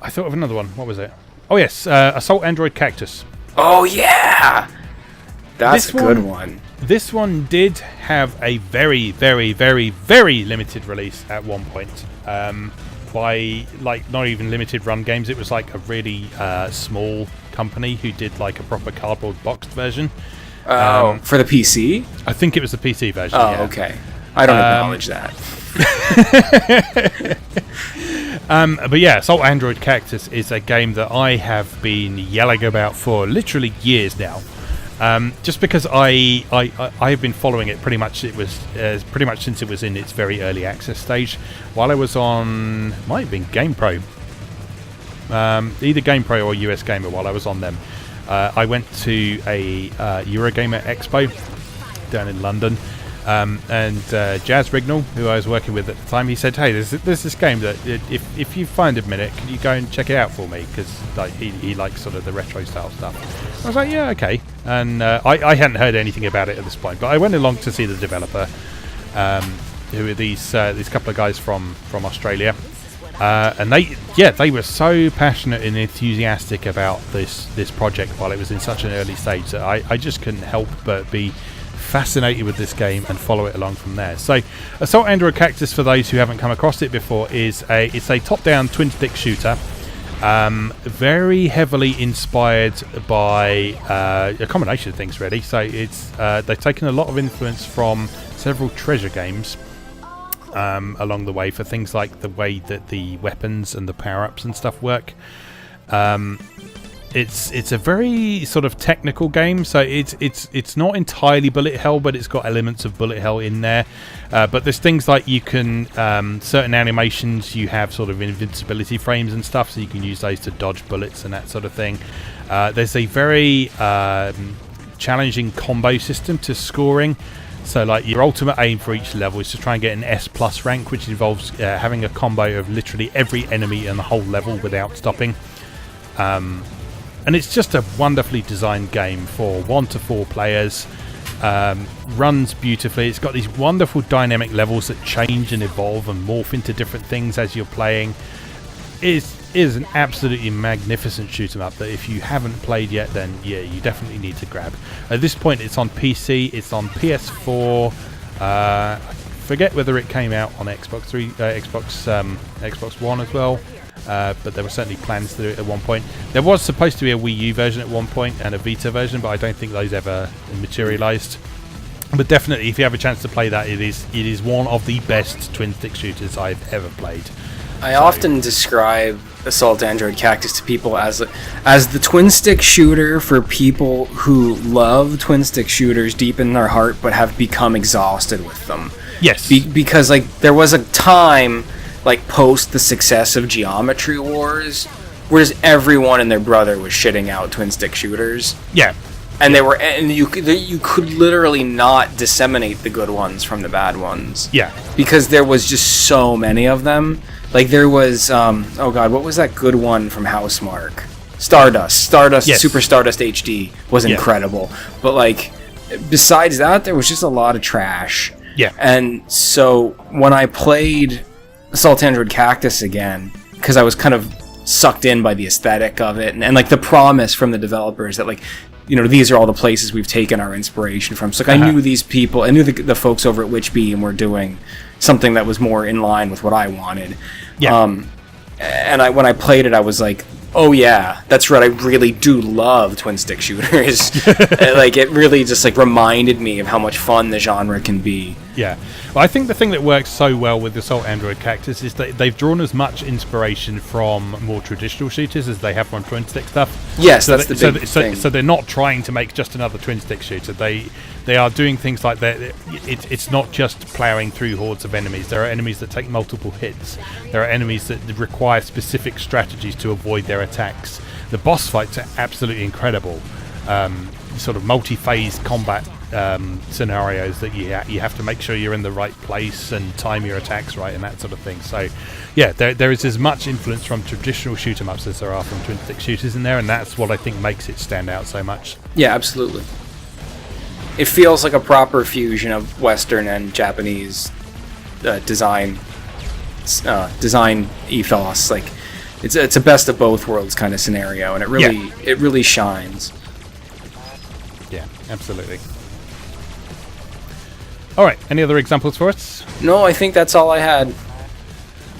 S1: thought of another one. What was it? Oh yes, Assault Android Cactus.
S2: Oh yeah, that's a good one.
S1: This one did have a very, very, very, very limited release at one point. By like not even Limited Run Games, it was like a really small company who did like a proper cardboard boxed version.
S2: For the PC?
S1: I think it was the PC version.
S2: Oh, okay. I don't acknowledge that.
S1: But yeah, Assault Android Cactus is a game that I have been yelling about for literally years now. Just because I have been following it pretty much. It was pretty much since it was in its very early access stage. While I was on, might have been GamePro, either GamePro or US Gamer. While I was on them, I went to a Eurogamer Expo down in London. And Jazz Rignall, who I was working with at the time, he said, "Hey, there's this game that if you find a minute, can you go and check it out for me?" Because like he likes sort of the retro style stuff. I was like, "Yeah, okay." And I hadn't heard anything about it at this point, but I went along to see the developer, who are these couple of guys from Australia, and they were so passionate and enthusiastic about this project while it was in such an early stage that I just couldn't help but be fascinated with this game and follow it along from there. So Assault Android Cactus, for those who haven't come across it before, it's a top-down twin-stick shooter. Very heavily inspired by a combination of things, really. So it's they've taken a lot of influence from several treasure games along the way for things like the way that the weapons and the power-ups and stuff work. It's a very sort of technical game, so it's not entirely bullet hell, but it's got elements of bullet hell in there. But there's things like you can certain animations you have sort of invincibility frames and stuff, so you can use those to dodge bullets and that sort of thing. There's a very challenging combo system to scoring. So like your ultimate aim for each level is to try and get an S+ rank, which involves having a combo of literally every enemy in the whole level without stopping. And it's just a wonderfully designed game for 1 to 4 players. Runs beautifully. It's got these wonderful dynamic levels that change and evolve and morph into different things as you're playing. It is an absolutely magnificent shoot 'em up that if you haven't played yet, then yeah, you definitely need to grab. At this point, it's on PC, it's on PS4. I forget whether it came out on Xbox One as well. But there were certainly plans to do it at one point. There was supposed to be a Wii U version at one point and a Vita version, but I don't think those ever materialized. But definitely, if you have a chance to play that, it is one of the best twin-stick shooters I've ever played.
S2: I often describe Assault Android Cactus to people as the twin-stick shooter for people who love twin-stick shooters deep in their heart, but have become exhausted with them.
S1: Yes.
S2: Because like there was a time, like post the success of Geometry Wars, where just everyone and their brother was shitting out twin-stick shooters.
S1: Yeah.
S2: And you could literally not disseminate the good ones from the bad ones.
S1: Yeah.
S2: Because there was just so many of them. Like there was, oh god, what was that good one from Housemarque? Stardust, yes. Super Stardust HD was incredible. But like, besides that, there was just a lot of trash.
S1: Yeah.
S2: And so when I played Assault Android Cactus again, because I was kind of sucked in by the aesthetic of it, and like the promise from the developers that like, you know, these are all the places we've taken our inspiration from. So like, I knew these people, I knew the folks over at Witchbeam were doing something that was more in line with what I wanted. Yeah. And when I played it, I was like, oh yeah, that's right, I really do love twin-stick shooters. Like, it really just like reminded me of how much fun the genre can be.
S1: Yeah. Well, I think the thing that works so well with Assault Android Cactus is that they've drawn as much inspiration from more traditional shooters as they have from twin-stick stuff.
S2: Yes, so that's the big thing.
S1: So they're not trying to make just another twin-stick shooter. They are doing things like that. It's not just ploughing through hordes of enemies. There are enemies that take multiple hits. There are enemies that require specific strategies to avoid their attacks. The boss fights are absolutely incredible. Sort of multi-phase combat scenarios that you have to make sure you're in the right place and time your attacks right and that sort of thing. So yeah, there is as much influence from traditional shoot 'em ups as there are from twin-stick shooters in there, and that's what I think makes it stand out so much.
S2: Yeah, absolutely. It feels like a proper fusion of Western and Japanese design ethos. Like it's a best of both worlds kind of scenario, and it really shines.
S1: Yeah, absolutely. All right, any other examples for us?
S2: No, I think that's all I had.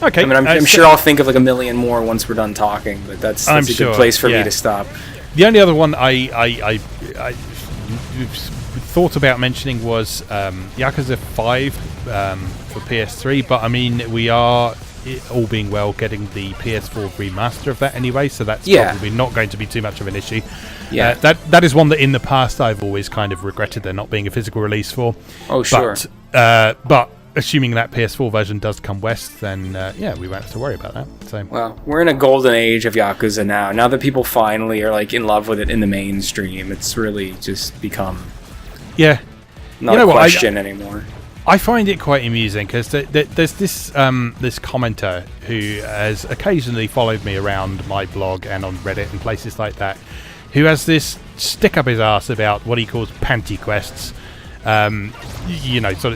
S1: Okay.
S2: I mean, I'm sure I'll think of like a million more once we're done talking, but that's a good place for me to stop.
S1: The only other one I thought about mentioning was Yakuza 5 for PS3, but I mean, we are, all being well, getting the PS4 remaster of that anyway, so that's probably not going to be too much of an issue. Yeah, that is one that in the past I've always kind of regretted there not being a physical release for.
S2: Oh, sure.
S1: But assuming that PS4 version does come west, then we won't have to worry about that. So,
S2: well, we're in a golden age of Yakuza now. Now that people finally are like in love with it in the mainstream, it's really just become not a question anymore.
S1: I find it quite amusing because there's this commenter who has occasionally followed me around my blog and on Reddit and places like that, who has this stick up his arse about what he calls panty quests,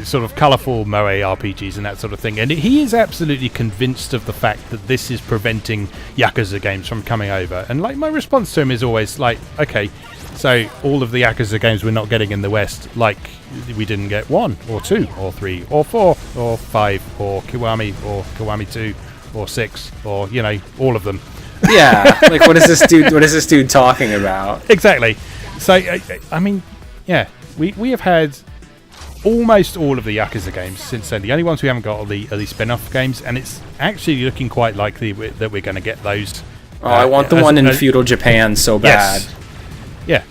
S1: sort of colourful moe RPGs and that sort of thing, and he is absolutely convinced of the fact that this is preventing Yakuza games from coming over. And like, my response to him is always like, okay, so all of the Yakuza games we're not getting in the West, like we didn't get 1 or 2 or 3 or 4 or 5 or Kiwami 2 or 6 or all of them.
S2: Yeah, like what is this dude? What is this dude talking about?
S1: Exactly. So I mean, yeah, we have had almost all of the Yakuza games since then. The only ones we haven't got are the spin-off games, and it's actually looking quite likely that we're going to get those.
S2: I want the one in feudal Japan so bad.
S1: Yes. Yeah.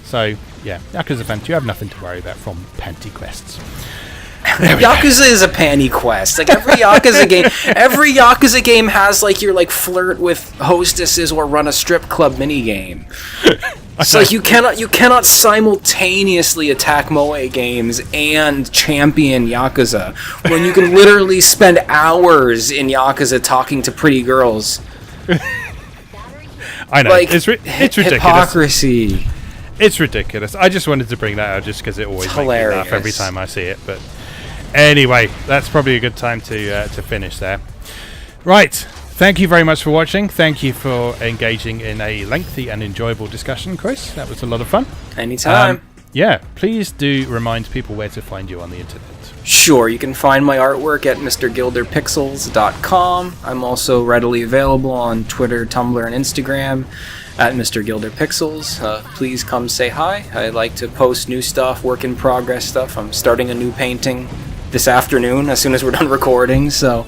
S1: So yeah, Yakuza fans, you have nothing to worry about from Panty Quests.
S2: Yakuza is a panty quest. Like every Yakuza game has like your like flirt with hostesses or run a strip club mini game. So like you cannot simultaneously attack Moe games and champion Yakuza when you can literally spend hours in Yakuza talking to pretty girls.
S1: I know, like, it's ridiculous.
S2: Hypocrisy.
S1: It's ridiculous. I just wanted to bring that out just because it always makes me laugh every time I see it. But anyway, that's probably a good time to finish there. Right. Thank you very much for watching. Thank you for engaging in a lengthy and enjoyable discussion, Chris. That was a lot of fun.
S2: Anytime.
S1: Yeah, please do remind people where to find you on the internet.
S2: Sure, you can find my artwork at mrgilderpixels.com. I'm also readily available on Twitter, Tumblr, and Instagram at mrgilderpixels. Please come say hi. I like to post new stuff, work in progress stuff. I'm starting a new painting this afternoon as soon as we're done recording, so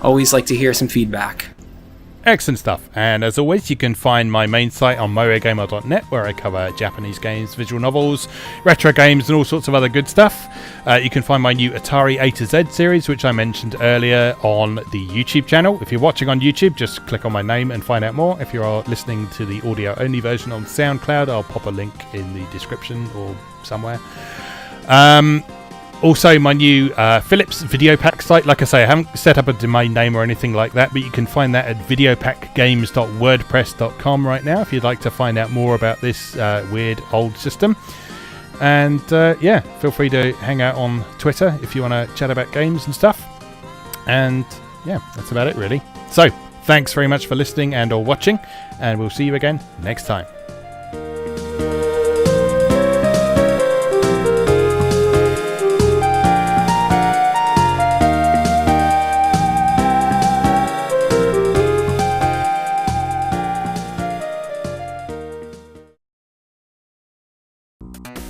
S2: always like to hear some feedback.
S1: Excellent stuff. And as always, you can find my main site on MoeGamer.net, where I cover Japanese games, visual novels, retro games, and all sorts of other good stuff. You can find my new Atari A to Z series, which I mentioned earlier, on the YouTube channel. If you're watching on YouTube, just click on my name and find out more. If you are listening to the audio-only version on SoundCloud, I'll pop a link in the description or somewhere. Also, my new Philips Video Pack site. Like I say, I haven't set up a domain name or anything like that, but you can find that at videopackgames.wordpress.com right now if you'd like to find out more about this weird old system. And yeah, feel free to hang out on Twitter if you want to chat about games and stuff. And yeah, that's about it really. So, thanks very much for listening and or watching, and we'll see you again next time.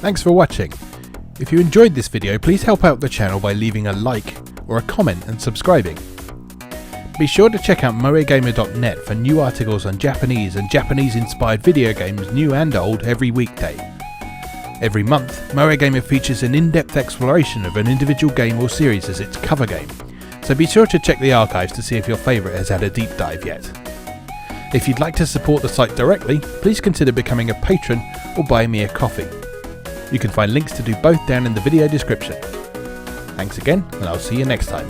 S1: Thanks for watching. If you enjoyed this video, please help out the channel by leaving a like or a comment and subscribing. Be sure to check out MoeGamer.net for new articles on Japanese and Japanese-inspired video games, new and old, every weekday. Every month, MoeGamer features an in-depth exploration of an individual game or series as its cover game, so be sure to check the archives to see if your favourite has had a deep dive yet. If you'd like to support the site directly, please consider becoming a patron or buy me a coffee. You can find links to do both down in the video description. Thanks again, and I'll see you next time.